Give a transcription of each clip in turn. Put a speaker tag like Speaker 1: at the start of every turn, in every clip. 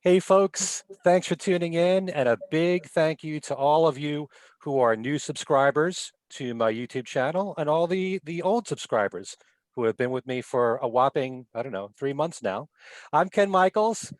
Speaker 1: Hey, folks, thanks for tuning in, and a big thank you to all of you who are new subscribers to my YouTube channel and all the old subscribers who have been with me for a whopping, I don't know, 3 months now. I'm Ken Michaels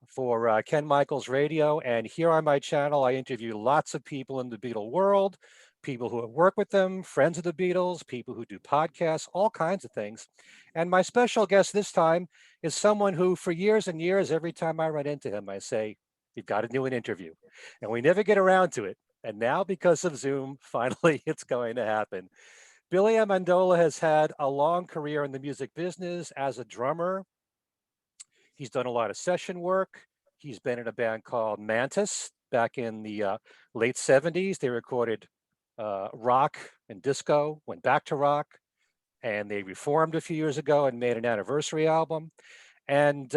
Speaker 1: for Ken Michaels Radio, and here on my channel, I interview lots of people in the Beatle world, people who have worked with them, friends of the Beatles, people who do podcasts, all kinds of things. And my special guest this time is someone who, for years and years, every time I run into him, I say, "You've got to do an interview." And we never get around to it. And now, because of Zoom, finally it's going to happen. Billy Amendola has had a long career in the music business as a drummer. He's done a lot of session work. He's been in a band called Mantus back in the late 70s. They recorded rock and disco, went back to rock, and they reformed a few years ago and made an anniversary album. And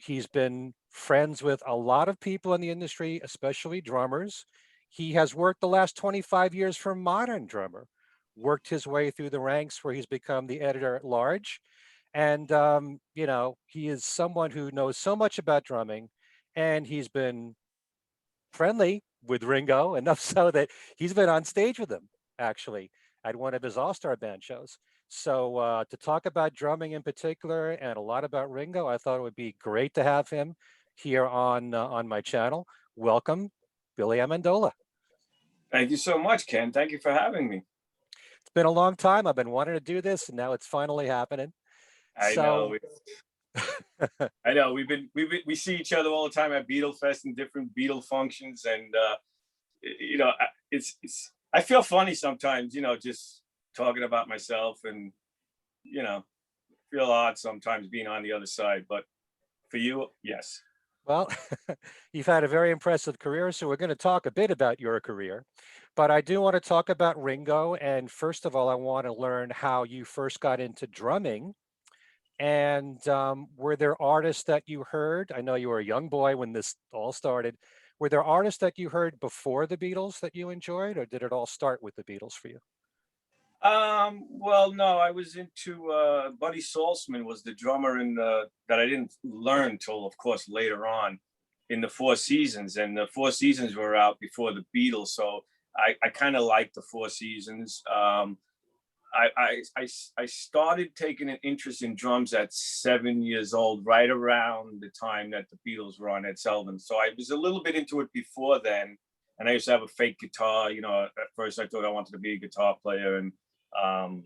Speaker 1: he's been friends with a lot of people in the industry, especially drummers. He has worked the last 25 years for Modern Drummer, worked his way through the ranks where he's become the editor at large. And, he is someone who knows so much about drumming, and he's been friendly with Ringo, enough so that he's been on stage with him, actually, at one of his All-Starr Band shows. So to talk about drumming in particular and a lot about Ringo, I thought it would be great to have him here on my channel. Welcome, Billy Amendola.
Speaker 2: Thank you so much, Ken. Thank you for having me.
Speaker 1: It's been a long time. I've been wanting to do this, and now it's finally happening.
Speaker 2: I know.
Speaker 1: So,
Speaker 2: I know. We see each other all the time at Beatle Fest and different Beatle functions, and it's. I feel funny sometimes, just talking about myself, and feel odd sometimes being on the other side. But for you, yes.
Speaker 1: well, you've had a very impressive career, so we're going to talk a bit about your career. But I do want to talk about Ringo. And first of all, I want to learn how you first got into drumming. And were there artists that you heard? I know you were a young boy when this all started. Were there artists that you heard before the Beatles that you enjoyed, or did it all start with the Beatles for you?
Speaker 2: Well, no, I was into Buddy Saltzman was the drummer in that I didn't learn till, of course, later on in the Four Seasons, and the Four Seasons were out before the Beatles, so I kind of liked the Four Seasons. I started taking an interest in drums at 7 years old, right around the time that the Beatles were on Ed Sullivan. So I was a little bit into it before then, and I used to have a fake guitar. At first I thought I wanted to be a guitar player, and um,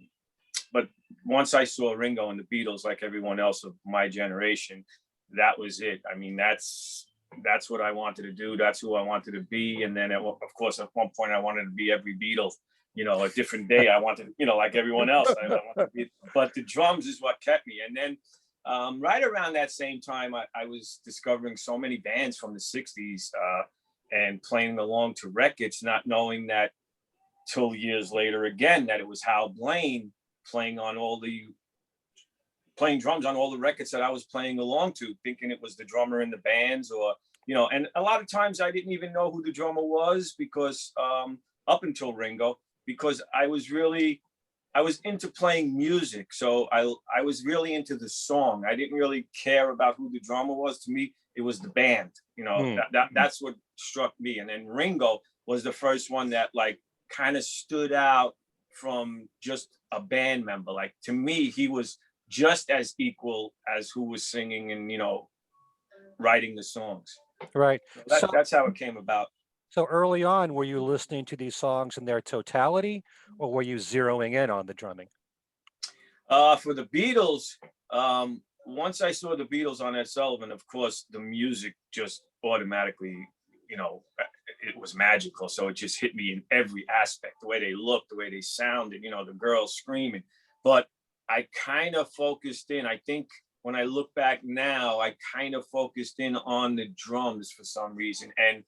Speaker 2: but once I saw Ringo and the Beatles, like everyone else of my generation, that was it. I mean, that's what I wanted to do. That's who I wanted to be. And then, of course, at one point, I wanted to be every Beatle. A different day, I wanted, like everyone else, I wanted to be. But the drums is what kept me. And then, right around that same time, I was discovering so many bands from the '60s and playing along to records, not knowing that till years later again that it was Hal Blaine playing drums on all the records that I was playing along to, thinking it was the drummer in the bands, or and a lot of times I didn't even know who the drummer was, because up until Ringo, because I was into playing music, so I was really into the song. I didn't really care about who the drummer was. To me, it was the band. That's what struck me. And then Ringo was the first one that like kind of stood out from just a band member. Like, to me, he was just as equal as who was singing and writing the songs.
Speaker 1: Right.
Speaker 2: So that's how it came about.
Speaker 1: So early on, were you listening to these songs in their totality, or were you zeroing in on the drumming?
Speaker 2: For the Beatles, once I saw the Beatles on Ed Sullivan, of course, the music just automatically, it was magical. So it just hit me in every aspect, the way they looked, the way they sounded, the girls screaming. But I kind of focused in, I think when I look back now, I kind of focused in on the drums for some reason. And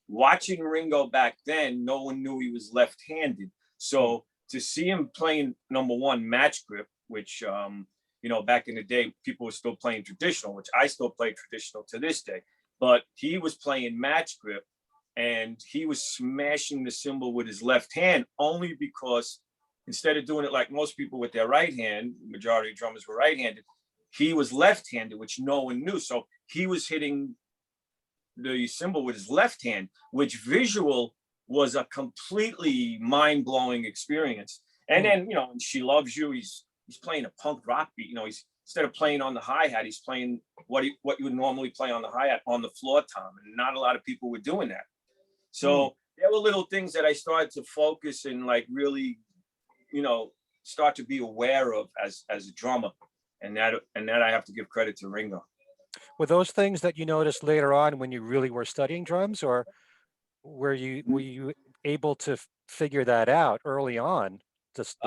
Speaker 2: watching Ringo back then, no one knew he was left-handed. So to see him playing, number one, match grip, which, back in the day, people were still playing traditional, which I still play traditional to this day. But he was playing match grip, and he was smashing the cymbal with his left hand, only because instead of doing it like most people with their right hand, majority of drummers were right-handed, he was left-handed, which no one knew. So he was hitting the cymbal with his left hand, which visual was a completely mind-blowing experience. And then, you know, in She Loves You, he's playing a punk rock beat. You know, he's instead of playing on the hi-hat, he's playing what you would normally play on the hi-hat on the floor tom. And not a lot of people were doing that. So there were little things that I started to focus and like really, you know, start to be aware of as a drummer. And that I have to give credit to Ringo.
Speaker 1: Were those things that you noticed later on when you really were studying drums, or were you able to figure that out early on? Just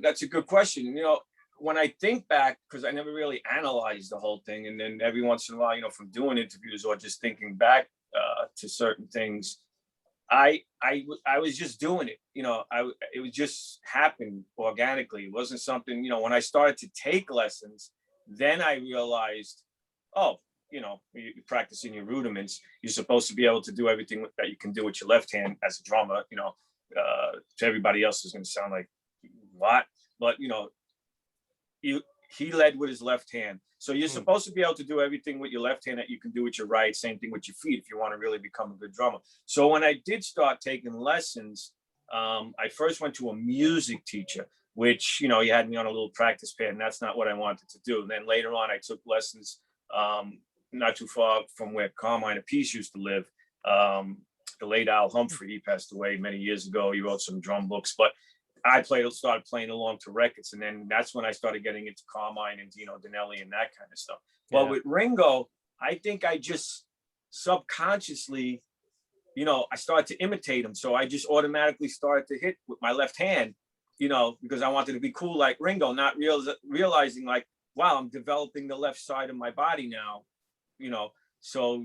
Speaker 2: that's a good question. You know, when I think back, because I never really analyzed the whole thing, and then every once in a while, you know, from doing interviews or just thinking back to certain things, I was just doing it. You know, it would just happen organically. It wasn't something, you know, when I started to take lessons, then I realized, oh, you know, you're practicing your rudiments. You're supposed to be able to do everything that you can do with your left hand as a drummer. You know, to everybody else is going to sound like what, but you know, he led with his left hand. So you're supposed to be able to do everything with your left hand that you can do with your right. Same thing with your feet if you want to really become a good drummer. So when I did start taking lessons, I first went to a music teacher, which, you know, he had me on a little practice pad, and that's not what I wanted to do. And then later on, I took lessons not too far from where Carmine Appice used to live. The late Al Humphrey, he passed away many years ago. He wrote some drum books, but I started playing along to records. And then that's when I started getting into Carmine and Dino Danelli and that kind of stuff. Yeah. But with Ringo, I think I just subconsciously, you know, I started to imitate him. So I just automatically started to hit with my left hand, you know, because I wanted to be cool like Ringo, not realizing like, wow, I'm developing the left side of my body now, you know. So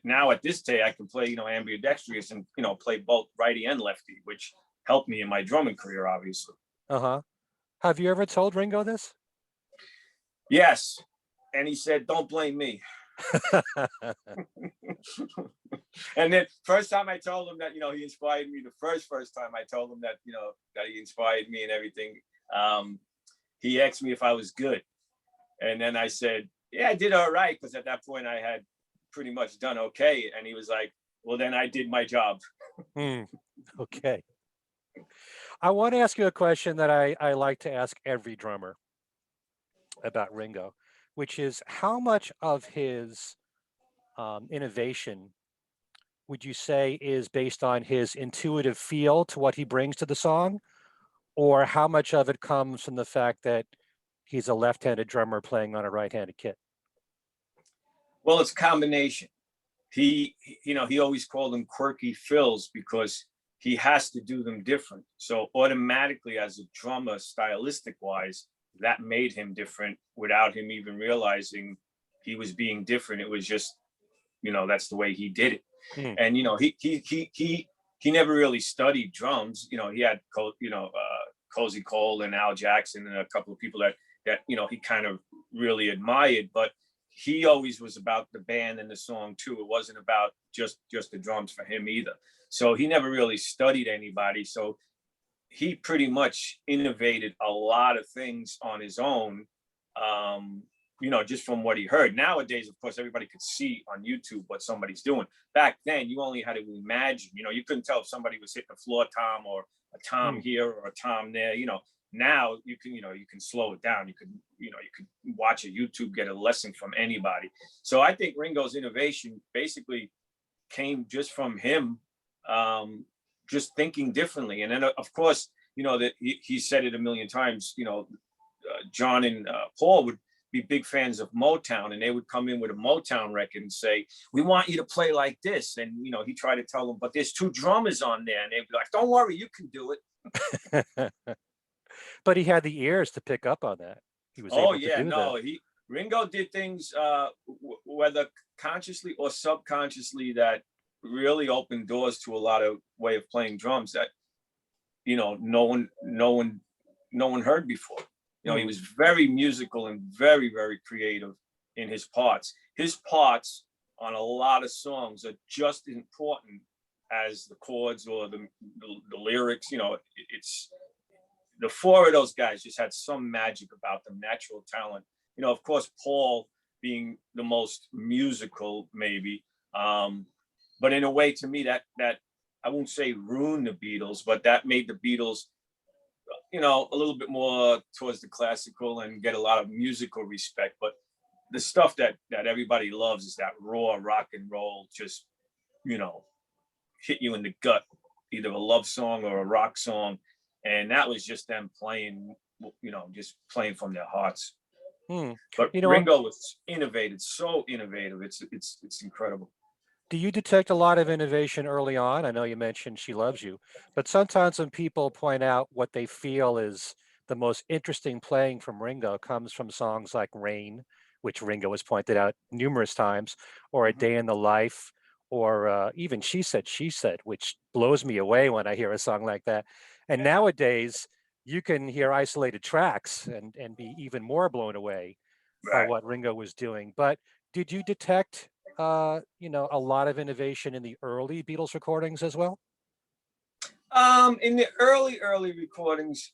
Speaker 2: now at this day, I can play, you know, ambidextrous and, you know, play both righty and lefty, which helped me in my drumming career, obviously.
Speaker 1: Have you ever told Ringo this?
Speaker 2: Yes. And he said, don't blame me. And then first time I told him that, you know, he inspired me, the first time I told him that, you know, that he inspired me and everything, he asked me if I was good. And then I said, yeah, I did all right. Because at that point I had pretty much done okay. And he was like, well, then I did my job.
Speaker 1: Okay. I want to ask you a question that I like to ask every drummer about Ringo, which is how much of his innovation would you say is based on his intuitive feel to what he brings to the song, or how much of it comes from the fact that he's a left-handed drummer playing on a right-handed kit?
Speaker 2: Well, it's a combination. He always called them quirky fills because he has to do them different. So automatically as a drummer, stylistic wise, that made him different without him even realizing he was being different. It was just, you know, that's the way he did it. And, you know, he never really studied drums. You know, he had, Cozy Cole and Al Jackson and a couple of people that, you know, he kind of really admired, but he always was about the band and the song too. It wasn't about just the drums for him either. So he never really studied anybody. So he pretty much innovated a lot of things on his own, you know, just from what he heard. Nowadays, of course, everybody could see on YouTube what somebody's doing. Back then, you only had to imagine, you know, you couldn't tell if somebody was hitting a floor tom or a tom here or a tom there, you know. Now you can slow it down. You could watch a YouTube, get a lesson from anybody. So I think Ringo's innovation basically came just from him, just thinking differently. And then of course, you know, that he said it a million times, you know, John and Paul would be big fans of Motown, and they would come in with a Motown record and say, we want you to play like this. And, you know, he tried to tell them, but there's two drummers on there. And they'd be like, don't worry, you can do it.
Speaker 1: But he had the ears to pick up on that. He was able to do that.
Speaker 2: Ringo did things, whether consciously or subconsciously, that really opened doors to a lot of way of playing drums that, you know, no one heard before. You know, he was very musical and very, very creative in his parts. His parts on a lot of songs are just as important as the chords or the lyrics. You know, it's the four of those guys just had some magic about them, natural talent. You know, of course, Paul, being the most musical, maybe. But in a way, to me, that I won't say ruined the Beatles, but that made the Beatles, you know, a little bit more towards the classical and get a lot of musical respect. But the stuff that everybody loves is that raw rock and roll, just, you know, hit you in the gut, either a love song or a rock song. And that was just them playing, you know, just playing from their hearts. But
Speaker 1: You know,
Speaker 2: Ringo was innovative, so innovative. It's incredible.
Speaker 1: do you detect a lot of innovation early on? I know you mentioned She Loves You, but sometimes when people point out what they feel is the most interesting playing from Ringo comes from songs like Rain, which Ringo has pointed out numerous times, or A
Speaker 2: Mhm.
Speaker 1: Day in the Life, or even She Said, which blows me away when I hear a song like that. And
Speaker 2: Yeah,
Speaker 1: nowadays, you can hear isolated tracks and be even more blown away by
Speaker 2: right.
Speaker 1: what Ringo was doing. But did you detect, you know, a lot of innovation in the early Beatles recordings as well?
Speaker 2: In the early recordings,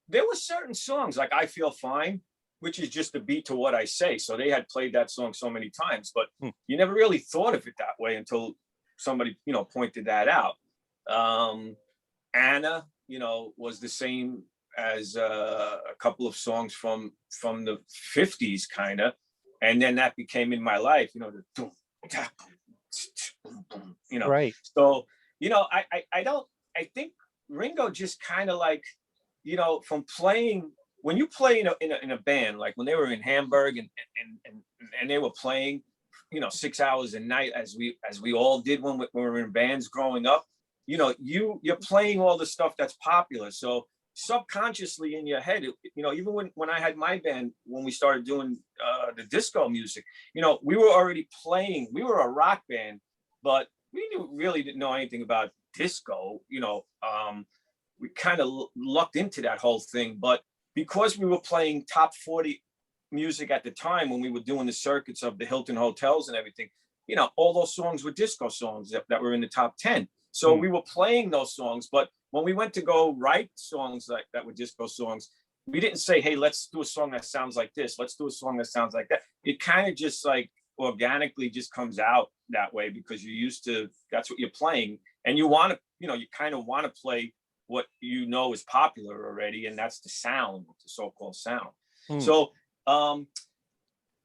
Speaker 2: there were certain songs like I Feel Fine, which is just a beat to what I say. So they had played that song so many times, but
Speaker 1: Hmm.
Speaker 2: you never really thought of it that way until somebody, you know, pointed that out. Anna, you know, was the same as a couple of songs from the 50s, kind of. And then that became In My Life, you know, the boom, da, boom, boom, you know.
Speaker 1: Right.
Speaker 2: So, you know, I don't, I think Ringo just kind of like, you know, from playing, when you play in a band, like when they were in Hamburg and they were playing, you know, 6 hours a night, as we all did when we were in bands growing up, you know, you're playing all the stuff that's popular. So subconsciously in your head, you know, even when I had my band, when we started doing the disco music, you know, we were already playing, we were a rock band, but really didn't know anything about disco, you know. We kind of lucked into that whole thing. But because we were playing top 40 music at the time, when we were doing the circuits of the Hilton hotels and everything, you know, all those songs were disco songs that were in the top 10. So
Speaker 1: Hmm.
Speaker 2: we were playing those songs. But when we went to go write songs like that were disco songs, we didn't say, hey, let's do a song that sounds like this. Let's do a song that sounds like that. It kind of just like organically just comes out that way because you're used to, that's what you're playing. And you want to, you know, you kind of want to play what you know is popular already, and that's the sound, the so-called sound.
Speaker 1: Hmm.
Speaker 2: So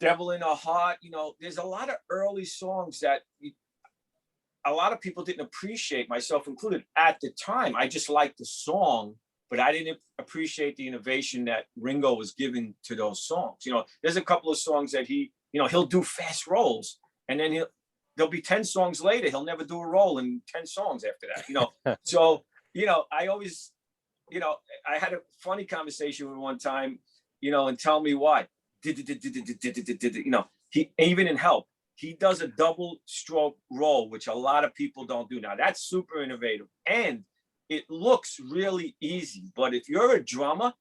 Speaker 2: Devil in a Heart, you know, there's a lot of early songs that a lot of people didn't appreciate, myself included, at the time. I just liked the song, but I didn't appreciate the innovation that Ringo was giving to those songs. You know, there's a couple of songs that he, you know, he'll do fast rolls, and then there'll be 10 songs later, he'll never do a roll in 10 songs after that, you know. So, you know, I always, you know, I had a funny conversation with one time, you know, and tell me why. You know, he even in Help, he does a double stroke roll, which a lot of people don't do. Now that's super innovative and it looks really easy. But if you're a drummer,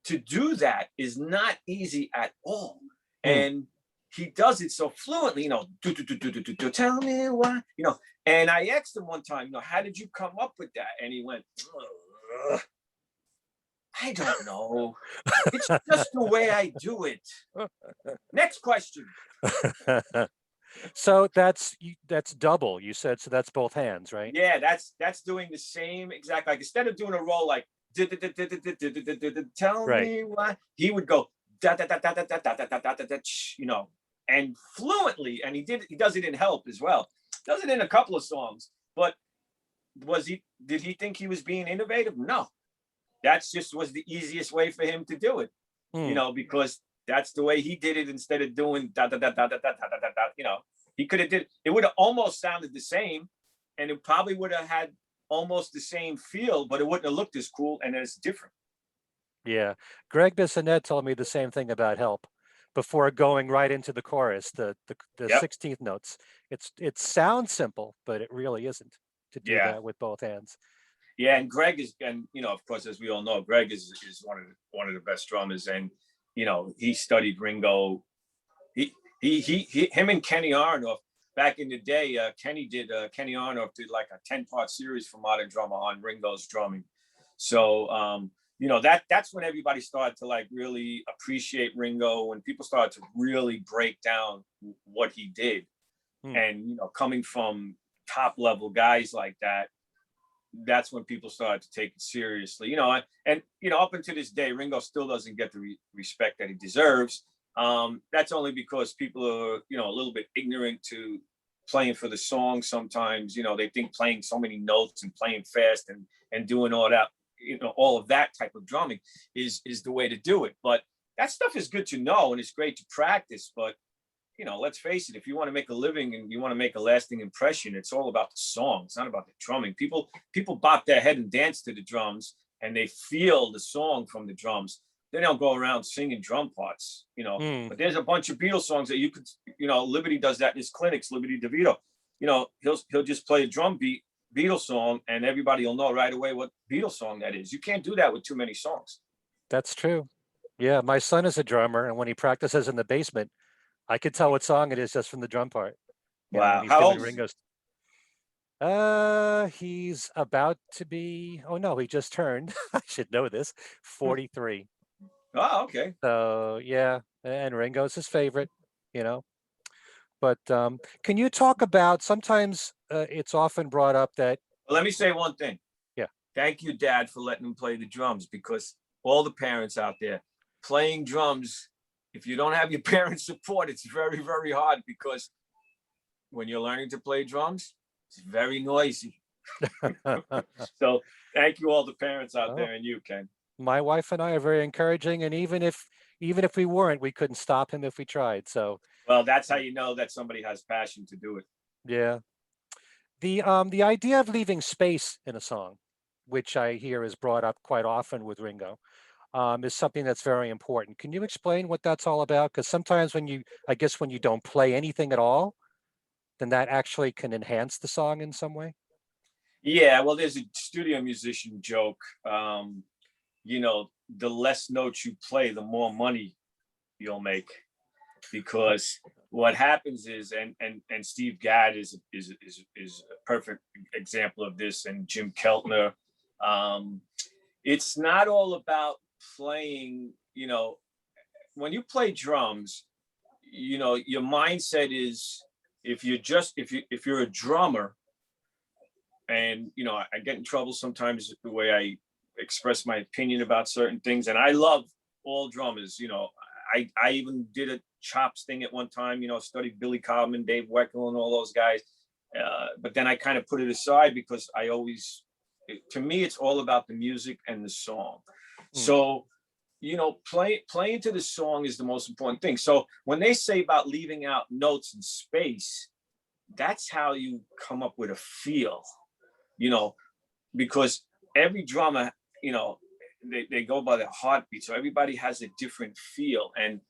Speaker 2: to do that is not easy at all.
Speaker 1: Hmm.
Speaker 2: And he does it so fluently, you know, tell me why, you know. And I asked him one time, you know, how did you come up with that? And he went, I don't know. It's just the way I do it. Next question.
Speaker 1: So that's double, you said. So that's both hands, right?
Speaker 2: Yeah, that's doing the same exact, like instead of doing a roll like tell
Speaker 1: Right.
Speaker 2: me why, he would go da da da da da da da da da da da, you know, and fluently. And he does it in Help as well. Does it in a couple of songs. But did he think he was being innovative? No. That's just was the easiest way for him to do it, you
Speaker 1: Hmm.
Speaker 2: know, because that's the way he did it instead of doing da da da da da da da da da. You know, he could have did it would have almost sounded the same, and it probably would have had almost the same feel, but it wouldn't have looked as cool and as different.
Speaker 1: Yeah. Greg Bissonette told me the same thing about Help before going right into the chorus, the
Speaker 2: Yep.
Speaker 1: 16th notes. It sounds simple, but it really isn't to do
Speaker 2: Yeah.
Speaker 1: that with both hands.
Speaker 2: Yeah, and Greg is, and you know, of course, as we all know, Greg is one of the best drummers, and you know, he studied Ringo. Him and Kenny Aronoff back in the day. Kenny Aronoff did like a 10-part series for Modern Drummer on Ringo's drumming. So that's when everybody started to like really appreciate Ringo, when people started to really break down what he did. And coming from top level guys like that, that's when people started to take it seriously. And up until this day, Ringo still doesn't get the respect that he deserves. That's only because people are a little bit ignorant to playing for the song. Sometimes they think playing so many notes and playing fast and doing all that, all of that type of drumming is the way to do it. But that stuff is good to know, and it's great to practice. But let's face it, if you want to make a living and you want to make a lasting impression, it's all about the song. It's not about the drumming. People bop their head and dance to the drums, and they feel the song from the drums. They don't go around singing drum parts, But there's a bunch of Beatles songs that you could, Liberty does that in his clinics. Liberty DeVito, he'll just play a drum beat Beatles song, and everybody will know right away what Beatles song that is. You can't do that with too many songs.
Speaker 1: That's true. Yeah, my son is a drummer, and when he practices in the basement, I could tell what song it is just from the drum part.
Speaker 2: Wow. How old is
Speaker 1: he? He's about to be, oh no, he just turned, I should know this, 43.
Speaker 2: Oh, okay.
Speaker 1: So yeah, and Ringo's his favorite, But can you talk about, sometimes it's often brought up that.
Speaker 2: Well, let me say one thing.
Speaker 1: Yeah.
Speaker 2: Thank you, Dad, for letting him play the drums, because all the parents out there playing drums, if you don't have your parents' support, it's very, very hard, because when you're learning to play drums, it's very noisy. So thank you, all the parents out there, and you, Ken.
Speaker 1: My wife and I are very encouraging, and even if we weren't, we couldn't stop him if we tried. So.
Speaker 2: Well, that's how you know that somebody has passion to do it.
Speaker 1: Yeah. The idea of leaving space in a song, which I hear is brought up quite often with Ringo, is something that's very important. Can you explain what that's all about? Because sometimes when you don't play anything at all, then that actually can enhance the song in some way.
Speaker 2: Yeah, well, there's a studio musician joke. The less notes you play, the more money you'll make. Because what happens is, and Steve Gadd is a perfect example of this, and Jim Keltner. It's not all about playing. When you play drums, your mindset is, if you're a drummer, and I get in trouble sometimes the way I express my opinion about certain things, and I love all drummers. I even did a chops thing at one time, studied Billy Cobham, Dave Weckl, and all those guys. But then I kind of put it aside, because to me, it's all about the music and the song. So, playing to the song is the most important thing. So when they say about leaving out notes and space, that's how you come up with a feel, because every drummer, they go by the heartbeat. So everybody has a different feel. And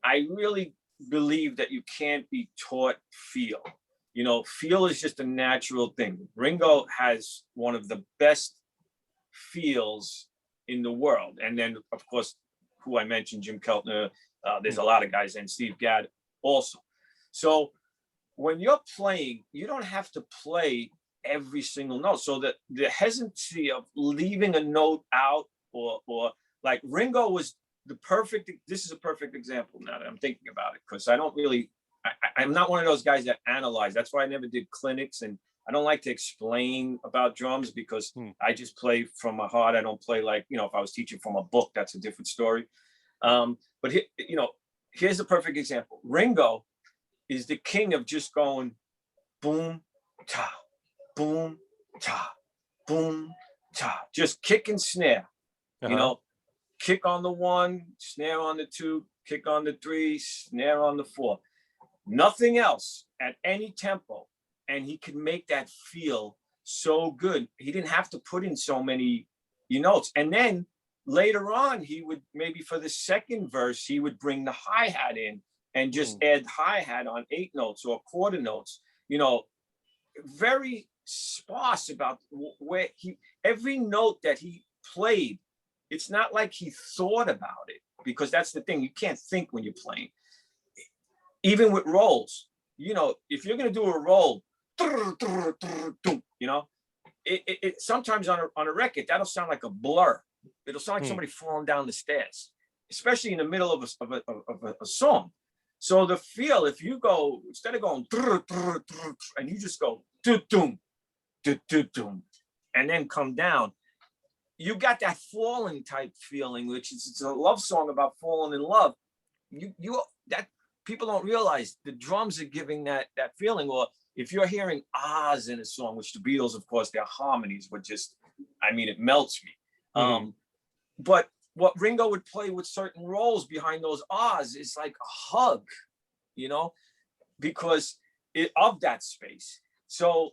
Speaker 2: I really believe that you can't be taught feel. Feel is just a natural thing. Ringo has one of the best feels in the world. And then, of course, who I mentioned, Jim Keltner, there's a lot of guys, and Steve Gadd also. So when you're playing, you don't have to play every single note. So that the hesitancy of leaving a note out, or like Ringo was this is a perfect example now that I'm thinking about it, because I'm not one of those guys that analyze. That's why I never did clinics, and I don't like to explain about drums, because I just play from my heart. I don't play like, if I was teaching from a book, that's a different story. But here's a perfect example. Ringo is the king of just going boom, ta, boom, ta, boom, ta, just kick and snare. Kick on the 1, snare on the 2, kick on the 3, snare on the 4. Nothing else at any tempo. And he could make that feel so good. He didn't have to put in so many notes. And then later on, he would, maybe for the second verse, he would bring the hi-hat in and just add hi-hat on 8 notes or quarter notes. Very sparse about where every note that he played. It's not like he thought about it, because that's the thing. You can't think when you're playing. Even with rolls, if you're going to do a roll, it sometimes on a record, that'll sound like a blur. It'll sound like
Speaker 1: Hmm.
Speaker 2: somebody falling down the stairs, especially in the middle of a song. So the feel, if you go, instead of going, and you just go, doom, doom, and then come down, you got that falling type feeling, which is, it's a love song about falling in love. That people don't realize the drums are giving that feeling. Or if you're hearing ahs in a song, which the Beatles, of course, their harmonies were just, I mean, it melts me.
Speaker 1: Mhm.
Speaker 2: But what Ringo would play with certain roles behind those ahs is like a hug, you know, because of that space. So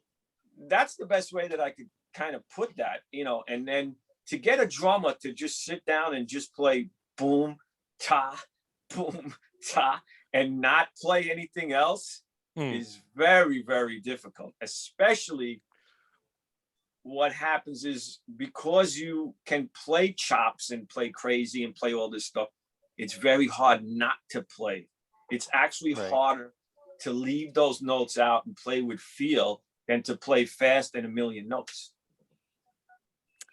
Speaker 2: that's the best way that I could kind of put that, you know. And then to get a drummer to just sit down and just play boom, ta, boom, ta, and not play anything else
Speaker 1: Hmm.
Speaker 2: is very, very difficult. Especially what happens is, because you can play chops and play crazy and play all this stuff, it's very hard not to play. It's actually
Speaker 1: Right.
Speaker 2: harder to leave those notes out and play with feel than to play fast and a million notes.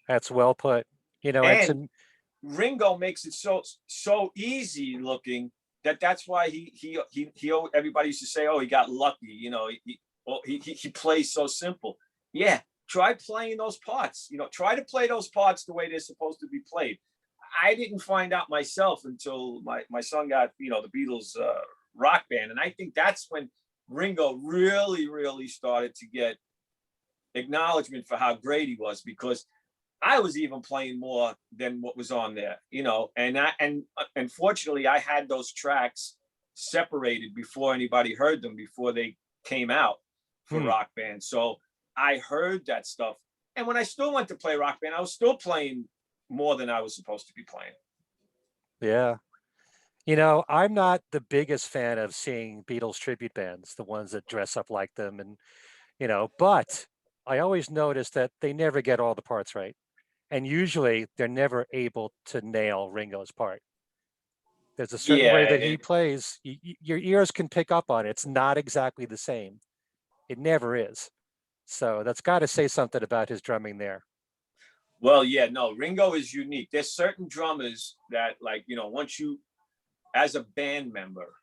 Speaker 1: That's well put. You know, and
Speaker 2: And
Speaker 1: to
Speaker 2: Ringo makes it so easy looking that that's why everybody used to say, oh, he got lucky, you know, he plays so simple. Yeah, try playing those parts, you know, try to play those parts the way they're supposed to be played. I didn't find out myself until my son got, you know, the Beatles rock band. And I think that's when Ringo really started to get acknowledgement for how great he was, because I was even playing more than what was on there, you know. And unfortunately, I had those tracks separated before anybody heard them, before they came out for
Speaker 1: hmm.
Speaker 2: Rock Band. So I heard that stuff. And when I still went to play Rock Band, I was still playing more than I was supposed to be playing.
Speaker 1: Yeah. You know, I'm not the biggest fan of seeing Beatles tribute bands, the ones that dress up like them and, you know, but I always notice that they never get all the parts right. And usually they're never able to nail Ringo's part. There's a certain way
Speaker 2: Yeah,
Speaker 1: that he plays, your ears can pick up on it. It's not exactly the same. It never is. So that's got to say something about his drumming there.
Speaker 2: well, yeah, no, Ringo is unique. There's certain drummers that, like, you know, once you, as a band member,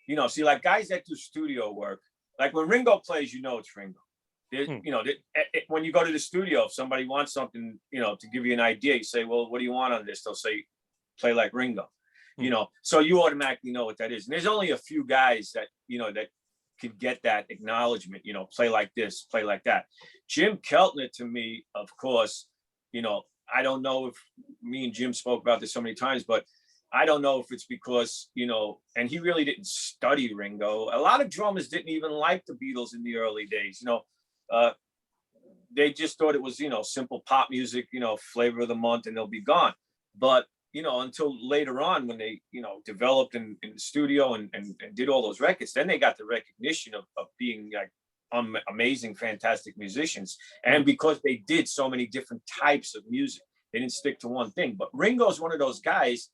Speaker 2: you know, see, like guys that do studio work, like when Ringo plays, you know, it's Ringo.
Speaker 1: Hmm.
Speaker 2: You know, when you go to the studio, if somebody wants something, you know, to give you an idea, you say, well, what do you want on this? They'll say, play like Ringo,
Speaker 1: Hmm.
Speaker 2: you know, so you automatically know what that is. And there's only a few guys that, you know, that could get that acknowledgement, you know, play like this, play like that. Jim Keltner, to me, of course, you know, I don't know if me and Jim spoke about this so many times, but I don't know if it's because, you know, and he really didn't study Ringo. A lot of drummers didn't even like the Beatles in the early days, you know. Uh, they just thought it was, you know, simple pop music, you know, flavor of the month, and they'll be gone. But, you know, until later on when they, you know, developed in the studio and did all those records, then they got the recognition of being like amazing, fantastic musicians.
Speaker 1: Hmm.
Speaker 2: And because they did so many different types of music, they didn't stick to one thing. But Ringo's one of those guys,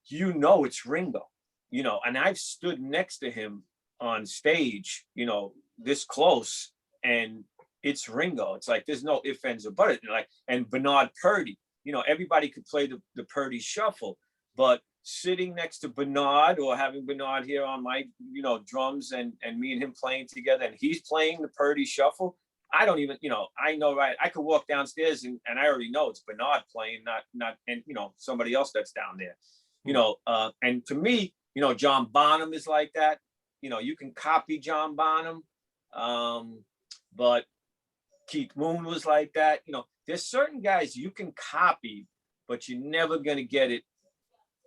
Speaker 2: you know, it's Ringo, you know, and I've stood next to him on stage, you know, this close, and it's Ringo. It's like there's no ifs, ands, or buts. Like, and Bernard Purdie, you know, everybody could play the Purdie shuffle, but sitting next to Bernard, or having Bernard here on my, you know, drums, and me and him playing together, and he's playing the Purdie shuffle. I don't even, you know, I know, right? I could walk downstairs and I already know it's Bernard playing, not, and you know, somebody else that's down there, you
Speaker 1: Hmm.
Speaker 2: know. And to me, you know, John Bonham is like that. You know, you can copy John Bonham, but Keith Moon was like that. You know, there's certain guys you can copy, but you're never gonna get it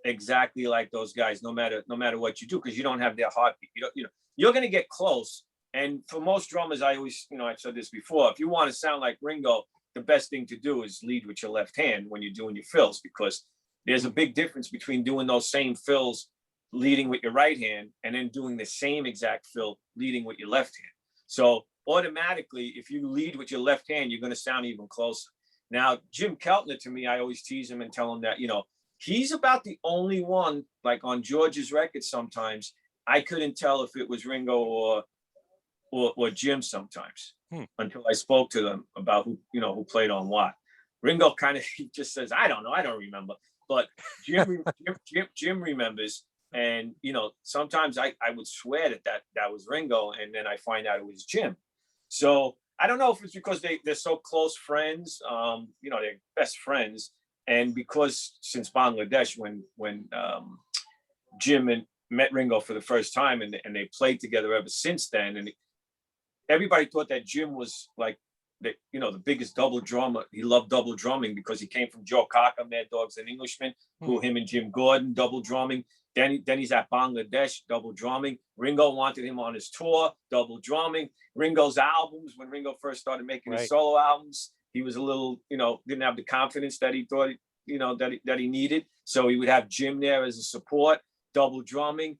Speaker 2: exactly like those guys, no matter what you do, because you don't have their heartbeat. You know, you're gonna get close. And for most drummers, I always, you know, I've said this before, if you want to sound like Ringo, the best thing to do is lead with your left hand when you're doing your fills, because there's a big difference between doing those same fills leading with your right hand and then doing the same exact fill leading with your left hand. So automatically, if you lead with your left hand, you're going to sound even closer. Now, Jim Keltner, to me, I always tease him and tell him that, you know, he's about the only one, like on George's records sometimes, I couldn't tell if it was Ringo or Jim sometimes,
Speaker 1: Hmm.
Speaker 2: until I spoke to them about who, you know, who played on what. Ringo kind of he just says, I don't know, I don't remember. But Jim remembers. And sometimes I would swear that was Ringo, and then I find out it was Jim. So I don't know if it's because they're so close friends, they're best friends, and because since Bangladesh, when Jim met Ringo for the first time, and they played together ever since then, and everybody thought that Jim was like the biggest double drummer. He loved double drumming because he came from Joe Cocker, Mad Dogs and Englishmen, who him and Jim Gordon double drumming. Then he's at Bangladesh, double drumming. Ringo wanted him on his tour, double drumming. Ringo's albums, when Ringo first started making his solo albums, he was a little, didn't have the confidence that he thought, that he needed. So he would have Jim there as a support, double drumming.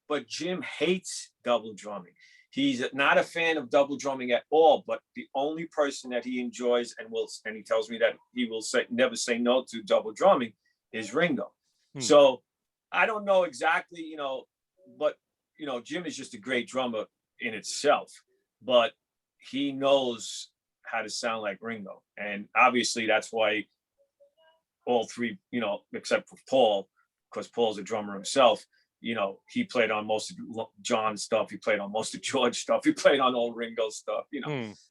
Speaker 2: But Jim hates double drumming. He's not a fan of double drumming at all. But the only person that he enjoys and he tells me that he will never say no to double drumming is Ringo. So I don't know exactly, but Jim is just a great drummer in itself, but he knows how to sound like Ringo. And obviously that's why all three, except for Paul, because Paul's a drummer himself, he played on most of John's stuff. He played on most of George's stuff. He played on all Ringo stuff,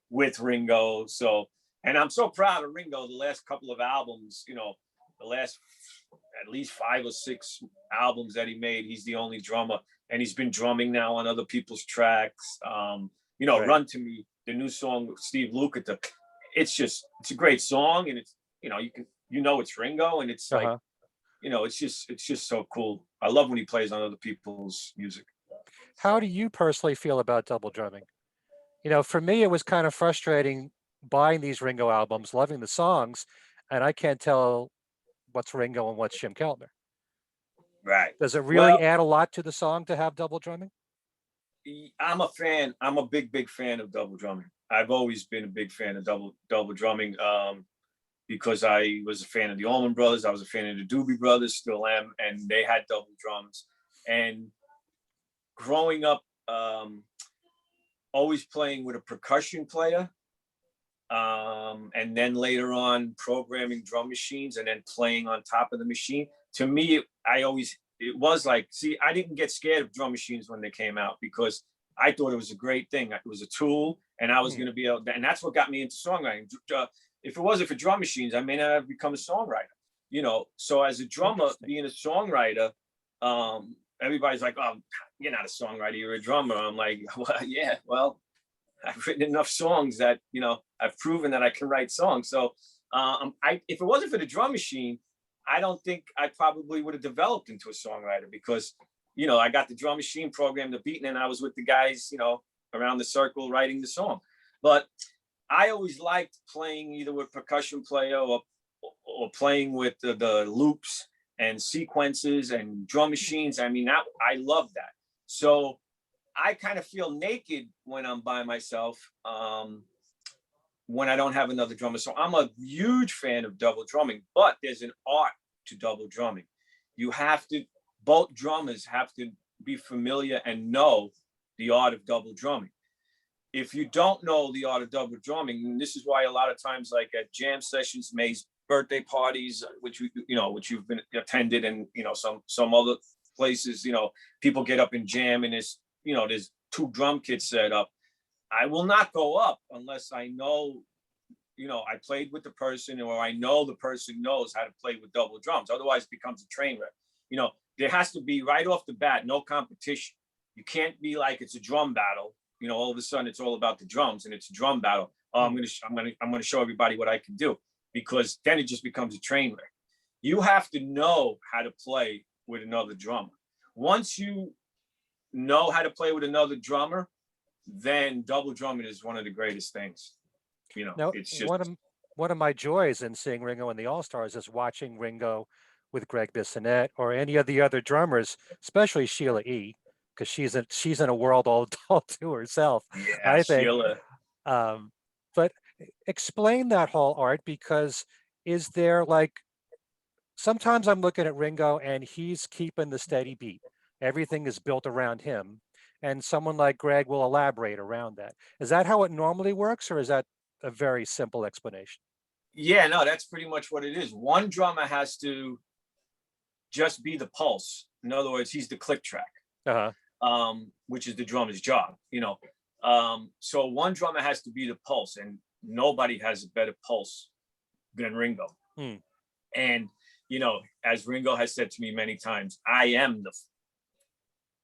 Speaker 2: with Ringo. So, and I'm so proud of Ringo. The last couple of albums, the last at least 5 or 6 albums that he made, he's the only drummer, and he's been drumming now on other people's tracks. Right. Run to Me, the new song with Steve Lukather. It's a great song, and it's it's Ringo, and it's like it's just so cool. I love when he plays on other people's music.
Speaker 1: How do you personally feel about double drumming? For me, it was kind of frustrating buying these Ringo albums, loving the songs, and I can't tell what's Ringo and what's Jim Keltner.
Speaker 2: Right.
Speaker 1: Does it really add a lot to the song to have double drumming?
Speaker 2: I'm a fan. I'm a big fan of double drumming. I've always been a big fan of double drumming because I was a fan of the Allman Brothers. I was a fan of the Doobie Brothers, still am, and they had double drums. And growing up, always playing with a percussion player, and then later on programming drum machines and then playing on top of the machine. To me, it was like, see, I didn't get scared of drum machines when they came out because I thought it was a great thing. It was a tool, and I was going to be able to, and that's what got me into songwriting. If it wasn't for drum machines, I may not have become a songwriter, So as a drummer, being a songwriter, everybody's like, oh, you're not a songwriter, you're a drummer. I'm like, well, yeah, well, I've written enough songs that, I've proven that I can write songs. So if it wasn't for the drum machine, I don't think I probably would have developed into a songwriter because, I got the drum machine programmed, the beat, and I was with the guys, around the circle writing the song. But I always liked playing either with percussion player or playing with the loops and sequences and drum machines. I mean, I love that. So I kind of feel naked when I'm by myself, when I don't have another drummer. So I'm a huge fan of double drumming, but there's an art to double drumming. Both drummers have to be familiar and know the art of double drumming. If you don't know the art of double drumming, and this is why a lot of times, like at jam sessions, May's birthday parties, which you've been attended, and some other places, people get up and jam, and there's 2 drum kits set up. I will not go up unless I know, I played with the person, or I know the person knows how to play with double drums. Otherwise, it becomes a train wreck. There has to be right off the bat, no competition. You can't be like it's a drum battle. All of a sudden it's all about the drums and it's a drum battle. Oh, I'm gonna show everybody what I can do, because then it just becomes a train wreck. You have to know how to play with another drummer. Once you know how to play with another drummer, then double drumming is one of the greatest things.
Speaker 1: Now,
Speaker 2: it's just
Speaker 1: one of my joys in seeing Ringo and the All-Stars is watching Ringo with Greg Bissonette or any of the other drummers, especially Sheila E., because she's in a world all to herself.
Speaker 2: Yeah,
Speaker 1: I think.
Speaker 2: Sheila.
Speaker 1: But explain that whole art, because is there sometimes I'm looking at Ringo and he's keeping the steady beat. Everything is built around him, and someone like Greg will elaborate around that. Is that how it normally works, or is that a very simple explanation?
Speaker 2: Yeah, no, that's pretty much what it is. One drummer has to just be the pulse. In other words, he's the click track,
Speaker 1: Uh-huh.
Speaker 2: which is the drummer's job, you know. So one drummer has to be the pulse, and nobody has a better pulse than Ringo.
Speaker 1: Hmm.
Speaker 2: And, you know, as Ringo has said to me many times, I am the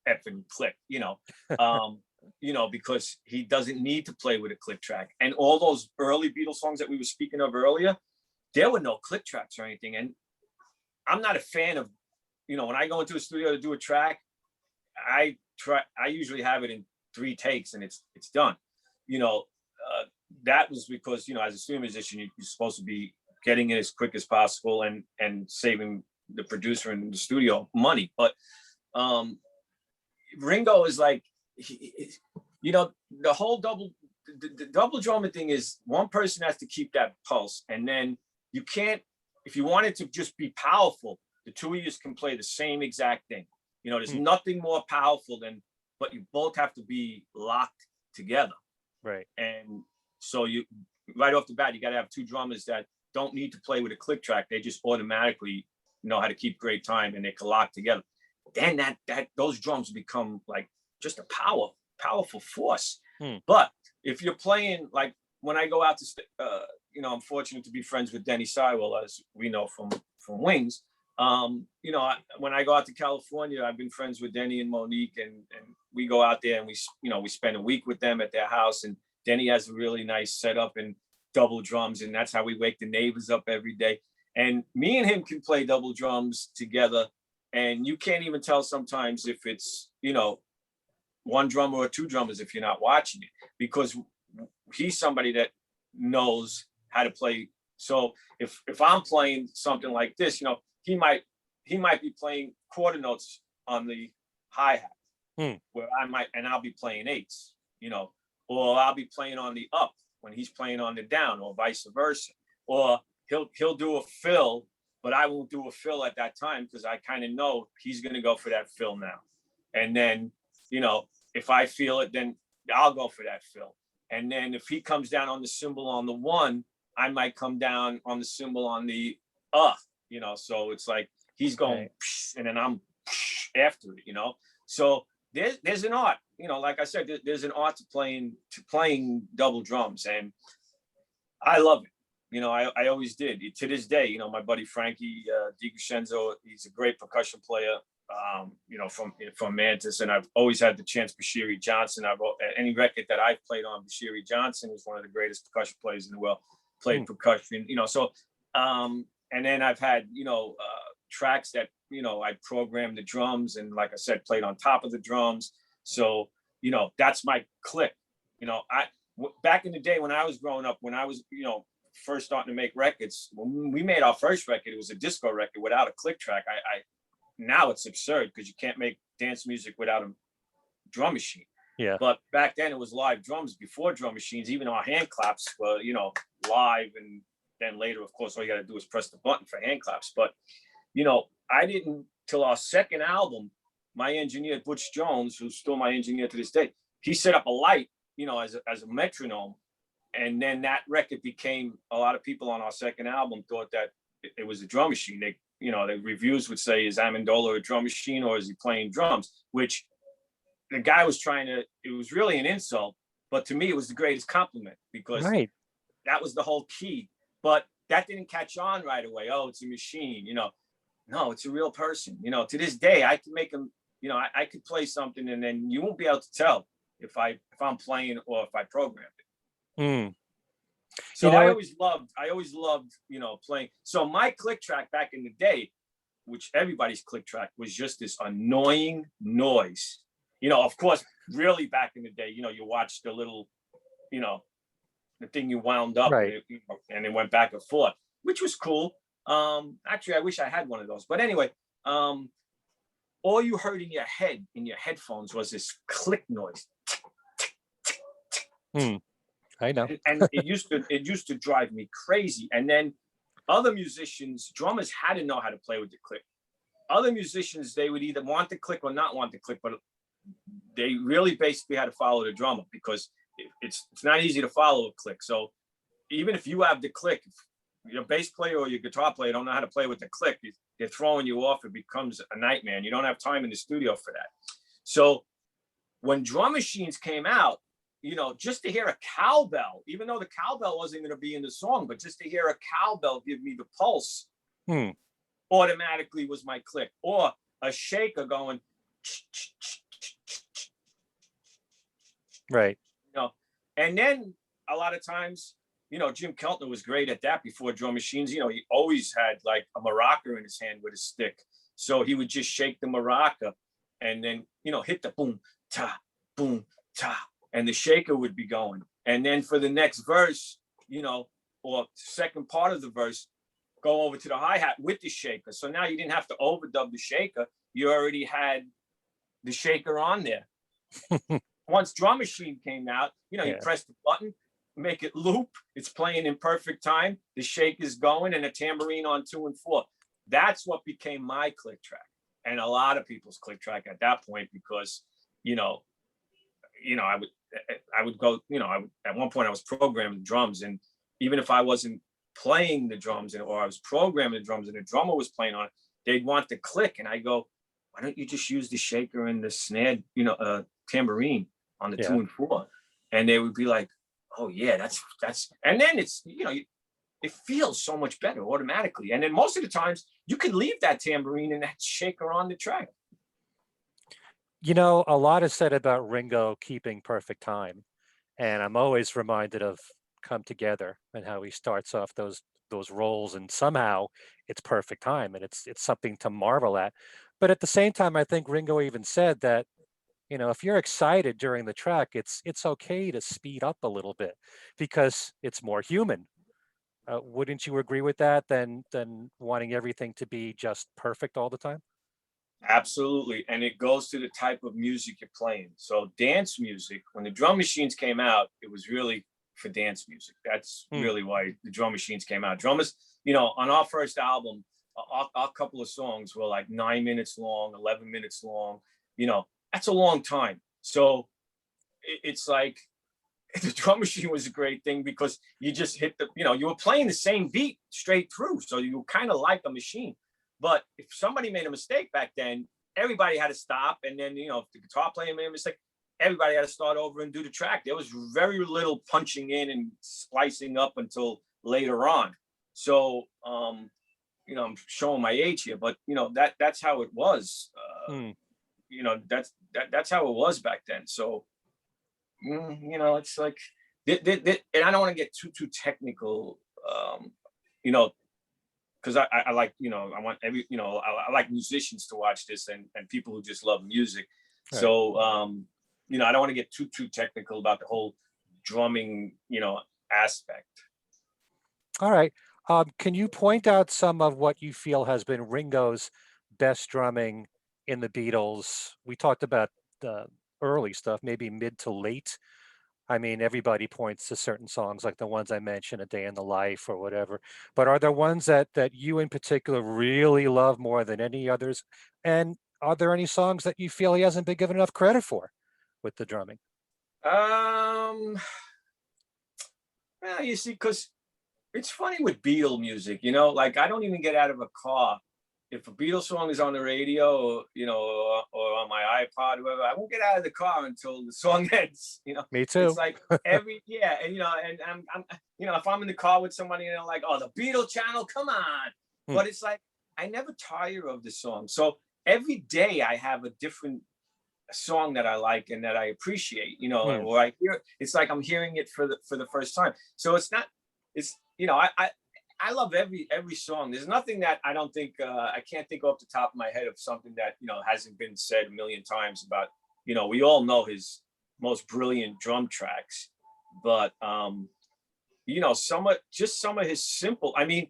Speaker 2: effing click, you know, because he doesn't need to play with a click track. And all those early Beatles songs that we were speaking of earlier, there were no click tracks or anything. And I'm not a fan of, you know, when I go into a studio to do a track, I usually have it in 3 takes and it's done. You know, that was because, you know, as a studio musician, you're supposed to be getting it as quick as possible and saving the producer and the studio money. But Ringo is like, you know, the whole the double drumming thing is one person has to keep that pulse, and then you can't, if you want it to just be powerful, the two of you can play the same exact thing. You know, there's nothing more powerful than, but you both have to be locked together.
Speaker 1: Right.
Speaker 2: And so you, right off the bat, you got to have 2 drummers that don't need to play with a click track. They just automatically know how to keep great time and they can lock together. Then those drums become like just a powerful force. But if you're playing, like when I go out to, you know, I'm fortunate to be friends with Denny Sywell, as we know from Wings. You know, when I go out to California, I've been friends with Denny and Monique, and we go out there and we spend a week with them at their house. And Denny has a really nice setup and double drums, and that's how we wake the neighbors up every day. And me and him can play double drums together, and you can't even tell sometimes if it's, you know, one drummer or 2 drummers if you're not watching it, because he's somebody that knows how to play. So if I'm playing something like this, you know, he might be playing quarter notes on the hi-hat, where I'll be playing 8s, you know, or I'll be playing on the up when he's playing on the down, or vice versa. Or he'll do a fill, but I won't do a fill at that time because I kind of know he's going to go for that fill now. And then, you know, if I feel it, then I'll go for that fill. And then if he comes down on the cymbal on the 1, I might come down on the cymbal on the you know, so it's like he's going, and then I'm after it, you know. So there's an art, you know, like I said, there's an art to playing double drums, and I love it. You know, I always did. To this day, you know, my buddy Frankie DiCrescenzo, he's a great percussion player, you know, from Mantus, and I've always had the chance. Bashiri Johnson, any record that I've played on, Bashiri Johnson was one of the greatest percussion players in the world. Played percussion, you know. So, and then I've had, you know, tracks that, you know, I programmed the drums, and like I said, played on top of the drums. So, you know, that's my click. You know, back in the day when I was growing up, when I was, you know, first starting to make records, when we made our first record, it was a disco record without a click track. Now it's absurd because you can't make dance music without a drum machine.
Speaker 1: Yeah.
Speaker 2: But back then it was live drums before drum machines. Even our hand claps were, you know, live. And then later, of course, all you got to do is press the button for hand claps. But, you know, I didn't, till our second album, my engineer, Butch Jones, who's still my engineer to this day, he set up a light, you know, as a metronome. And then that record became, a lot of people on our second album thought that it was a drum machine. They, you know, the reviews would say, is Amendola a drum machine or is he playing drums? Which the guy was trying to, it was really an insult, but to me, it was the greatest compliment because that was the whole key. But that didn't catch on right away. Oh, it's a machine, you know. No, it's a real person. You know, to this day, I can make them, you know, I could play something and then you won't be able to tell if I'm playing or if I programmed it. So you know, I always loved, you know, playing. So my click track back in the day, which everybody's click track, was just this annoying noise. You know, of course, really back in the day, you know, you watched the little, you know, the thing you wound up and it went back and forth, which was cool. Actually, I wish I had one of those. But anyway, all you heard in your head, in your headphones, was this click noise.
Speaker 1: I know.
Speaker 2: And it used to drive me crazy. And then other musicians, drummers had to know how to play with the click. Other musicians, they would either want the click or not want the click, but they really basically had to follow the drummer because it's not easy to follow a click. So even if you have the click, your bass player or your guitar player don't know how to play with the click, they're throwing you off. It becomes a nightmare. And you don't have time in the studio for that. So when drum machines came out, you know, just to hear a cowbell, even though the cowbell wasn't going to be in the song, but just to hear a cowbell give me the pulse automatically was my click. Or a shaker going,
Speaker 1: Right.
Speaker 2: you know, and then a lot of times, you know, Jim Keltner was great at that before drum machines. You know, he always had like a maraca in his hand with a stick. So he would just shake the maraca and then, you know, hit the boom, ta, and the shaker would be going. And then for the next verse, you know, or second part of the verse, go over to the hi-hat with the shaker. So now you didn't have to overdub the shaker. You already had the shaker on there. Once drum machine came out, you know, you press the button, make it loop. It's playing in perfect time. The shake is going and a tambourine on 2 and 4. That's what became my click track, and a lot of people's click track at that point, because, you know, I would go, you know, at one point I was programming drums, and even if I wasn't playing the drums or I was programming the drums and the drummer was playing on it, they'd want the click, and I go, why don't you just use the shaker and the snare, you know, tambourine on the 2 and 4? And they would be like, oh yeah, that's, and then it's, you know, it feels so much better automatically. And then most of the times you can leave that tambourine and that shaker on the track.
Speaker 1: You know, a lot is said about Ringo keeping perfect time, and I'm always reminded of Come Together and how he starts off those rolls, and somehow it's perfect time, and it's something to marvel at. But at the same time, I think Ringo even said that, you know, if you're excited during the track, it's okay to speed up a little bit because it's more human. Wouldn't you agree with that than wanting everything to be just perfect all the time?
Speaker 2: Absolutely. And it goes to the type of music you're playing. So dance music, when the drum machines came out, it was really for dance music. That's really why the drum machines came out. Drummers, you know, on our first album, our couple of songs were like 9 minutes long, 11 minutes long. You know, that's a long time. So it's like, the drum machine was a great thing because you just hit the, you know, you were playing the same beat straight through. So you were kind of like a machine. But if somebody made a mistake back then, everybody had to stop. And then, you know, if the guitar player made a mistake, everybody had to start over and do the track. There was very little punching in and splicing up until later on. So, you know, I'm showing my age here, but, you know, that's how it was. You know, that's how it was back then. So, you know, it's like, and I don't want to get too technical, you know, because I like, you know, I want you know, I like musicians to watch this and people who just love music. Right. So, you know, I don't want to get too technical about the whole drumming, you know, aspect.
Speaker 1: All right. Can you point out some of what you feel has been Ringo's best drumming in the Beatles? We talked about the early stuff, maybe mid to late. I mean, everybody points to certain songs like the ones I mentioned, A Day in the Life or whatever. But are there ones that you in particular really love more than any others? And are there any songs that you feel he hasn't been given enough credit for with the drumming?
Speaker 2: Well, you see, because it's funny with Beatle music, you know, like I don't even get out of a car. If a Beatles song is on the radio, or, you know, or on my iPod, whatever, I won't get out of the car until the song ends. You know,
Speaker 1: Me too.
Speaker 2: It's like and you know, and I'm you know, if I'm in the car with somebody and they're like, oh, the Beatles channel, come on. But it's like I never tire of the song. So every day I have a different song that I like and that I appreciate. You know, or I hear it's like I'm hearing it for the first time. So it's not. It's, you know, I love every song. There's nothing that I don't think I can't think off the top of my head of something that, you know, hasn't been said a million times about, you know, we all know his most brilliant drum tracks, but you know, some of his simple, I mean,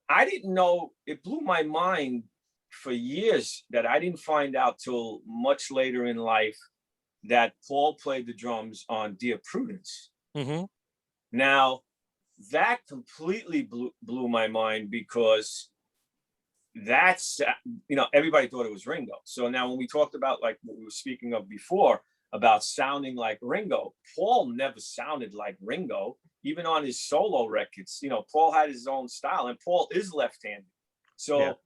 Speaker 2: I didn't know, it blew my mind for years that I didn't find out till much later in life that Paul played the drums on Dear Prudence. Now, that completely blew my mind because that's, you know, everybody thought it was Ringo. So now when we talked about like what we were speaking of before about sounding like Ringo, Paul never sounded like Ringo. even on his solo records, you know, Paul had his own style, and Paul is left-handed. So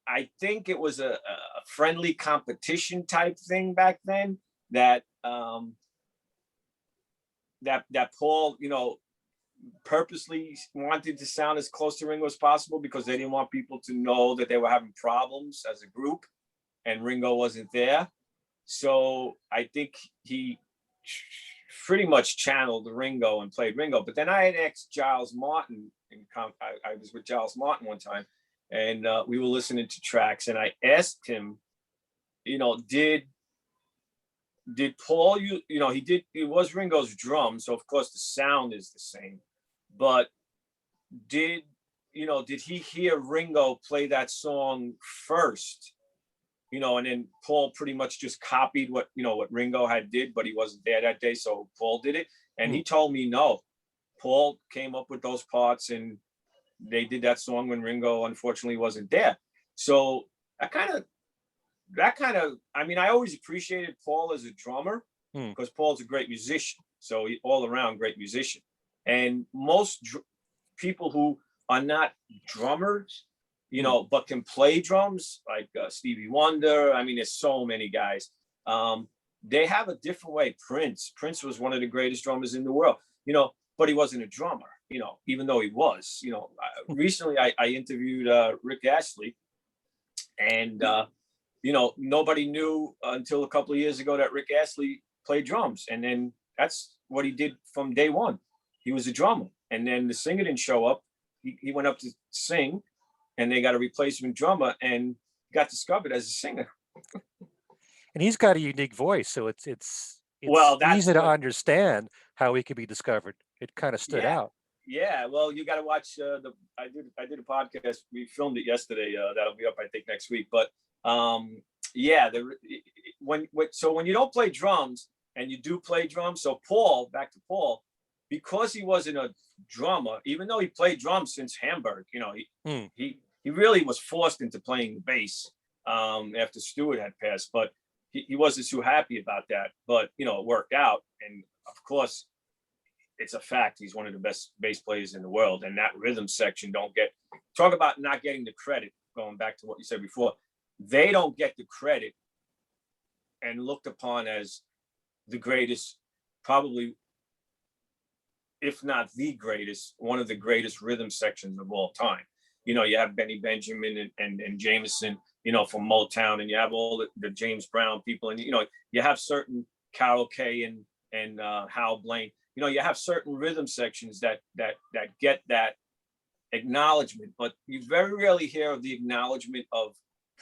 Speaker 2: I think it was a friendly competition type thing back then that that Paul, you know, purposely wanted to sound as close to Ringo as possible because they didn't want people to know that they were having problems as a group and Ringo wasn't there. So I think he pretty much channeled Ringo and played Ringo. But then I had asked Giles Martin, I was with Giles Martin one time, and we were listening to tracks, and I asked him, you know, did Paul, you know, it was Ringo's drum, so of course the sound is the same, but did he hear Ringo play that song first, you know, and then Paul pretty much just copied what Ringo had did, but he wasn't there that day, so Paul did it. And he told me no, Paul came up with those parts and they did that song when Ringo unfortunately wasn't there. So that kind of, I mean, I always appreciated Paul as a drummer because Paul's a great musician. So all around great musician. And most people who are not drummers, you know, but can play drums, like Stevie Wonder. I mean, there's so many guys. They have a different way. Prince was one of the greatest drummers in the world, you know, but he wasn't a drummer, you know, even though he was, you know. Recently, I interviewed Rick Astley, and, you know, nobody knew until a couple of years ago that Rick Astley played drums. And then that's what he did from day one. He was a drummer. And then the singer didn't show up. He went up to sing, and they got a replacement drummer and got discovered as a singer.
Speaker 1: And he's got a unique voice, so it's
Speaker 2: well, that's
Speaker 1: easy to understand how he could be discovered. It kind of stood out.
Speaker 2: Yeah, well, you got to watch I did a podcast. We filmed it yesterday. That'll be up, I think, next week. But when you don't play drums and you do play drums, so back to Paul, because he wasn't a drummer, even though he played drums since Hamburg, you know, he really was forced into playing the bass after Stewart had passed, but he wasn't too happy about that. But, you know, it worked out. And of course, it's a fact. He's one of the best bass players in the world. And that rhythm section talk about not getting the credit, going back to what you said before. They don't get the credit and looked upon as the greatest, probably, if not the greatest, one of the greatest rhythm sections of all time. You know, you have Benny Benjamin and Jameson, you know, from Motown, and you have all the James Brown people, and, you know, you have certain Carol Kay and Hal Blaine. You know, you have certain rhythm sections that get that acknowledgement, but you very rarely hear of the acknowledgement of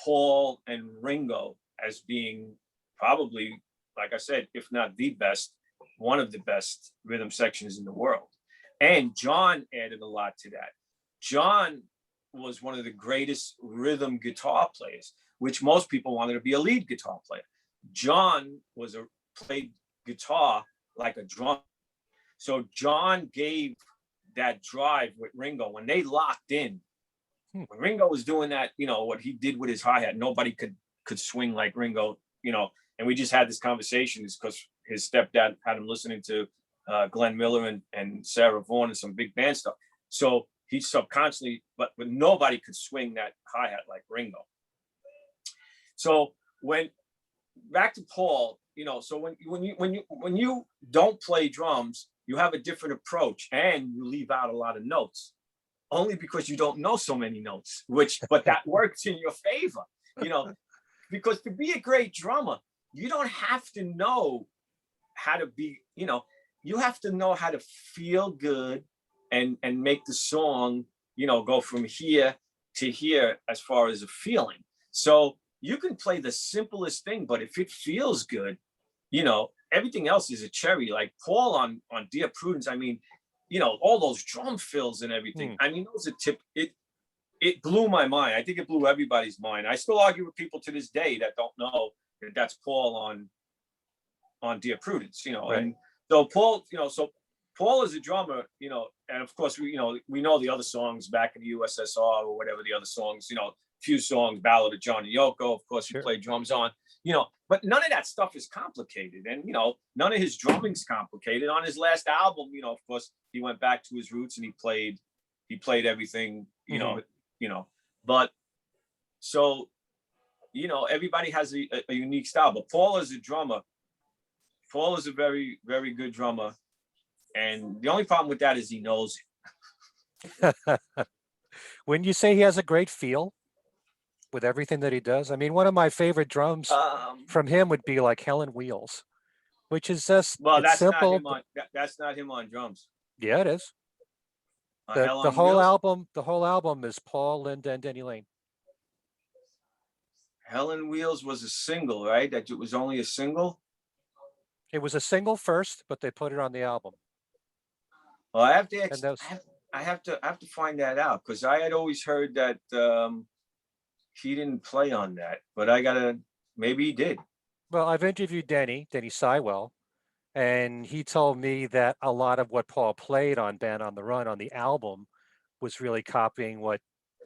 Speaker 2: Paul and Ringo as being probably, like I said, if not the best, one of the best rhythm sections in the world. And John added a lot to that. John was one of the greatest rhythm guitar players, which most people wanted to be a lead guitar player. John played guitar like a drum. So John gave that drive with Ringo when they locked in. When Ringo was doing that, you know, what he did with his hi-hat, nobody could swing like Ringo, you know. And we just had this conversation because his stepdad had him listening to Glenn Miller and Sarah Vaughan and some big band stuff. So he subconsciously, but nobody could swing that hi-hat like Ringo. So back to Paul, you know, so when you don't play drums, you have a different approach and you leave out a lot of notes, only because you don't know so many notes, but that works in your favor, you know, because to be a great drummer, you don't have to know how to be, you know, you have to know how to feel good and make the song, you know, go from here to here as far as a feeling. So you can play the simplest thing, but if it feels good, you know, everything else is a cherry. Like Paul on Dear Prudence, I mean, you know, all those drum fills and everything. I mean, those are it blew my mind. I think it blew everybody's mind. I still argue with people to this day that don't know that that's Paul on Dear Prudence, you know. Right. And so Paul, you know, Paul is a drummer, you know, and of course we know the other songs, Back in the USSR or whatever the other songs, you know, few songs, Ballad of John and Yoko, of course, he
Speaker 1: Sure.
Speaker 2: played drums on, but none of that stuff is complicated. And, none of his drumming's complicated. On his last album, of course, he went back to his roots and he played everything, but so, everybody has a unique style, but Paul is a drummer. Paul is a very, very good drummer. And the only problem with that is he knows it.
Speaker 1: When you say he has a great feel with everything that he does, I mean, one of my favorite drums from him would be like Helen Wheels, which is just,
Speaker 2: well,
Speaker 1: it's
Speaker 2: that's
Speaker 1: simple.
Speaker 2: not him that's not him on drums.
Speaker 1: Yeah, it is. The
Speaker 2: Helen
Speaker 1: whole
Speaker 2: Wheels?
Speaker 1: album is Paul, Linda, and Denny Lane.
Speaker 2: Helen Wheels was a single, right? That it was only a single.
Speaker 1: It was a single first, but they put it on the album.
Speaker 2: Well, I have to
Speaker 1: And those,
Speaker 2: I have to find that out, because I had always heard that he didn't play on that, but maybe he did.
Speaker 1: well, I've interviewed Denny Sywell, and he told me that a lot of what Paul played on Band on the Run on the album was really copying what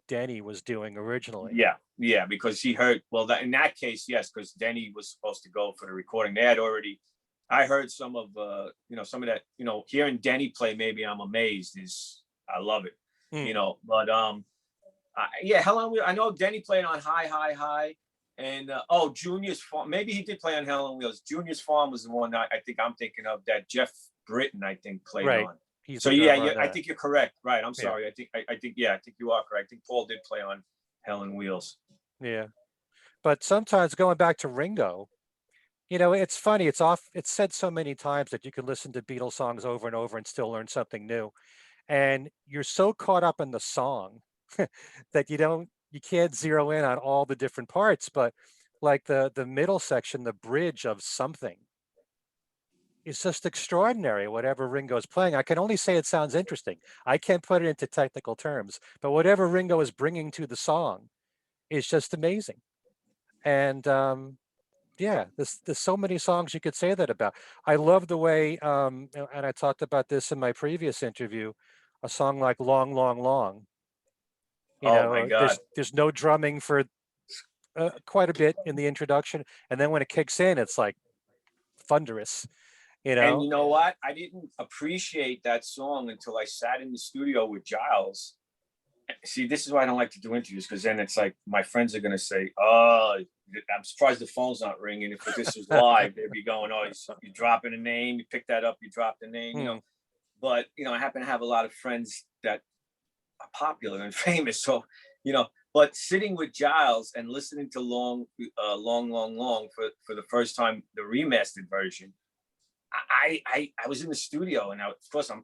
Speaker 1: Denny was doing originally.
Speaker 2: Yeah, because he heard, well, in that case, yes, because Denny was supposed to go for the recording. They had already, I heard some of some of that, hearing Denny play Maybe I'm Amazed I love it, but Helen, I know Denny played on High, High, High, and Junior's Farm, maybe he did play on Helen Wheels. Junior's Farm was the one that I think I'm thinking of, that Jeff Britton, I think, played on.
Speaker 1: He's
Speaker 2: so I think you're correct. Right. I'm sorry. I think you are correct. I think Paul did play on Helen Wheels.
Speaker 1: Yeah. But sometimes going back to Ringo, it's funny. It's said so many times that you can listen to Beatles songs over and over and still learn something new. And you're so caught up in the song that you can't zero in on all the different parts, but like the middle section, the bridge of Something, is just extraordinary, whatever Ringo's playing. I can only say it sounds interesting. I can't put it into technical terms, but whatever Ringo is bringing to the song is just amazing. And there's so many songs you could say that about. I love the way, and I talked about this in my previous interview, a song like Long, Long, Long.
Speaker 2: Oh my God.
Speaker 1: There's no drumming for quite a bit in the introduction. And then when it kicks in, it's like thunderous.
Speaker 2: And you know what? I didn't appreciate that song until I sat in the studio with Giles. See, this is why I don't like to do interviews, because then it's like my friends are going to say, "Oh, I'm surprised the phone's not ringing. If this was live, they'd be going, oh, you're dropping a name. You pick that up, you drop the name, But, I happen to have a lot of friends that are popular and famous. So, but sitting with Giles and listening to Long, Long, Long, Long for the first time, the remastered version, I was in the studio, and of course I'm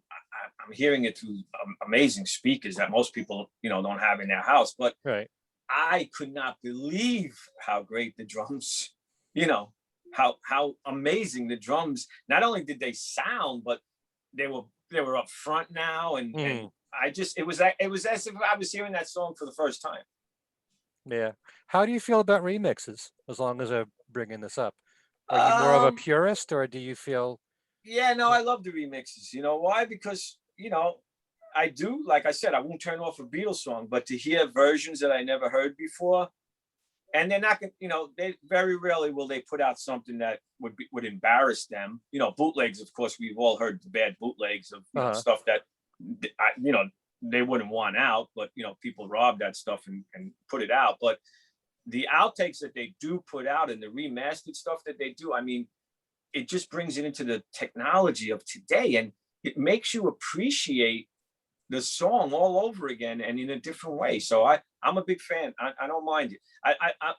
Speaker 2: hearing it through amazing speakers that most people don't have in their house. But I could not believe how great the drums, how amazing the drums. Not only did they sound, but they were up front now, and it was as if I was hearing that song for the first time.
Speaker 1: Yeah. How do you feel about remixes? As long as I'm bringing this up. Are you more of a purist, or do you feel?
Speaker 2: Yeah, no, I love the remixes. You know why? Because, I do, like I said, I won't turn off a Beatles song, but to hear versions that I never heard before, and they're not, they very rarely will they put out something that would embarrass them. Bootlegs, of course, we've all heard the bad bootlegs of stuff that, they wouldn't want out, but, people rob that stuff and put it out. But the outtakes that they do put out and the remastered stuff that they do, I mean, it just brings it into the technology of today, and it makes you appreciate the song all over again and in a different way. So I'm a big fan. I don't mind it.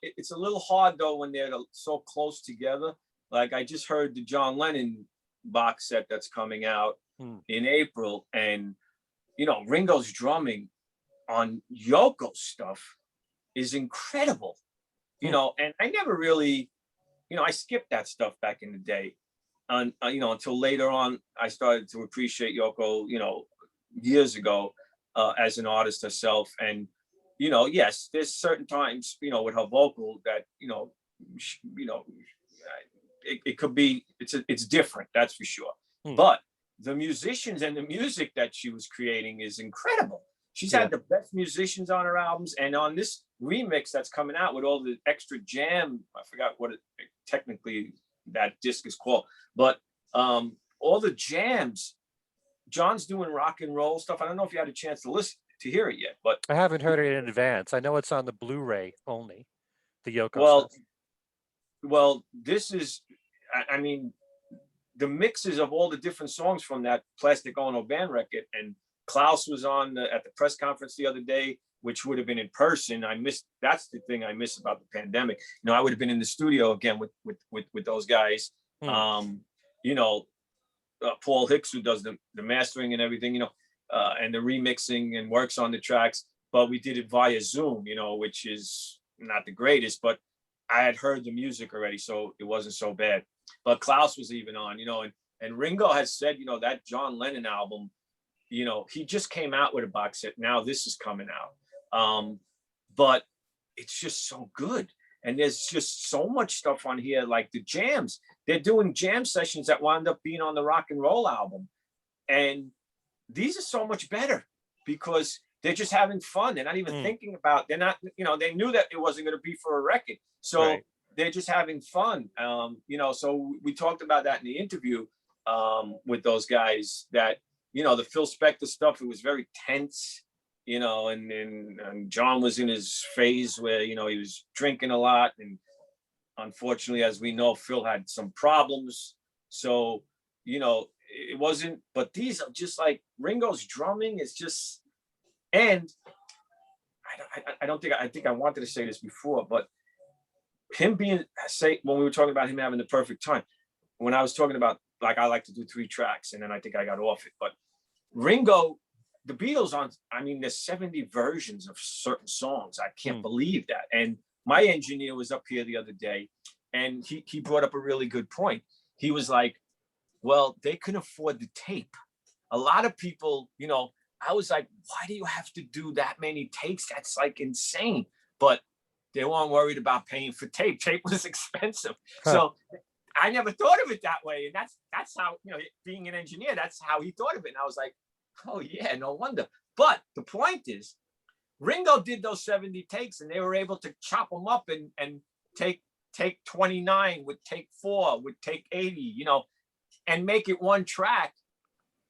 Speaker 2: It's a little hard though when they're so close together. Like I just heard the John Lennon box set that's coming out in April, and Ringo's drumming on Yoko's stuff is incredible. And I never really, I skipped that stuff back in the day, and until later on, I started to appreciate Yoko, years ago, as an artist herself. And yes, there's certain times, with her vocal that it could be, it's different, that's for sure. But the musicians and the music that she was creating is incredible. She's had the best musicians on her albums, and on this remix that's coming out with all the extra jam. I forgot what technically that disc is called, but all the jams. John's doing rock and roll stuff. I don't know if you had a chance to listen to hear it yet, but
Speaker 1: I haven't heard it in advance. I know it's on the Blu-ray only, the Yoko
Speaker 2: well,
Speaker 1: stuff.
Speaker 2: well, this is, I mean, the mixes of all the different songs from that Plastic Ono Band record. And Klaus was on at the press conference the other day, which would have been in person. I missed, that's the thing I miss about the pandemic. You know, I would have been in the studio again with those guys. You know, Paul Hicks, who does the mastering and everything, you know, and the remixing and works on the tracks. But we did it via Zoom, you know, which is not the greatest, but I had heard the music already, so it wasn't so bad. But Klaus was even on, you know, and Ringo has said, you know, that John Lennon album, you know, he just came out with a box set. Now this is coming out. But it's just so good. And there's just so much stuff on here, like the jams. They're doing jam sessions that wound up being on the rock and roll album. And these are so much better because they're just having fun. They're not even thinking about, they're not, you know, they knew that it wasn't going to be for a record. So they're just having fun. You know, so we talked about that in the interview with those guys that, you know, the Phil Spector stuff, it was very tense, you know, and John was in his phase where, you know, he was drinking a lot. And unfortunately, as we know, Phil had some problems. So, you know, it wasn't, but these are just like Ringo's drumming is just, and I don't think, I think I wanted to say this before, but him being, say, when we were talking about him having the perfect time, when I was talking about, like, I like to do 3 tracks, and then I think I got off it, but Ringo, the Beatles on, I mean, there's 70 versions of certain songs. I can't believe that. And my engineer was up here the other day, and he brought up a really good point. He was like, well, they can afford the tape. A lot of people, you know, I was like, why do you have to do that many takes? That's like insane. But they weren't worried about paying for tape. Tape was expensive. So I never thought of it that way. And that's how, you know, being an engineer, that's how he thought of it. And I was like, oh yeah, no wonder. But the point is, Ringo did those 70 takes and they were able to chop them up and take 29 with take 4 with take 80, you know, and make it one track.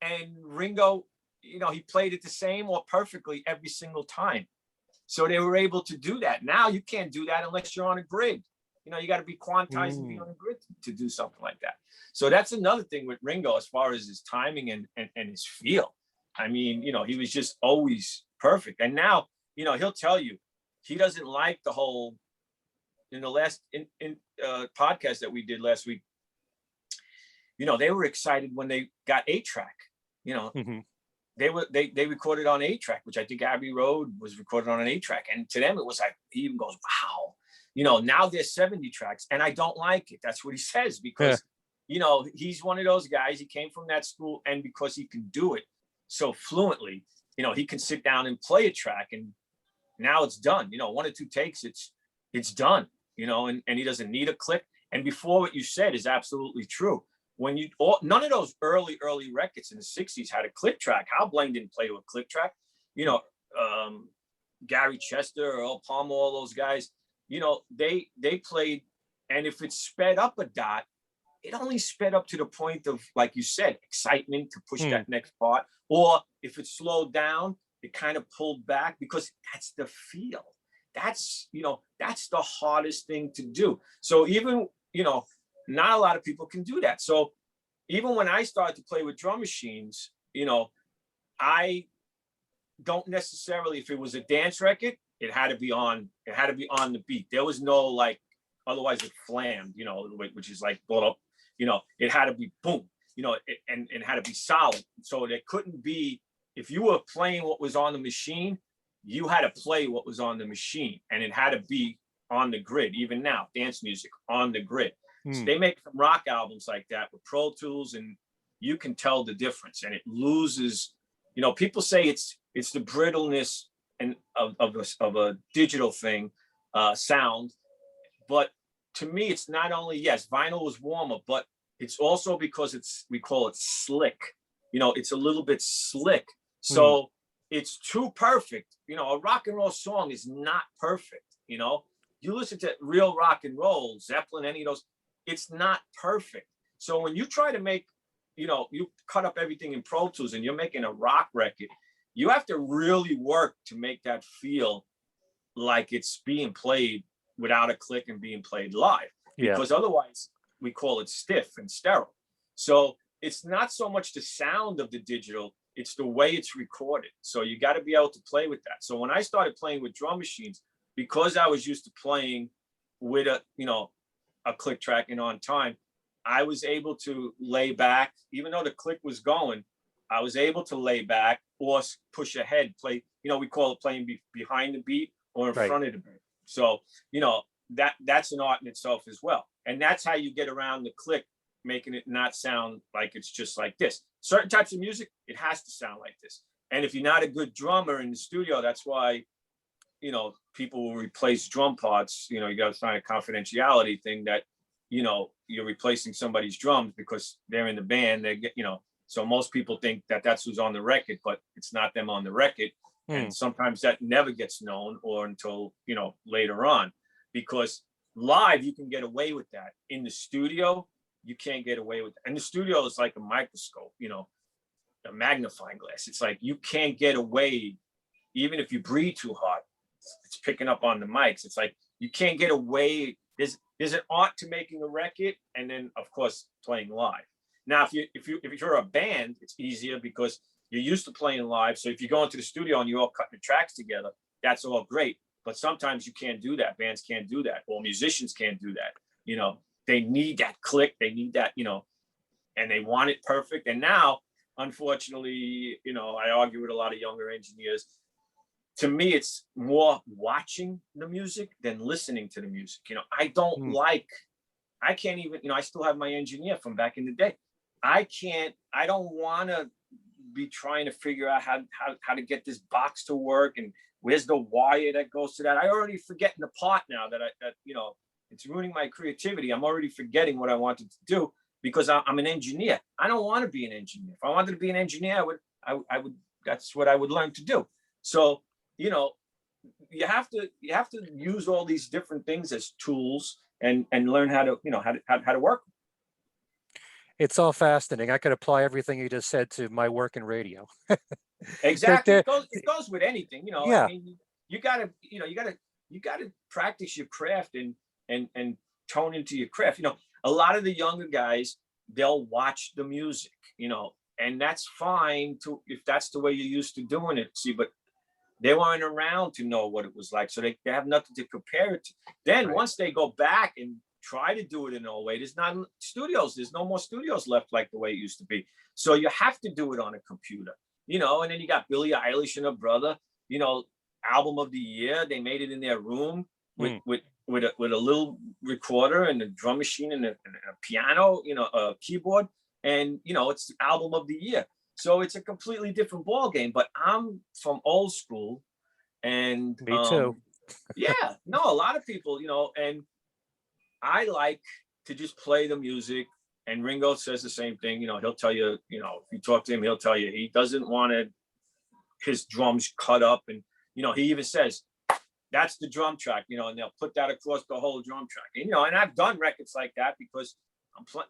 Speaker 2: And Ringo, you know, he played it the same or perfectly every single time. So they were able to do that. Now you can't do that unless you're on a grid. You know, you got to be quantized and be on a grid to do something like that. So that's another thing with Ringo as far as his timing and his feel. I mean, you know, he was just always perfect. And now, you know, he'll tell you he doesn't like the whole, in the last podcast that we did last week, you know, they were excited when they got 8-track, you know, they recorded on 8-track, which I think Abbey Road was recorded on an 8-track. And to them, it was like, he even goes, wow, you know, now there's 70 tracks and I don't like it. That's what he says, because, you know, he's one of those guys, he came from that school, and because he can do it so fluently, you know, he can sit down and play a track and now it's done, you know, 1 or 2 takes, it's done, you know, and he doesn't need a click. And before, what you said is absolutely true. When you, none of those early records in the 60s had a click track. Hal Blaine didn't play with a click track. You know, Gary Chester or Earl Palmer, all those guys, you know, they played, and if it sped up a dot, it only sped up to the point of, like you said, excitement to push that next part. Or if it slowed down, it kind of pulled back, because that's the feel. That's, you know, that's the hardest thing to do. So even, you know, not a lot of people can do that. So even when I started to play with drum machines, you know, I don't necessarily, if it was a dance record, it had to be on the beat. There was no, like, otherwise it flammed, you know, which is like blow up, you know, it had to be boom, you know, and it had to be solid. So there couldn't be, if you were playing what was on the machine, you had to play what was on the machine, and it had to be on the grid. Even now, dance music on the grid. So they make some rock albums like that with Pro Tools, and you can tell the difference. And it loses, you know, people say it's the brittleness and of a digital thing, sound. But to me, it's not only, yes, vinyl was warmer, but it's also because we call it slick. You know, it's a little bit slick. So it's too perfect. You know, a rock and roll song is not perfect. You know, you listen to real rock and roll, Zeppelin, any of those, it's not perfect. So when you try to make, you know, you cut up everything in Pro Tools and you're making a rock record, you have to really work to make that feel like it's being played without a click and being played live,
Speaker 1: Yeah.
Speaker 2: because otherwise we call it stiff and sterile. So it's not so much the sound of the digital, it's the way it's recorded. So you got to be able to play with that. So when I started playing with drum machines, because I was used to playing with a, you know, a click track and on time, I was able to lay back, even though the click was going, I was able to lay back or push ahead, play, you know, we call it playing behind the beat or in front of the beat. So, you know, that's an art in itself as well. And that's how you get around the click, making it not sound like it's just like this. Certain types of music, it has to sound like this. And if you're not a good drummer in the studio, that's why, you know, people will replace drum parts. You know, you got to sign a confidentiality thing that, you know, you're replacing somebody's drums because they're in the band. They get, you know, so most people think that that's who's on the record, but it's not them on the record. And sometimes that never gets known or until, you know, later on, because live, you can get away with that. In the studio, you can't get away with that. And the studio is like a microscope, you know, a magnifying glass. It's like, you can't get away. Even if you breathe too hard, it's picking up on the mics. It's like, you can't get away. There's an art to making a record, and then of course playing live. Now, if you're a band, it's easier because you're used to playing live. So if you go into the studio and you're all cutting the tracks together, that's all great. But sometimes you can't do that. Bands can't do that. Or musicians can't do that. You know, they need that click. They need that, you know, and they want it perfect. And now, unfortunately, you know, I argue with a lot of younger engineers. To me, it's more watching the music than listening to the music. You know, I can't even, you know, I still have my engineer from back in the day. I don't want to be trying to figure out how to get this box to work and where's the wire that goes to that. I already forgetting the part now that you know, it's ruining my creativity. I'm already forgetting what I wanted to do because I'm an engineer. I don't want to be an engineer. If I wanted to be an engineer, I would, that's what I would learn to do. So, you know, you have to use all these different things as tools and learn how to, you know, how to work.
Speaker 1: It's all fascinating. I could apply everything you just said to my work in radio.
Speaker 2: Exactly. It goes with anything, you know.
Speaker 1: Yeah.
Speaker 2: I mean, you gotta practice your craft and tone into your craft. You know, a lot of the younger guys, they'll watch the music, you know, and that's fine if that's the way you're used to doing it. See, but they weren't around to know what it was like, so they have nothing to compare it to. Then once they go back and try to do it in a way, there's no more studios left like the way it used to be. So you have to do it on a computer, you know. And then you got Billie Eilish and her brother, you know, album of the year. They made it in their room with a little recorder and a drum machine and a piano, you know, a keyboard, and you know, it's album of the year. So it's a completely different ball game. But I'm from old school, and
Speaker 1: Me too.
Speaker 2: yeah, no, a lot of people, you know, and I like to just play the music. And Ringo says the same thing. You know, he'll tell you, you know, if you talk to him, he'll tell you he doesn't want his drums cut up. And, you know, he even says, that's the drum track, you know, and they'll put that across the whole drum track. And, you know, and I've done records like that because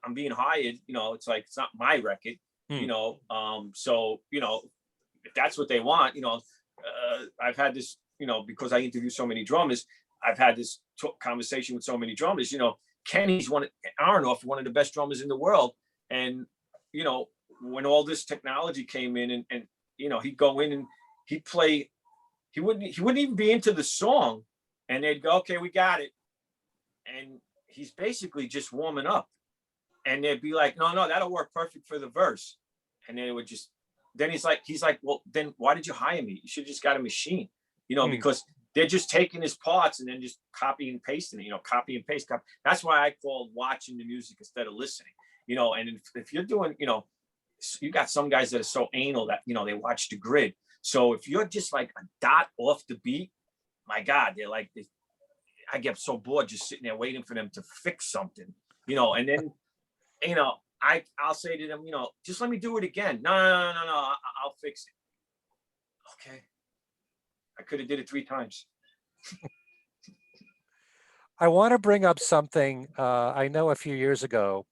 Speaker 2: I'm being hired, you know, it's like, it's not my record, you know. So, you know, if that's what they want, you know, I've had this, you know, because I interview so many drummers, I've had this conversation with so many drummers. You know, Kenny's Aronoff, one of the best drummers in the world. And, you know, when all this technology came in and you know, he'd go in and he'd play, he wouldn't even be into the song, and they'd go, okay, we got it. And he's basically just warming up. And they'd be like, no, that'll work perfect for the verse. And then it would just, then he's like, well, then why did you hire me? You should have just got a machine, you know, because they're just taking his parts and then just copy and pasting it, you know, copy and paste. That's why I call watching the music instead of listening, you know. And if you're doing, you know, you got some guys that are so anal that, you know, they watch the grid. So if you're just like a dot off the beat, my God, they're like, I get so bored just sitting there waiting for them to fix something, you know. And then, you know, I'll say to them, you know, just let me do it again. No, I'll fix it. okay, I could have did it 3 times.
Speaker 1: I want to bring up something. I know a few years ago,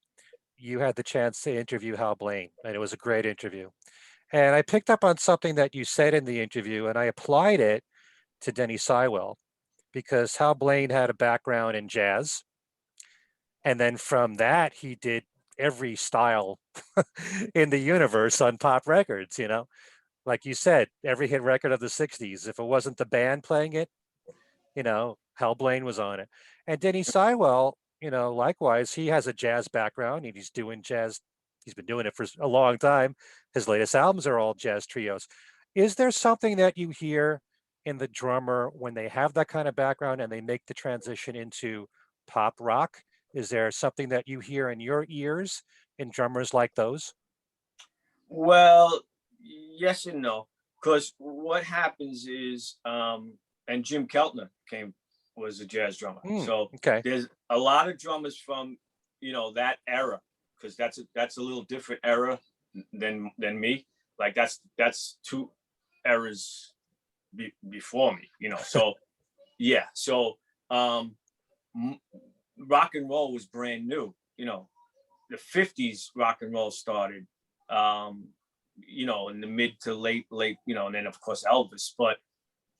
Speaker 1: you had the chance to interview Hal Blaine, and it was a great interview. And I picked up on something that you said in the interview, and I applied it to Denny Seiwell because Hal Blaine had a background in jazz. And then from that, he did every style in the universe on pop records, Like you said, every hit record of the 60s, if it wasn't the band playing it, Hal Blaine was on it. And Denny Seiwell, likewise, he has a jazz background and he's doing jazz. He's been doing it for a long time. His latest albums are all jazz trios. Is there something that you hear in the drummer when they have that kind of background and they make the transition into pop rock? Is there something that you hear in your ears in drummers like those?
Speaker 2: Well, yes and no, because what happens is, and Jim Keltner was a jazz drummer. So
Speaker 1: Okay.
Speaker 2: there's a lot of drummers from that era, because that's a little different era than me. Like that's 2 eras before me. So yeah. So rock and roll was brand new. The 50s rock and roll started. In the mid to late, and then of course Elvis. But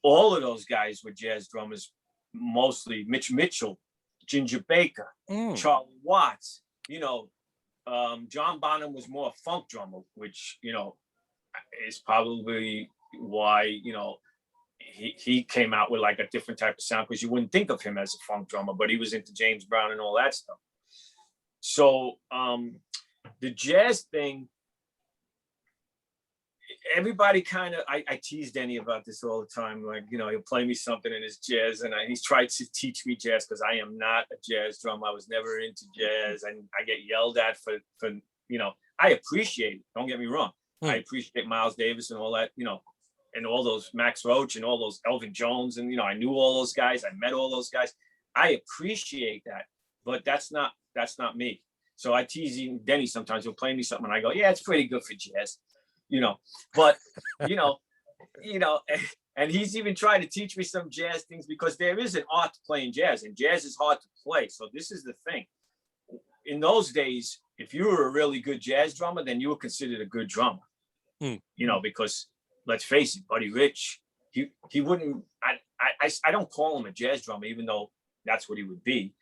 Speaker 2: all of those guys were jazz drummers, mostly Mitch Mitchell, Ginger Baker, Charlie Watts. John Bonham was more a funk drummer, which is probably why he came out with like a different type of sound, because you wouldn't think of him as a funk drummer, but he was into James Brown and all that stuff. So the jazz thing, everybody kind of, I tease Denny about this all the time. Like, he'll play me something in his jazz, and he's tried to teach me jazz because I am not a jazz drummer. I was never into jazz, and I get yelled at for I appreciate it. Don't get me wrong. I appreciate Miles Davis and all that, and all those Max Roach and all those Elvin Jones, and I knew all those guys. I met all those guys. I appreciate that, but that's not me. So I tease Denny sometimes. He'll play me something, and I go, "Yeah, it's pretty good for jazz." But and he's even trying to teach me some jazz things, because there is an art to playing jazz, and jazz is hard to play. So this is the thing. In those days, if you were a really good jazz drummer, then you were considered a good drummer. Because let's face it, Buddy Rich, he wouldn't. I don't call him a jazz drummer, even though that's what he would be.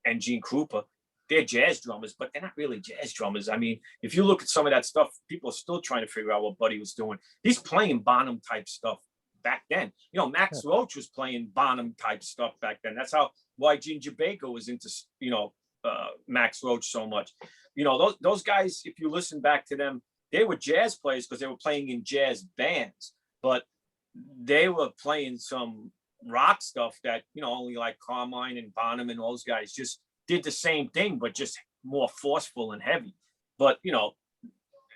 Speaker 2: And Gene Krupa, they're jazz drummers, but they're not really jazz drummers. I mean, if you look at some of that stuff, people are still trying to figure out what Buddy was doing. He's playing Bonham type stuff back then. Max Roach was playing Bonham type stuff back then. That's why Ginger Baker was into, Max Roach so much. Those guys, if you listen back to them, they were jazz players because they were playing in jazz bands, but they were playing some rock stuff that, only like Carmine and Bonham and those guys just did the same thing, but just more forceful and heavy. But,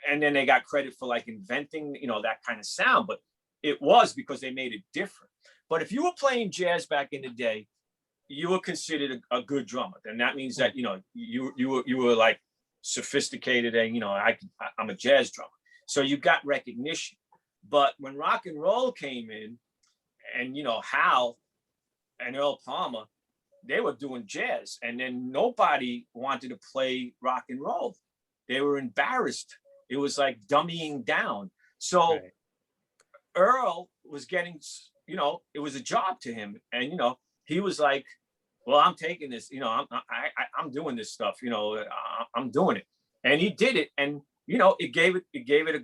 Speaker 2: and then they got credit for like inventing, that kind of sound, but it was because they made it different. But if you were playing jazz back in the day, you were considered a good drummer. And that means that, you were like sophisticated and, I'm a jazz drummer. So you got recognition. But when rock and roll came in, and, Hal and Earl Palmer, they were doing jazz, and then nobody wanted to play rock and roll. They were embarrassed. It was like dummying down. So right. Earl was getting, it was a job to him, and he was like, "Well, I'm taking this. I'm doing this stuff. I'm doing it," and he did it, and it gave it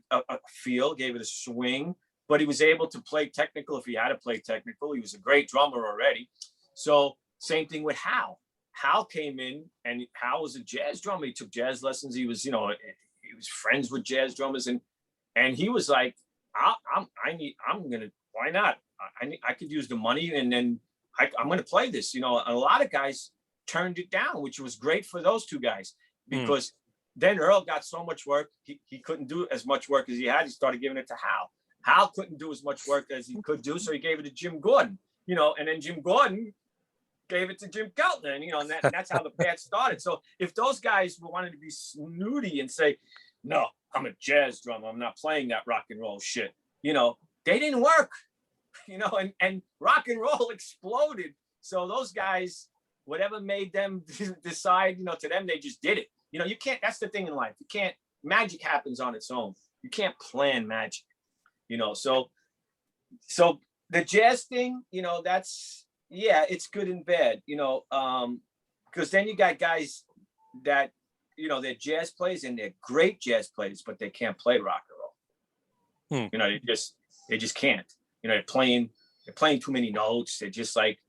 Speaker 2: a feel, gave it a swing. But he was able to play technical if he had to play technical. He was a great drummer already. So same thing with Hal. Hal came in, and Hal was a jazz drummer. He took jazz lessons. He was, he was friends with jazz drummers, and he was like, why not? I could use the money, and then I'm gonna play this. A lot of guys turned it down, which was great for those two guys, because then Earl got so much work, he couldn't do as much work as he had. He started giving it to Hal. Hal couldn't do as much work as he could do, so he gave it to Jim Gordon. And then Jim Gordon gave it to Jim Keltner, and that's how the band started. So if those guys wanted to be snooty and say, "No, I'm a jazz drummer, I'm not playing that rock and roll shit," they didn't work, and rock and roll exploded. So those guys, whatever made them decide, to them, they just did it. You can't, that's the thing in life. You can't, magic happens on its own. You can't plan magic, so the jazz thing, that's, yeah, it's good and bad, because then you got guys that, they're jazz players and they're great jazz players, but they can't play rock and roll. They just can't. They're playing too many notes. They're just like,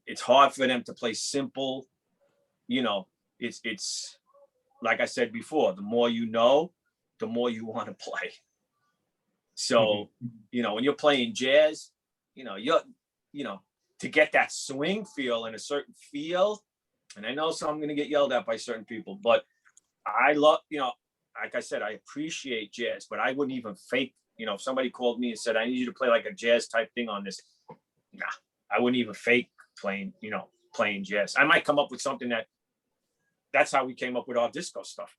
Speaker 2: it's hard for them to play simple. It's like I said before, the more you know, the more you want to play. So, when you're playing jazz, you're, to get that swing feel and a certain feel. And I know I'm going to get yelled at by certain people, but I love, like I said, I appreciate jazz, but I wouldn't even fake, if somebody called me and said, I need you to play like a jazz type thing on this. Nah, I wouldn't even fake playing jazz. I might come up with something that's how we came up with our disco stuff.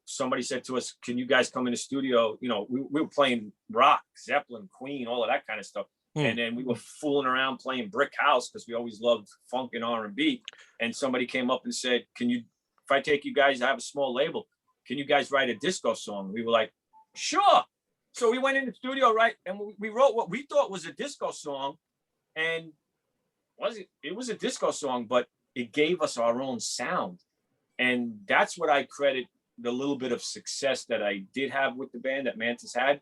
Speaker 2: Somebody said to us, can you guys come in the studio? We were playing rock, Zeppelin, Queen, all of that kind of stuff. And then we were fooling around playing Brick House because we always loved funk and R&B. And somebody came up and said, if I take you guys, I have a small label, can you guys write a disco song? We were like, sure. So we went in the studio, right? And we wrote what we thought was a disco song. And it was a disco song, but it gave us our own sound. And that's what I credit the little bit of success that I did have with the band that Mantus had,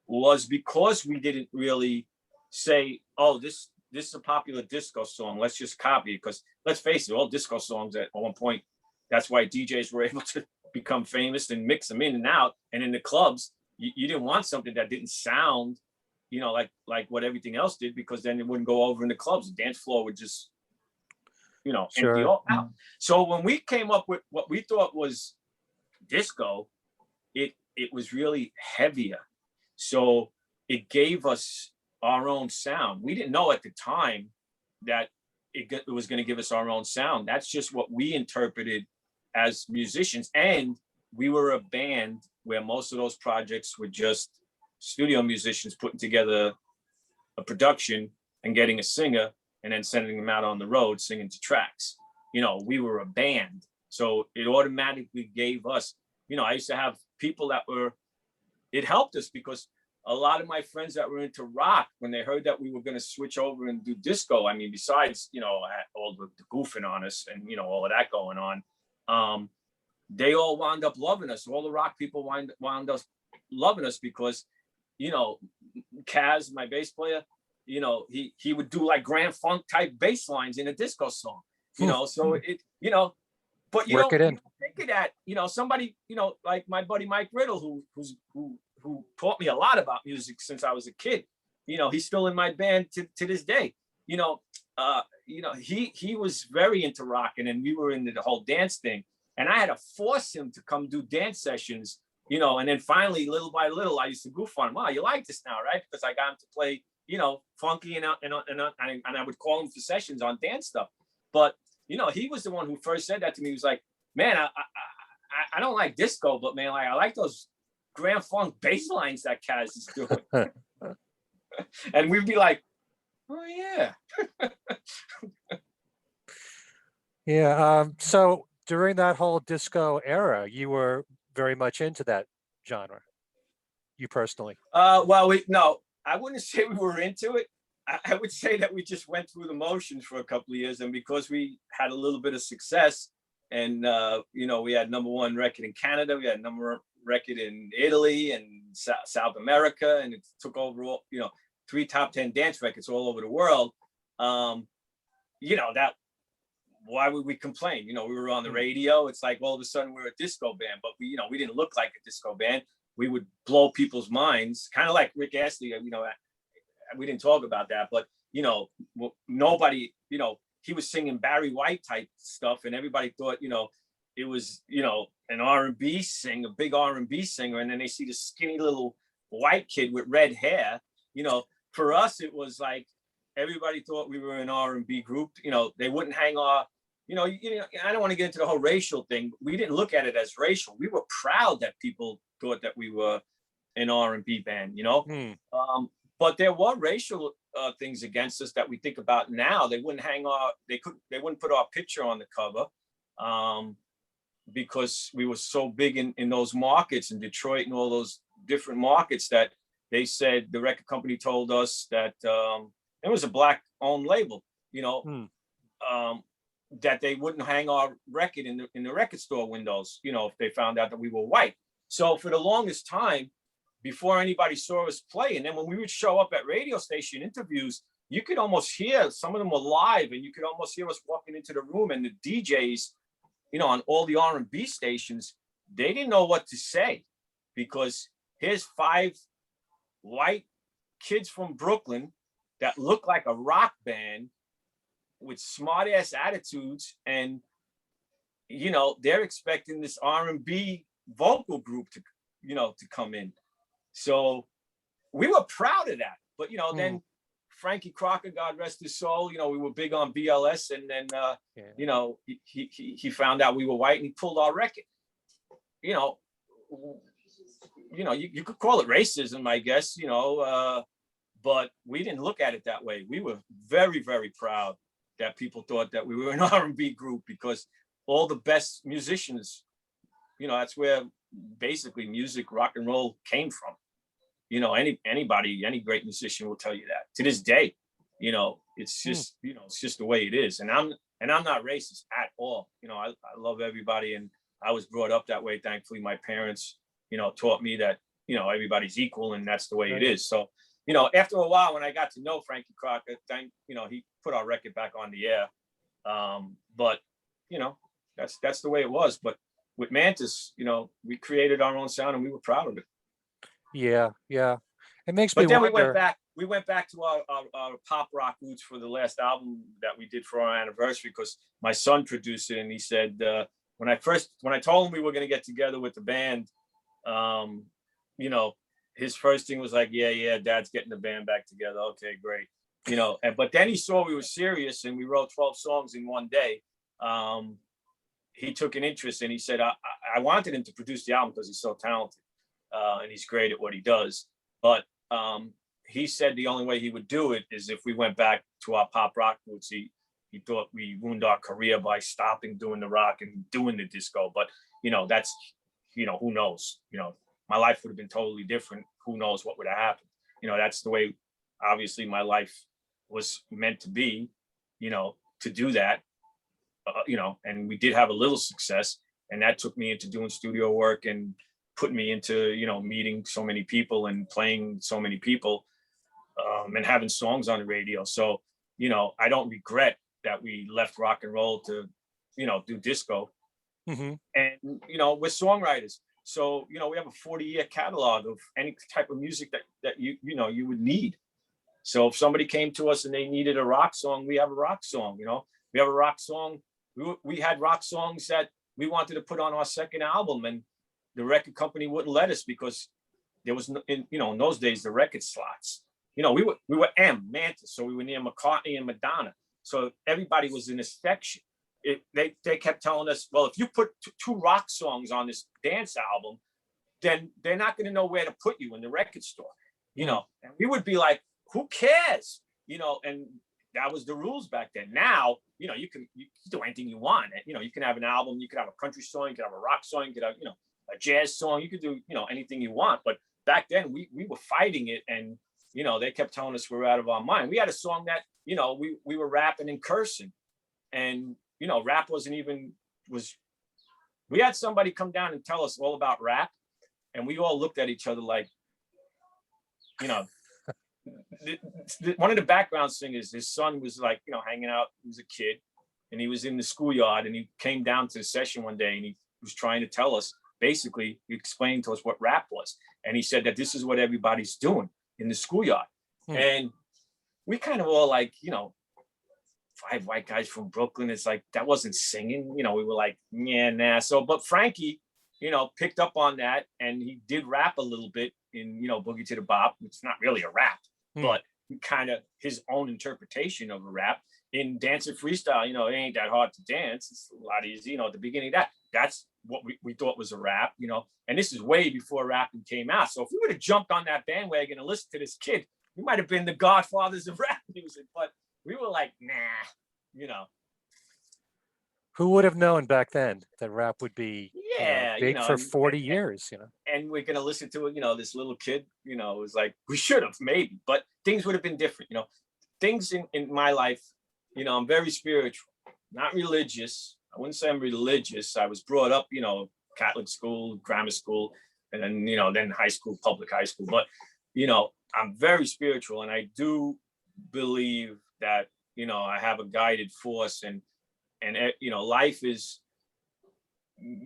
Speaker 2: was because we didn't really say, oh, this is a popular disco song, let's just copy it. Because let's face it, all disco songs at one point, that's why DJs were able to become famous and mix them in and out. And in the clubs, you didn't want something that didn't sound, like what everything else did, because then it wouldn't go over in the clubs. The dance floor would just, empty all out. So when we came up with what we thought was disco, it was really heavier. So it gave us our own sound. We didn't know at the time that it was going to give us our own sound. That's just what we interpreted as musicians. And we were a band where most of those projects were just studio musicians putting together a production and getting a singer and then sending them out on the road singing to tracks. We were a band. So it automatically gave us, I used to have people it helped us because a lot of my friends that were into rock, when they heard that we were going to switch over and do disco, I mean, besides, all the goofing on us and, all of that going on, they all wound up loving us. All the rock people wound up loving us because, Kaz, my bass player, he would do like Grand Funk type bass lines in a disco song, so but you don't think of that, somebody, like my buddy Mike Riddle, who taught me a lot about music since I was a kid. He's still in my band to this day. He was very into rocking, and we were into the whole dance thing. And I had to force him to come do dance sessions, and then finally, little by little, I used to goof on him. Wow, you like this now, right? Because I got him to play, funky and I would call him for sessions on dance stuff. But, he was the one who first said that to me. He was like, man, I don't like disco, but man, I like those Grand Funk bass lines that Kaz is doing. And we'd be like, oh yeah.
Speaker 1: Yeah. So during that whole disco era, you were very much into that genre, you personally?
Speaker 2: Well, no, I wouldn't say we were into it. I would say that we just went through the motions for a couple of years, and because we had a little bit of success, and we had #1 record in Canada, we had #1 record in Italy and South America, and it took over all, 3 top 10 dance records all over the world. That, why would we complain? We were on the radio. It's like all of a sudden we're a disco band, but we didn't look like a disco band. We would blow people's minds, kind of like Rick Astley. We didn't talk about that, but nobody, he was singing Barry White type stuff, and everybody thought, it was, an R&B singer, a big R&B singer, and then they see the skinny little white kid with red hair. For us, it was like everybody thought we were an R&B group. They wouldn't hang our, I don't want to get into the whole racial thing. But we didn't look at it as racial. We were proud that people thought that we were an R&B band. but there were racial things against us that we think about now. They wouldn't they wouldn't put our picture on the cover, because we were so big in those markets, in Detroit and all those different markets, that they said, the record company told us that it was a black owned label, that they wouldn't hang our record in the record store windows, if they found out that we were white. So for the longest time, before anybody saw us play, and then when we would show up at radio station interviews, you could almost hear, some of them were live, and you could almost hear us walking into the room, and the DJs, on all the R&B stations, they didn't know what to say, because here's 5 white kids from Brooklyn that look like a rock band with smart ass attitudes, and they're expecting this R&B vocal group to come in. So we were proud of that. But then Frankie Crocker, God rest his soul, we were big on BLS, and then he found out we were white, and he pulled our record. You could call it racism, I guess, but we didn't look at it that way. We were very, very proud that people thought that we were an R&B group, because all the best musicians, that's where basically music, rock and roll came from. Anybody, any great musician will tell you that to this day. It's just, it's just the way it is. And I'm not racist at all. I love everybody, and I was brought up that way. Thankfully, my parents, taught me that, everybody's equal, and that's the way it is. So, after a while, when I got to know Frankie Crocker, he put our record back on the air. But, that's the way it was. But with Mantus, we created our own sound, and we were proud of it.
Speaker 1: Yeah. It makes me
Speaker 2: wonder. But then we went back to our pop rock roots for the last album that we did for our anniversary, because my son produced it, and he said, when I told him we were going to get together with the band, his first thing was like, yeah, Dad's getting the band back together. Okay, great. But then he saw we were serious, and we wrote 12 songs in one day. He took an interest, and he said, I wanted him to produce the album because he's so talented, and he's great at what he does. But he said the only way he would do it is if we went back to our pop rock roots. He thought we ruined our career by stopping doing the rock and doing the disco. But, that's, who knows? My life would have been totally different. Who knows what would have happened? That's the way, obviously, my life was meant to be, to do that, and we did have a little success, and that took me into doing studio work and put me into, meeting so many people and playing so many people, and having songs on the radio. So, I don't regret that we left rock and roll to, do disco. And, we're songwriters. So, we have a 40-year catalog of any type of music that you would need. So if somebody came to us and they needed a rock song, we have a rock song, we have a rock song. We had rock songs that we wanted to put on our second album, and the record company wouldn't let us because there was, in those days, the record slots. We were Mantus, so we were near McCartney and Madonna. So everybody was in a section. They kept telling us, well, if you put 2 rock songs on this dance album, then they're not going to know where to put you in the record store, and we would be like, who cares? And that was the rules back then. Now, you can do anything you want. You can have an album, you could have a country song, you could have a rock song, you could have, a jazz song, you could do, anything you want. But back then we were fighting it, and, they kept telling us we're out of our mind. We had a song that, we were rapping and cursing, and, rap we had somebody come down and tell us all about rap, and we all looked at each other like, one of the background singers, his son was like, hanging out. He was a kid, and he was in the schoolyard, and he came down to the session one day, and he was trying to tell us, basically, he explained to us what rap was. And he said that this is what everybody's doing in the schoolyard. And we kind of all like, 5 white guys from Brooklyn. It's like, that wasn't singing. We were like, yeah, nah. So, but Frankie, picked up on that, and he did rap a little bit in, Boogie to the Bop. It's not really a rap, but kind of his own interpretation of a rap. In Dance and Freestyle, it ain't that hard to dance. It's a lot easy, at the beginning of that's what we thought was a rap, and this is way before rapping came out. So if we would have jumped on that bandwagon and listened to this kid, we might have been the godfathers of rap music, but we were like, nah, you know.
Speaker 1: Who would have known back then that rap would be,
Speaker 2: Yeah,
Speaker 1: big for 40 years,
Speaker 2: and we're gonna listen to it, this little kid, it was like, we should have maybe, but things would have been different, things in my life, I'm very spiritual, not religious. I wouldn't say I'm religious. I was brought up, Catholic school, grammar school, and then, then high school, public high school. But, I'm very spiritual, and I do believe that, I have a guided force, and life is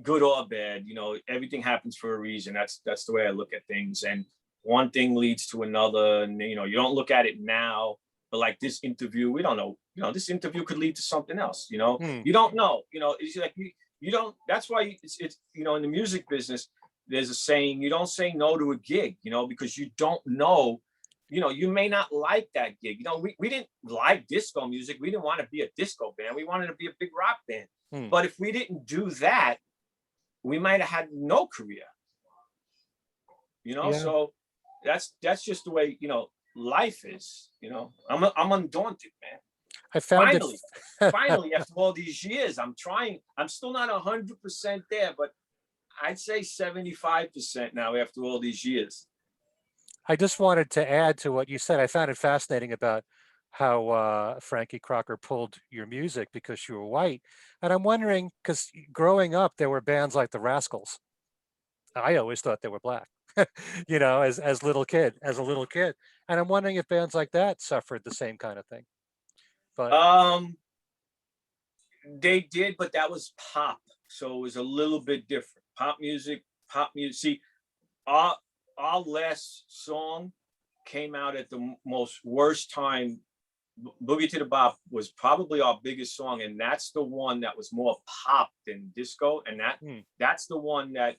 Speaker 2: good or bad. Everything happens for a reason. That's the way I look at things. And one thing leads to another, and, you don't look at it now, but like this interview, we don't know, this interview could lead to something else, you don't know, it's like, you don't, that's why it's, in the music business, there's a saying, you don't say no to a gig, because you don't know, you may not like that gig. We didn't like disco music. We didn't want to be a disco band. We wanted to be a big rock band. But if we didn't do that, we might have had no career,
Speaker 1: Yeah.
Speaker 2: So that's just the way, life is, I'm undaunted, man.
Speaker 1: I found
Speaker 2: finally, after all these years, I'm still not 100% there, but I'd say 75% now after all these years.
Speaker 1: I just wanted to add to what you said. I found it fascinating about how Frankie Crocker pulled your music because you were white. And I'm wondering, because growing up, there were bands like the Rascals. I always thought they were black, as a little kid. And I'm wondering if bands like that suffered the same kind of thing. But
Speaker 2: they did, but that was pop, so it was a little bit different. Pop music. See, our last song came out at the most worst time. Boogie to the Bop was probably our biggest song, and that's the one that was more pop than disco, and that's the one that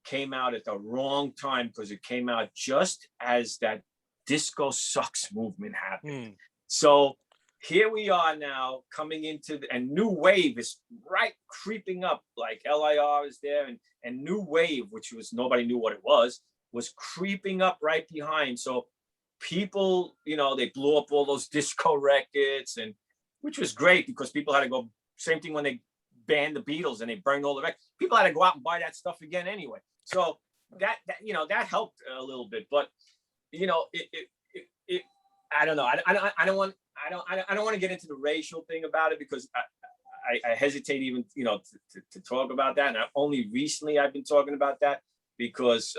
Speaker 2: came out at the wrong time, because it came out just as that disco sucks movement happened. So here we are now coming into and new wave is right creeping up, like LIR is there, and new wave, which was nobody knew what it was creeping up right behind. So people, they blew up all those disco records, and which was great because people had to go. Same thing when they banned the Beatles and they burned all the records. People had to go out and buy that stuff again anyway. So that that helped a little bit, but it I don't know. I don't want to get into the racial thing about it, because I hesitate even to talk about that. And only recently I've been talking about that because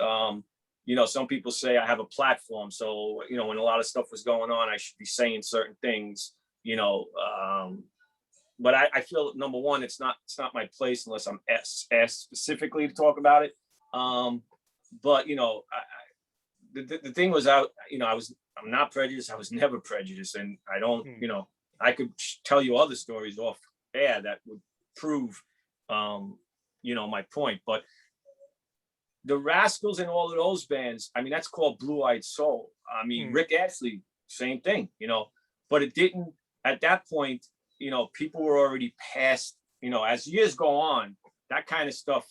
Speaker 2: some people say I have a platform, so when a lot of stuff was going on, I should be saying certain things. But I feel, number one, it's not my place unless I'm asked specifically to talk about it. But the thing was, I'm not prejudiced. I was never prejudiced, and I don't, I could tell you other stories off air that would prove, my point. But the Rascals and all of those bands, I mean, that's called Blue-Eyed Soul. I mean, Rick Astley, same thing, but it didn't, at that point, people were already past, as years go on, that kind of stuff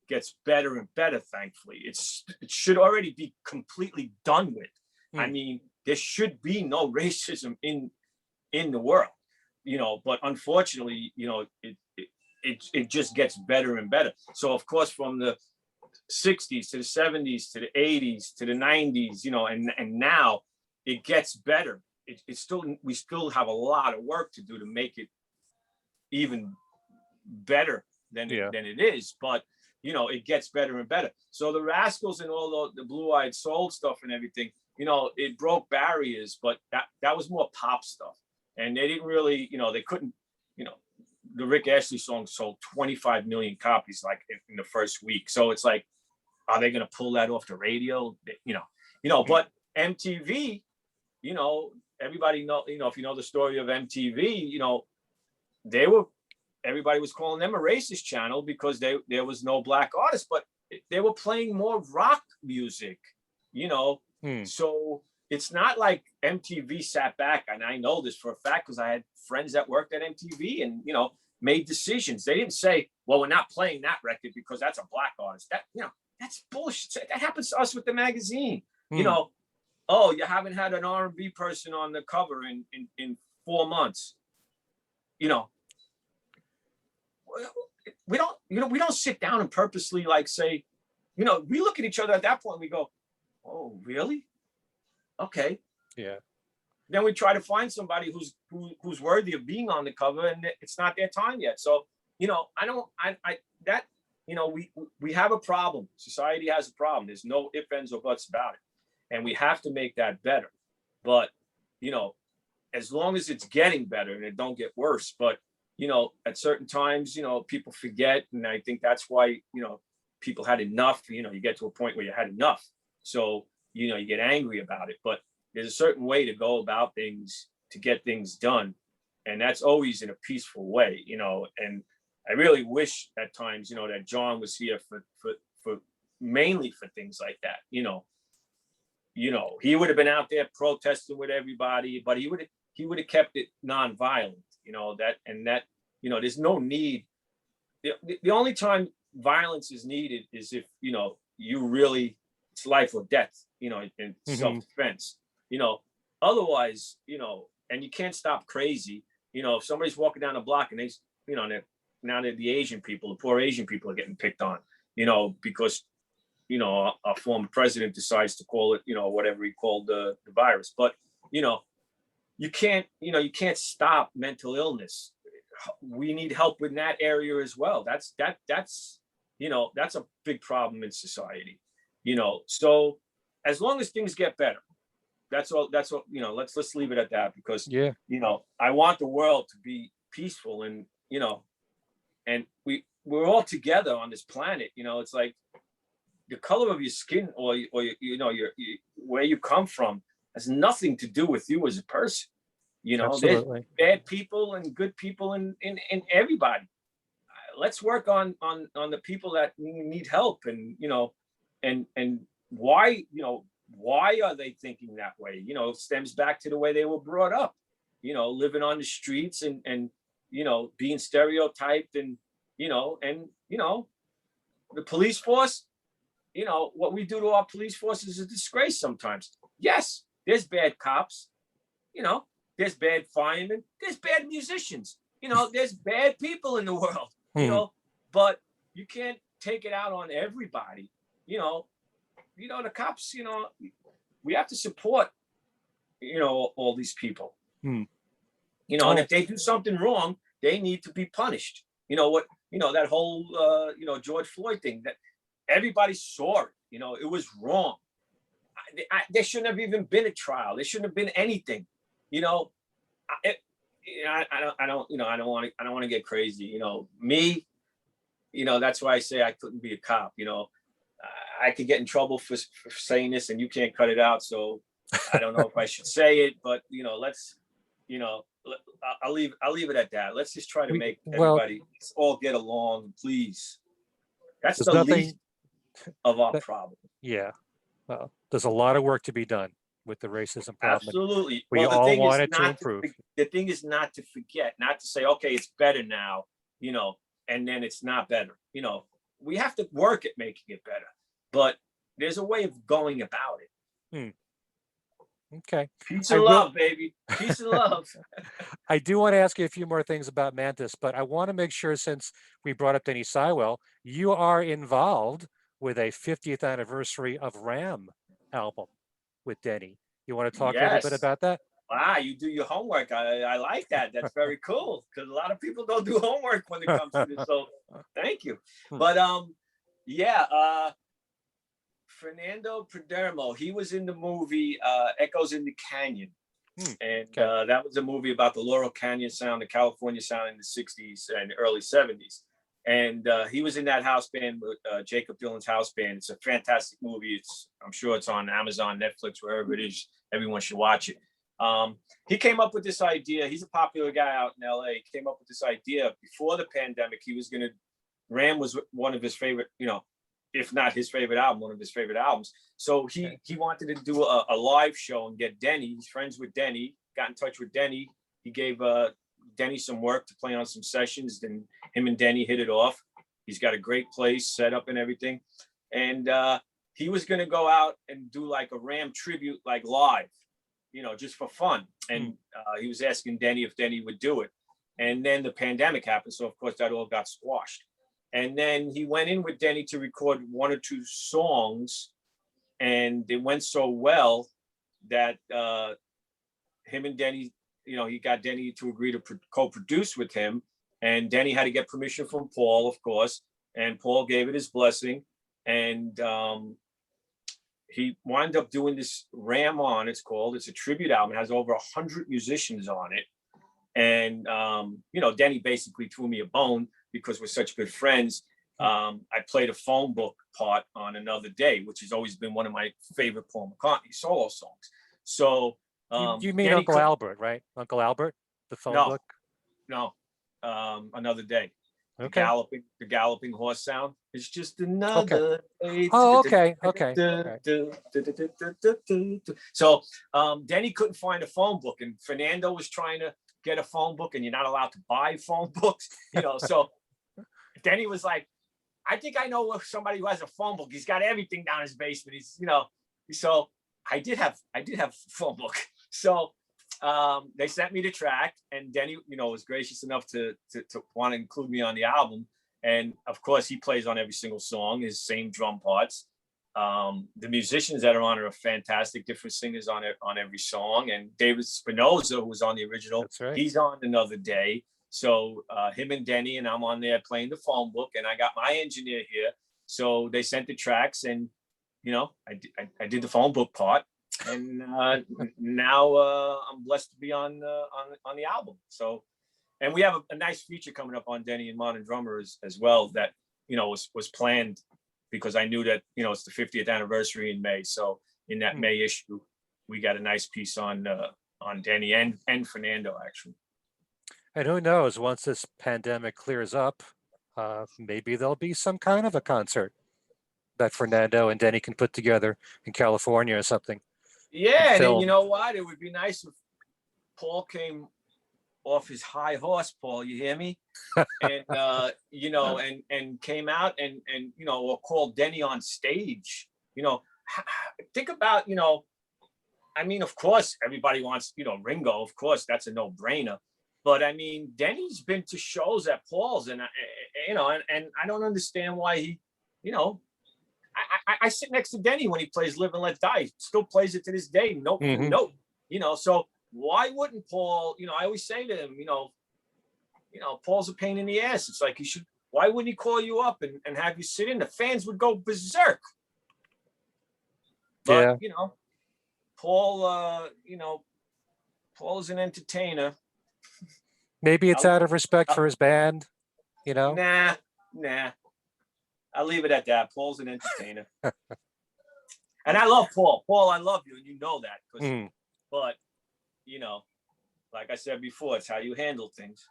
Speaker 2: gets better and better, thankfully. It should already be completely done with. I mean, there should be no racism in the world, but unfortunately, it just gets better and better. So of course, from the 60s to the 70s to the 80s to the 90s, and now it gets better. We still have a lot of work to do to make it even better than it is, but it gets better and better. So the Rascals and all the Blue-Eyed Soul stuff and everything, it broke barriers, but that was more pop stuff. And they didn't really, they couldn't, the Rick Astley song sold 25 million copies like in the first week. So it's like, are they going to pull that off the radio? But MTV, everybody know, if you know the story of MTV, everybody was calling them a racist channel because there was no black artists, but they were playing more rock music, So it's not like MTV sat back, and I know this for a fact because I had friends that worked at MTV and, made decisions. They didn't say, well, we're not playing that record because that's a black artist. That, that's bullshit. That happens to us with the magazine. oh, you haven't had an R&B person on the cover in 4 months. You know, we don't, we don't sit down and purposely like say, we look at each other at that point and we go, oh, really? Okay.
Speaker 1: Yeah.
Speaker 2: Then we try to find somebody who's worthy of being on the cover, and it's not their time yet. So, we have a problem. Society has a problem. There's no ifs, ands, or buts about it. And we have to make that better. But, as long as it's getting better and it don't get worse. But, at certain times, people forget. And I think that's why, people had enough. You get to a point where you had enough. So, you get angry about it. But there's a certain way to go about things to get things done. And that's always in a peaceful way, and I really wish at times, that John was here for mainly for things like that. He would have been out there protesting with everybody, but he would have kept it nonviolent, there's no need. The only time violence is needed is if, you really, it's life or death, in self-defense, otherwise, and you can't stop crazy. If somebody's walking down the block and they, now that the Asian people, the poor Asian people are getting picked on, because, our former president decides to call it, whatever he called the virus. But, you can't stop mental illness. We need help in that area as well. That's a big problem in society, so as long as things get better, that's all, let's leave it at that, because, I want the world to be peaceful, and, and we're all together on this planet. It's like the color of your skin or your where you come from has nothing to do with you as a person.
Speaker 1: Absolutely.
Speaker 2: There's bad people and good people in everybody. Let's work on the people that need help, and and why are they thinking that way? It stems back to the way they were brought up, living on the streets and being stereotyped, and the police force, what we do to our police force is a disgrace sometimes. Yes, there's bad cops, there's bad firemen, there's bad musicians, there's bad people in the world, but you can't take it out on everybody. The cops, we have to support, all these people, and if they do something wrong, they need to be punished. That whole, George Floyd thing, that everybody saw it, it was wrong. There shouldn't have even been a trial. There shouldn't have been anything, I don't want to get crazy, me, that's why I say I couldn't be a cop. I could get in trouble for saying this, and you can't cut it out. So I don't know if I should say it, but let's, I'll leave it at that. Let's just try to make everybody all get along, please. That's the least of our problem.
Speaker 1: Yeah. Well, there's a lot of work to be done with the racism problem.
Speaker 2: Absolutely.
Speaker 1: We all want it to improve.
Speaker 2: The thing is not to forget, not to say, okay, it's better now, and then it's not better. We have to work at making it better, but there's a way of going about it.
Speaker 1: Okay.
Speaker 2: Peace and love, baby. Peace and love.
Speaker 1: I do want to ask you a few more things about Mantus, but I want to make sure, since we brought up Denny Sywell, you are involved with a 50th anniversary of Ram album with Denny. You want to talk a little bit about that?
Speaker 2: Wow, you do your homework. I like that. That's very cool, because a lot of people don't do homework when it comes to this. So thank you. But Fernando Perdermo, he was in the movie Echoes in the Canyon. And that was a movie about the Laurel Canyon sound, the California sound in the 60s and early 70s. And he was in that house band with Jacob Dylan's house band. It's a fantastic movie. I'm sure it's on Amazon, Netflix, wherever it is. Everyone should watch it. He came up with this idea. He's a popular guy out in LA. He came up with this idea before the pandemic. Ram was one of his favorite, if not his favorite album, one of his favorite albums. So he wanted to do a live show and get Denny. He's friends with Denny, got in touch with Denny. He gave Denny some work to play on some sessions. Then him and Denny hit it off. He's got a great place set up and everything. And he was going to go out and do like a Ram tribute, like live, just for fun. And he was asking Denny if Denny would do it. And then the pandemic happened. So of course that all got squashed. And then he went in with Denny to record 1 or 2 songs. And it went so well that him and Denny, he got Denny to agree to co-produce with him. And Denny had to get permission from Paul, of course. And Paul gave it his blessing. And he wound up doing this Ram On, it's called. It's a tribute album. It has over 100 musicians on it. And, Denny basically threw me a bone because we're such good friends. I played a phone book part on Another Day, which has always been one of my favorite Paul McCartney solo songs. So
Speaker 1: you mean
Speaker 2: Denny
Speaker 1: Uncle Albert, right? Uncle Albert, the phone book?
Speaker 2: No, Another Day.
Speaker 1: Okay.
Speaker 2: The galloping horse sound. It's just another day.
Speaker 1: Oh, okay.
Speaker 2: So Denny couldn't find a phone book, and Fernando was trying to get a phone book, and you're not allowed to buy phone books, So Denny was like, I think I know somebody who has a phone book. He's got everything down his basement. He's, so I did have a phone book. So they sent me the track, and Denny, was gracious enough to want to include me on the album. And of course, he plays on every single song, his same drum parts. The musicians that are on it are fantastic, different singers on every song. And David Spinoza, who was on the original,
Speaker 1: That's right.
Speaker 2: He's on Another Day. So him and Denny, and I'm on there playing the phone book, and I got my engineer here. So they sent the tracks, and I did the phone book part, and now I'm blessed to be on the album. So, and we have a nice feature coming up on Denny and Modern Drummers as well that was planned because I knew that it's the 50th anniversary in May. So in that May issue, we got a nice piece on Denny and Fernando actually.
Speaker 1: And who knows, once this pandemic clears up, maybe there'll be some kind of a concert that Fernando and Denny can put together in California or something.
Speaker 2: Yeah, and then you know what? It would be nice if Paul came off his high horse, Paul, you hear me? And and came out and or called Denny on stage. Think about, I mean, of course, everybody wants, Ringo, of course, that's a no-brainer. But I mean, Denny's been to shows at Paul's, and and I don't understand why he, I sit next to Denny when he plays Live and Let Die. He still plays it to this day, note for note. So why wouldn't Paul? I always say to him, Paul's a pain in the ass. It's like why wouldn't he call you up and have you sit in? The fans would go berserk. But Paul, Paul is an entertainer.
Speaker 1: Maybe it's out of respect for his band,
Speaker 2: Nah. I'll leave it at that. Paul's an entertainer. And I love Paul. Paul, I love you, and you know that. But, like I said before, it's how you handle things.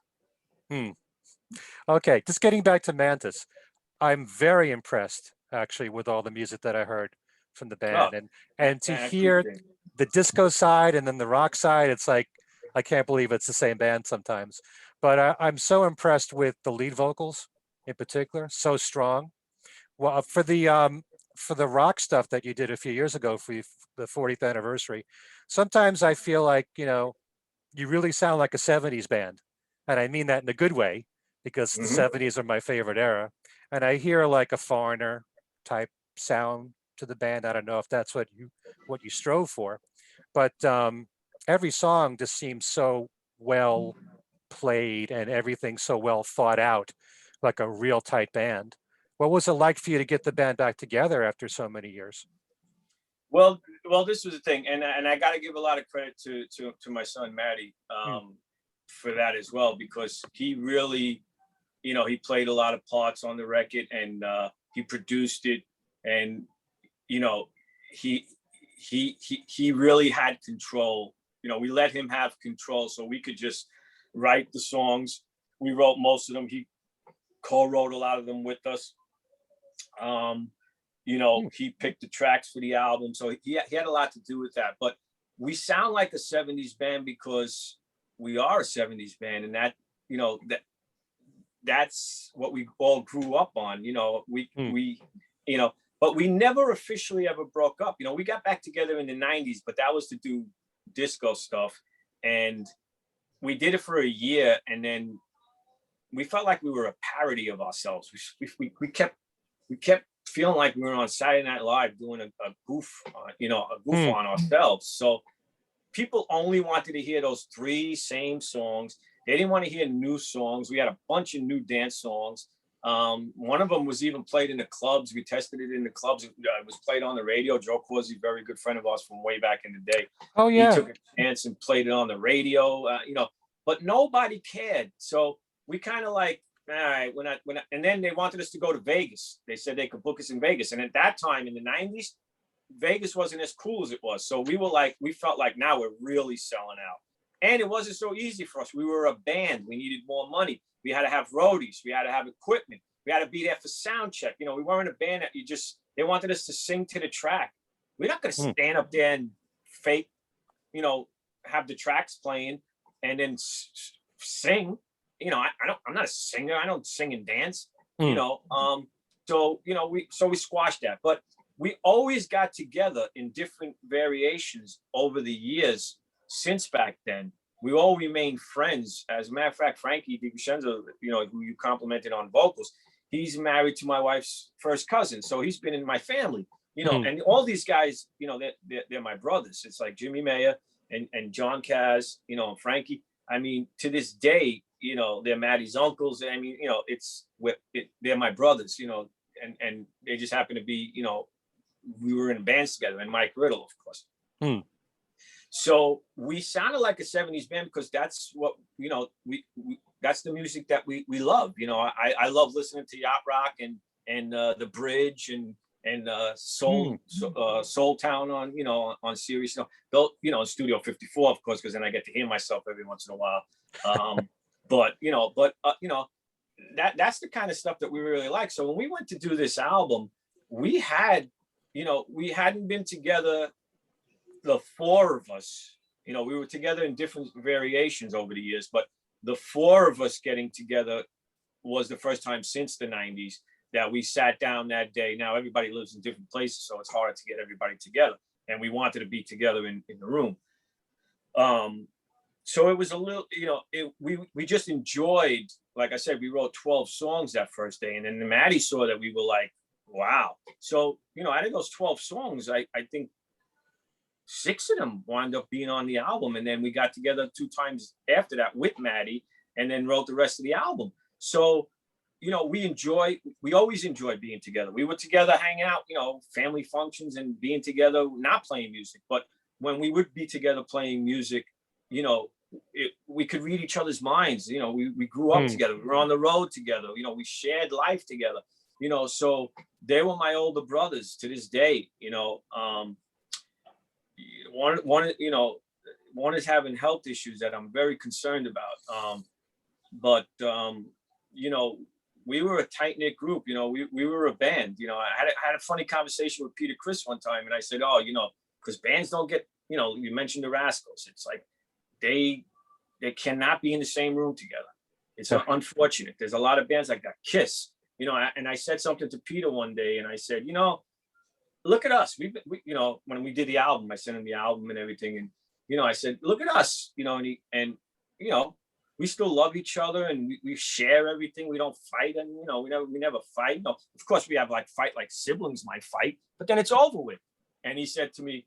Speaker 1: Okay, just getting back to Mantus. I'm very impressed, actually, with all the music that I heard from the band. And to hear the disco side and then the rock side, it's like, I can't believe it's the same band sometimes. But I'm so impressed with the lead vocals in particular, so strong. Well, for the rock stuff that you did a few years ago for the 40th anniversary, sometimes I feel like, you really sound like a 70s band. And I mean that in a good way, because the 70s are my favorite era. And I hear like a Foreigner type sound to the band. I don't know if that's what you strove for, but every song just seems so well played and everything so well thought out, like a real tight band. What was it like for you to get the band back together after so many years?
Speaker 2: Well, this was the thing, and I got to give a lot of credit to my son Matty for that as well, because he really, he played a lot of parts on the record, and he produced it, and he really had control. We let him have control, so we could just write the songs. We wrote most of them. He co-wrote a lot of them with us. He picked the tracks for the album, so he had a lot to do with that. But we sound like a 70s band because we are a 70s band, and that's what we all grew up on. We but we never officially ever broke up. You know, we got back together in the 90s, but that was to do disco stuff. And we did it for a year, and then we felt like we were a parody of ourselves. We kept feeling like we were on Saturday Night Live doing a goof, on ourselves. So people only wanted to hear those 3 same songs. They didn't want to hear new songs. We had a bunch of new dance songs. One of them was even played in the clubs. We tested it in the clubs. It was played on the radio. Joe Corsi, a very good friend of ours from way back in the day.
Speaker 1: Oh yeah.
Speaker 2: He took a chance and played it on the radio, but nobody cared. So we kind of like, all right, we're not. And then they wanted us to go to Vegas. They said they could book us in Vegas. And at that time in the 90s, Vegas wasn't as cool as it was. So we felt like now we're really selling out. And it wasn't so easy for us. We were a band. We needed more money. We had to have roadies. We had to have equipment. We had to be there for sound check. You know, we weren't a band that they wanted us to sing to the track. We're not going to stand up there and fake, have the tracks playing and then sing. You know, I'm not a singer. I don't sing and dance, so we squashed that. But we always got together in different variations over the years since back then. We all remained friends. As a matter of fact, Frankie DiVincenzo, who you complimented on vocals, he's married to my wife's first cousin. So he's been in my family, and all these guys, they're my brothers. It's like Jimmy Mayer and John Kaz, and Frankie. I mean, to this day, they're Maddie's uncles. I mean, they're my brothers, and they just happen to be, we were in bands together, and Mike Riddle, of course. So we sounded like a 70s band because that's what, that's the music that we love. I love listening to yacht rock and The Bridge and Soul Town on Sirius, Studio 54, of course, because then I get to hear myself every once in a while. That's the kind of stuff that we really like. So when we went to do this album, we hadn't been together, the 4 of us, we were together in different variations over the years, but the 4 of us getting together was the first time since the 90s that we sat down that day. Now everybody lives in different places, so it's hard to get everybody together, and we wanted to be together in the room. So it was a little, we just enjoyed, like I said, we wrote 12 songs that first day, and then Maddie saw that we were like, wow. So, out of those 12 songs, I think 6 of them wound up being on the album. And then we got together 2 times after that with Maddie and then wrote the rest of the album. So, we always enjoyed being together. We would together hang out, family functions and being together, not playing music. But when we would be together playing music, we could read each other's minds. We grew up together. We were on the road together. We shared life together. So they were my older brothers to this day. One is having health issues that I'm very concerned about. But we were a tight knit group. We were a band. I had a funny conversation with Peter Criss one time, and I said, because bands don't get, you mentioned the Rascals. It's like they cannot be in the same room together. It's unfortunate. There's a lot of bands like that. Kiss, and I said something to Peter one day, and I said, look at us. We when we did the album, I sent him the album and everything, and I said, look at us, and we still love each other, and we share everything. We don't fight, and we never fight. No, of course we have fight like siblings might fight, but then it's over with. And he said to me,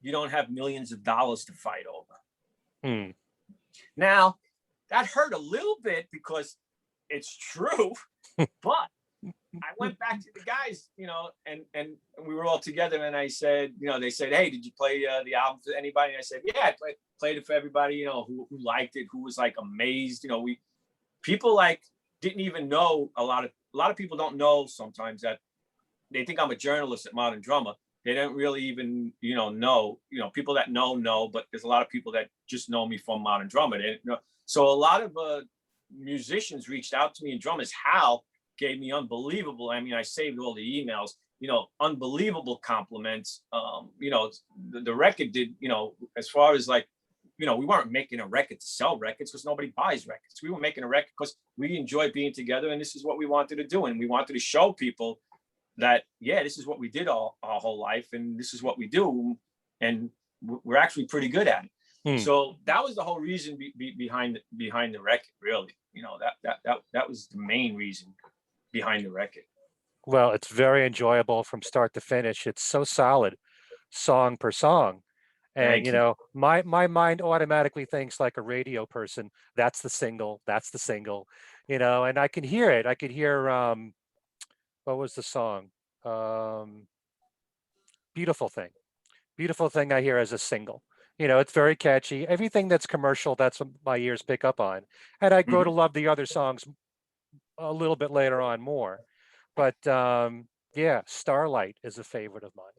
Speaker 2: you don't have millions of dollars to fight over. Now that hurt a little bit because it's true, but I went back to the guys, and we were all together, and I said, they said, hey, did you play the album for anybody? And I said, yeah, I played it for everybody, who liked it, who was amazed. People didn't even know. A lot of people don't know sometimes that they think I'm a journalist at Modern Drummer. They don't really even, know, people that know, but there's a lot of people that just know me from Modern Drummer. They didn't know. So a lot of musicians reached out to me, and drummers, Hal gave me unbelievable. I mean, I saved all the emails, unbelievable compliments. The record did, as far as we weren't making a record to sell records because nobody buys records. We were making a record because we enjoyed being together, and this is what we wanted to do. And we wanted to show people that, yeah, this is what we did all our whole life, and this is what we do, and we're actually pretty good at it. So that was the whole reason behind the record, really. You know, that was the main reason behind the record.
Speaker 1: Well, it's very enjoyable from start to finish. It's so solid, song per song. And
Speaker 2: Thank you.
Speaker 1: my mind automatically thinks like a radio person. That's the single. That's the single. And I can hear it. I could hear what was the song? Um, Beautiful Thing. Beautiful Thing I hear as a single. It's very catchy. Everything that's commercial, that's what my ears pick up on. And I grow to love the other songs a little bit later on more. But yeah, Starlight is a favorite of mine.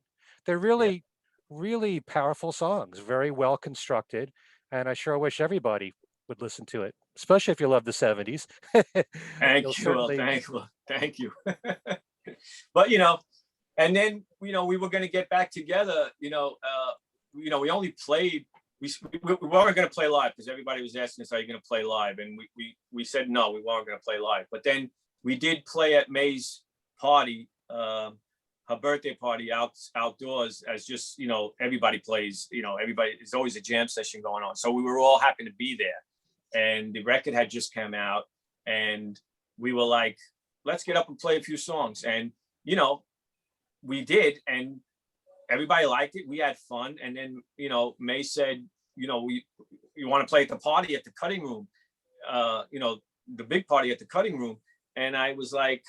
Speaker 1: They're
Speaker 2: Yeah.
Speaker 1: really, really powerful songs, very well constructed. And I sure wish everybody would listen to it, especially if you love the 70s. You'll
Speaker 2: Thank you. Well,
Speaker 1: certainly,
Speaker 2: thank you. But and then we were going to get back together. We only played. We weren't going to play live because everybody was asking us, "Are you going to play live?" And we said no, we weren't going to play live. But then we did play at May's party, her birthday party outdoors, as just everybody plays. Everybody, there's always a jam session going on. So we were all happy to be there, and the record had just come out, and we were like, let's get up and play a few songs. And we did, and everybody liked it. We had fun. And then May said, you want to play at the party at the cutting room, the big party at the cutting room. And I was like,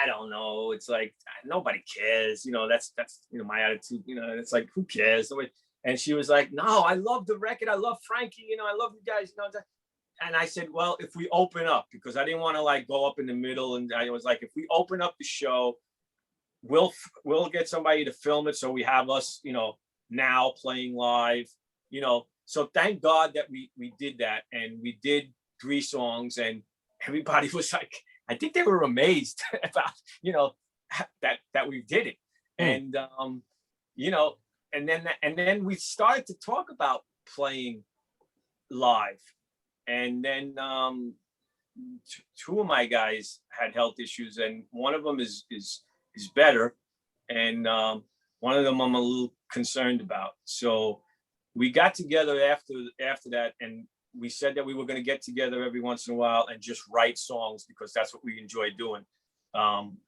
Speaker 2: I don't know. It's like, nobody cares. That's my attitude. It's like, who cares? And she was like, no, I love the record. I love Frankie. I love you guys. And I said, well, if we open up, because I didn't want to like go up in the middle. And I was like, if we open up the show, we'll get somebody to film it. So we have us, now playing live, so thank God that we did that. And we did 3 songs, and everybody was like, I think they were amazed about, that we did it. And, and then we started to talk about playing live. And then 2 of my guys had health issues, and one of them is better, and one of them I'm a little concerned about. So we got together after that, and we said that we were going to get together every once in a while and just write songs, because that's what we enjoy doing,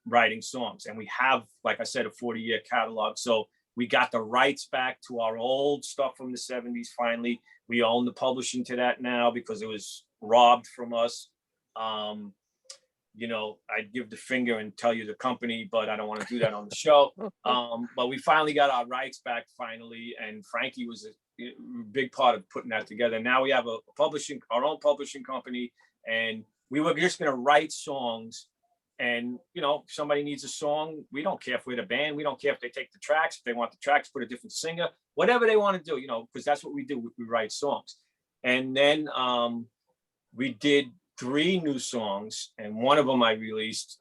Speaker 2: writing songs. And we have, like I said, a 40-year catalog. So we got the rights back to our old stuff from the 70s. Finally, we own the publishing to that now, because it was robbed from us. I'd give the finger and tell you the company, but I don't want to do that on the show. But we finally got our rights back finally. And Frankie was a big part of putting that together. Now we have our own publishing company, and we were just going to write songs. And, if somebody needs a song, we don't care if we're the band. We don't care if they take the tracks. If they want the tracks, put a different singer, whatever they want to do, because that's what we do. We write songs. And then we did 3 new songs, and one of them I released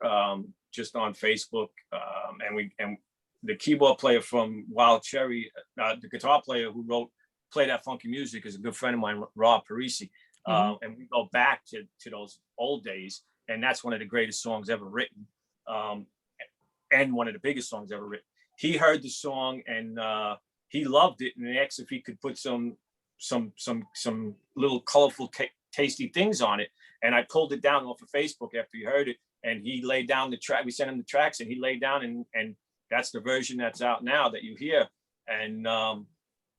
Speaker 2: just on Facebook. And the keyboard player from Wild Cherry, the guitar player who Play That Funky Music, is a good friend of mine, Rob Parisi. And we go back to those old days. And that's one of the greatest songs ever written, and one of the biggest songs ever written. He heard the song, and he loved it, and asked if he could put some little colorful, tasty things on it. And I pulled it down off of Facebook after he heard it, and he laid down the track. We sent him the tracks, and he laid down, and that's the version that's out now that you hear. And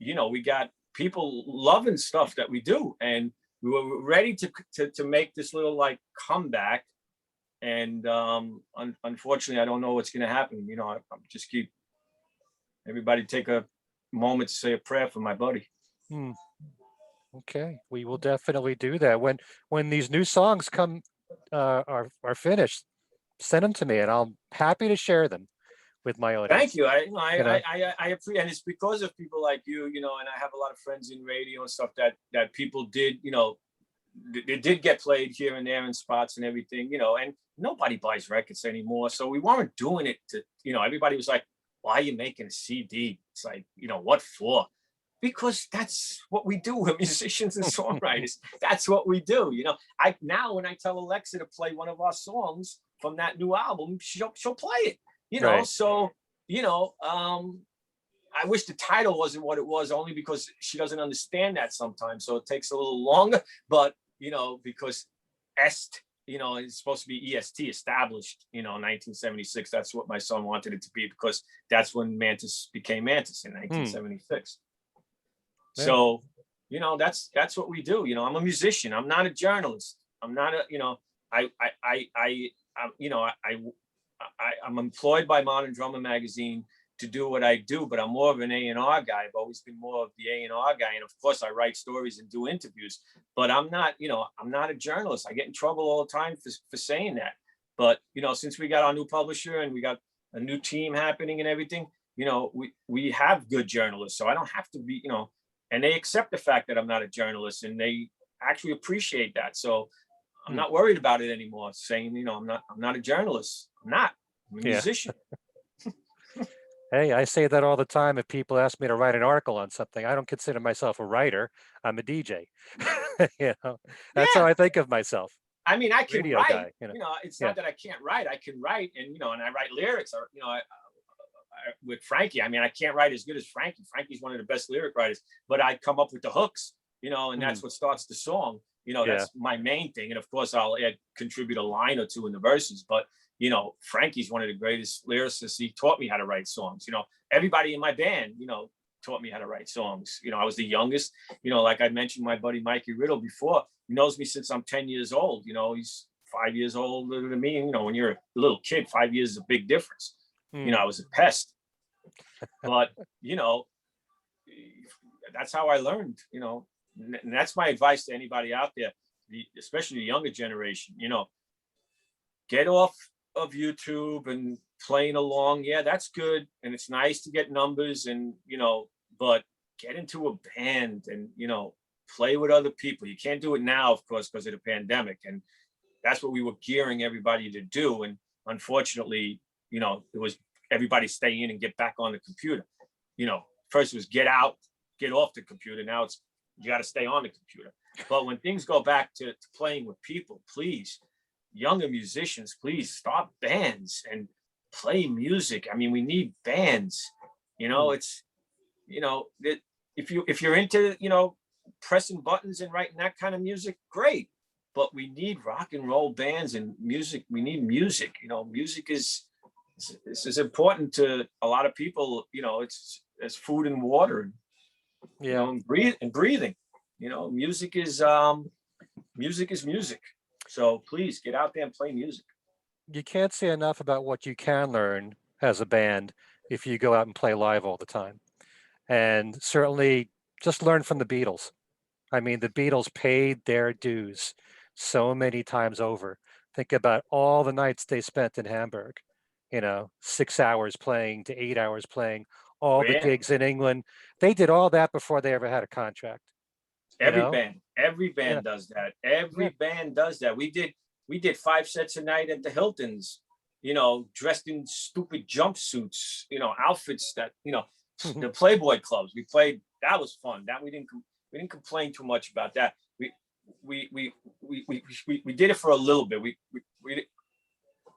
Speaker 2: we got people loving stuff that we do, and we were ready to make this little like comeback. And unfortunately, I don't know what's going to happen. I just keep everybody take a moment to say a prayer for my buddy.
Speaker 1: Okay, we will definitely do that. When these new songs come are finished, send them to me, and I'm happy to share them with my audience.
Speaker 2: Thank you. I appreciate, and it's because of people like you, and I have a lot of friends in radio and stuff that people did, they did get played here and there in spots and everything, and nobody buys records anymore. So we weren't doing it to, everybody was like, why are you making a CD? It's like, what for? Because that's what we do. We're musicians and songwriters. That's what we do. Now when I tell Alexa to play one of our songs from that new album, she'll play it. you know,
Speaker 1: Right.
Speaker 2: so, you know, I wish the title wasn't what it was, only because she doesn't understand that sometimes. So it takes a little longer, but, you know, because est, you know, it's supposed to be EST, established, you know, 1976. That's what my son wanted it to be, because that's when Mantus became Mantus in 1976.
Speaker 1: Yeah.
Speaker 2: So, you know, that's what we do. You know, I'm a musician. I'm not a journalist. I'm not a, you know, you know, I'm employed by Modern Drummer magazine to do what I do, but I'm more of an A&R guy. I've always been more of the A&R guy. And of course I write stories and do interviews, but I'm not, you know, I'm not a journalist. I get in trouble all the time for saying that. But, you know, since we got our new publisher and we got a new team happening and everything, you know, we have good journalists. So I don't have to be, you know, and they accept the fact that I'm not a journalist, and they actually appreciate that. So I'm not worried about it anymore, saying, you know, I'm not a journalist. I'm a
Speaker 1: Yeah.
Speaker 2: musician.
Speaker 1: Hey, I say that all the time if people ask me to write an article on something. I don't consider myself a writer. I'm a DJ. You know, that's how
Speaker 2: Yeah.
Speaker 1: I think of myself.
Speaker 2: I mean, I can
Speaker 1: Radio
Speaker 2: write,
Speaker 1: guy, you know.
Speaker 2: you know, it's
Speaker 1: Yeah.
Speaker 2: not that I can't write. I can write, and, you know, and I write lyrics, or, you know, with Frankie. I mean, I can't write as good as Frankie. Frankie's one of the best lyric writers, but I come up with the hooks, you know, and that's what starts the song. You know,
Speaker 1: Yeah.
Speaker 2: that's my main thing. And of course, I'll contribute a line or two in the verses. But, you know, Frankie's one of the greatest lyricists. He taught me how to write songs. You know, everybody in my band, you know, taught me how to write songs. You know, I was the youngest. You know, like I mentioned, my buddy Mikey Riddle before. He knows me since I'm 10 years old. You know, he's 5 years older than me. You know, when you're a little kid, 5 years is a big difference. You know, I was a pest. But, you know, that's how I learned, you know, and that's my advice to anybody out there, especially the younger generation. You know, get off of YouTube and playing along. Yeah, that's good. And it's nice to get numbers, and, you know, but get into a band and, you know, play with other people. You can't do it now, of course, because of the pandemic. And that's what we were gearing everybody to do. And unfortunately, you know, it was everybody stay in and get back on the computer. You know, first it was get out, get off the computer. Now it's, you got to stay on the computer. But when things go back to playing with people, please, younger musicians, please start bands and play music. I mean, we need bands. You know, it's, you know, if you're into, you know, pressing buttons and writing that kind of music, great. But we need rock and roll bands and music. We need music. You know, music is important to a lot of people. You know, it's as food and water, you know, and breathing. You know, music is music. So please get out there and play music.
Speaker 1: You can't say enough about what you can learn as a band if you go out and play live all the time. And certainly just learn from the Beatles. I mean, the Beatles paid their dues so many times over. Think about all the nights they spent in Hamburg, you know, 6 hours playing to 8 hours playing, all the
Speaker 2: Yeah.
Speaker 1: gigs in England. They did all that before they ever had a contract, you know?
Speaker 2: Every
Speaker 1: Yeah,
Speaker 2: band does that.
Speaker 1: yeah.
Speaker 2: Every band does that. We did 5 sets a night at the Hiltons, you know, dressed in stupid jumpsuits, you know, outfits that, you know, the Playboy clubs. We played, that was fun. That we didn't complain too much about that. We did it for a little bit. We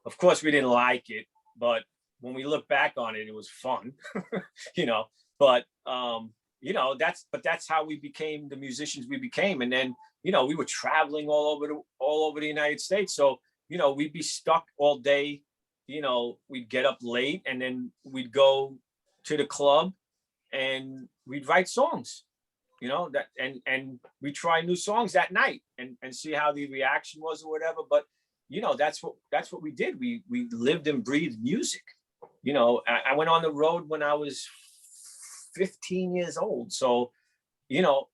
Speaker 2: of course we didn't like it, but when we look back on it, it was fun. You know, but you know, that's how we became the musicians we became. And then, you know, we were traveling all over the United States. So, you know, we'd be stuck all day. You know, we'd get up late and then we'd go to the club and we'd write songs, you know, that and we try new songs that night and see how the reaction was or whatever. But, you know, that's what we did. We lived and breathed music. You know, I went on the road when I was 15 years old. So, you know,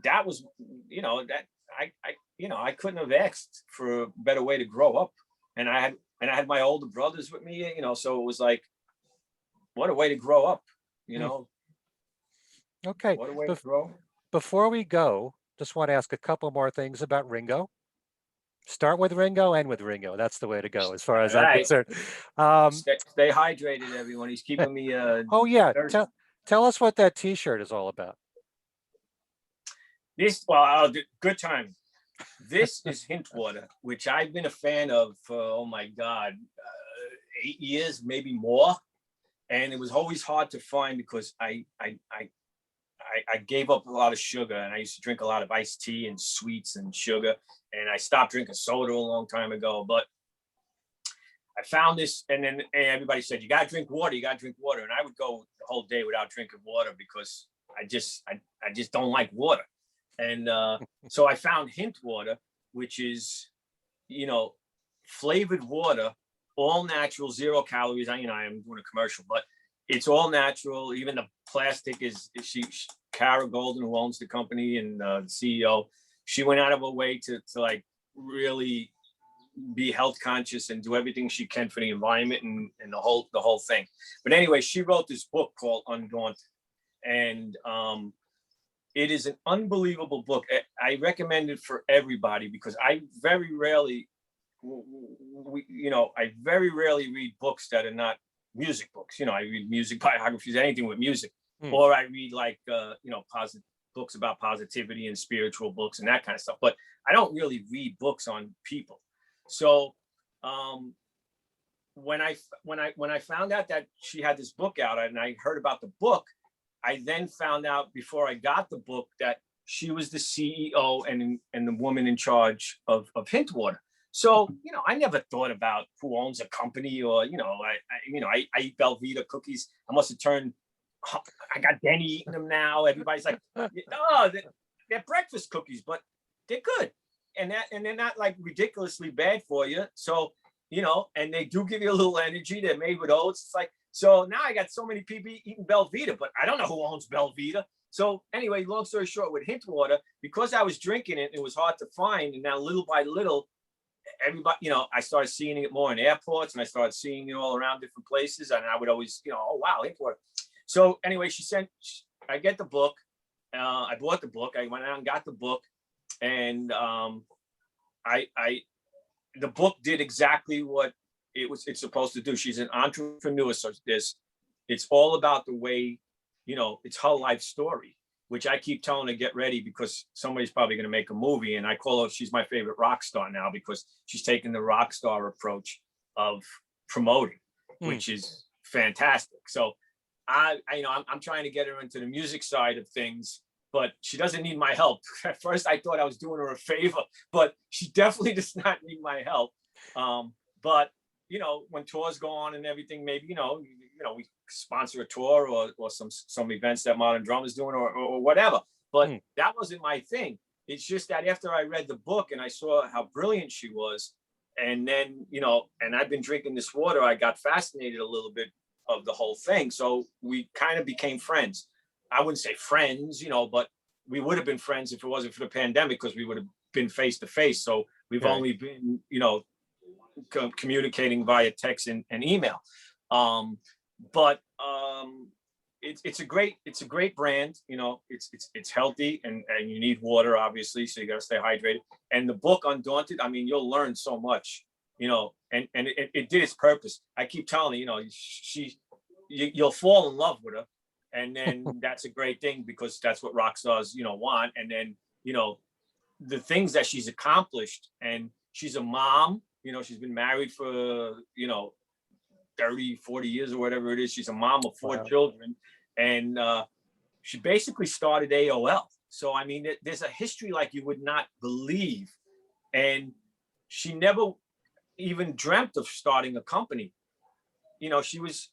Speaker 2: that was, you know, that you know, I couldn't have asked for a better way to grow up. And I had my older brothers with me, you know, so it was like, what a way to grow up, you know.
Speaker 1: Okay.
Speaker 2: What a way to grow.
Speaker 1: Before we go, just want to ask a couple more things about Ringo. Start with Ringo, end with Ringo. That's the way to go, as far as
Speaker 2: All
Speaker 1: I'm
Speaker 2: right.
Speaker 1: concerned.
Speaker 2: Stay hydrated, everyone. He's keeping me
Speaker 1: Oh yeah,
Speaker 2: thirsty.
Speaker 1: tell us what that T-shirt is all about.
Speaker 2: Good time. This is Hint Water, which I've been a fan of for, oh my God, 8 years, maybe more. And it was always hard to find because I gave up a lot of sugar, and I used to drink a lot of iced tea and sweets and sugar. And I stopped drinking soda a long time ago. But I found this, and then everybody said, you got to drink water. You got to drink water. And I would go the whole day without drinking water because I just don't like water. And so I found hint water, which is, flavored water, all natural, 0 calories. I am doing a commercial, but it's all natural. Even the plastic is, Cara Golden, who owns the company and the CEO, she went out of her way to like really be health conscious and do everything she can for the environment and the whole thing. But anyway, she wrote this book called Undaunted, and it is an unbelievable book. I recommend it for everybody because I very rarely read books that are not music books. I read music biographies, anything with music, or I read like positive books about positivity and spiritual books and that kind of stuff. But I don't really read books on people. So when I found out that she had this book out and I heard about the book, I then found out before I got the book that she was the CEO and the woman in charge of Hint Water. So, I never thought about who owns a company or, I eat Belvita cookies. I must have turned, I got Denny eating them now. Everybody's like, oh, they're breakfast cookies, but they're good. And they're not like ridiculously bad for you. So, and they do give you a little energy. They're made with oats. It's like, so now I got so many people eating Belvita, but I don't know who owns Belvita. So anyway, long story short, with Hint Water, because I was drinking it, it was hard to find. And now little by little, everybody, I started seeing it more in airports, and I started seeing it all around different places. And I would always, oh, wow, Hint Water. So anyway, I get the book. I bought the book. I went out and got the book. And the book did exactly what it's supposed to do. She's an entrepreneur, so it's all about the way, it's her life story, which I keep telling her, get ready, because somebody's probably going to make a movie. And I call her, she's my favorite rock star now, because she's taken the rock star approach of promoting, which is fantastic. So I'm trying to get her into the music side of things, but she doesn't need my help. At first, I thought I was doing her a favor, but she definitely does not need my help. But when tours go on and everything, maybe we sponsor a tour or some events that Modern Drum is doing or whatever. But that wasn't my thing. It's just that after I read the book and I saw how brilliant she was, and then and I've been drinking this water, I got fascinated a little bit of the whole thing. So we kind of became friends. I wouldn't say friends, but we would have been friends if it wasn't for the pandemic, because we would have been face to face. So we've only been, communicating via text and email. But it's a great brand. It's healthy, and you need water, obviously, so you got to stay hydrated. And the book Undaunted, you'll learn so much, and it did its purpose. I keep telling her, you'll fall in love with her. And then that's a great thing, because that's what rock stars, want. And then, the things that she's accomplished, and she's a mom, she's been married for, 30, 40 years or whatever it is. She's a mom of 4 children, and she basically started AOL. So, there's a history like you would not believe. And she never even dreamt of starting a company. She was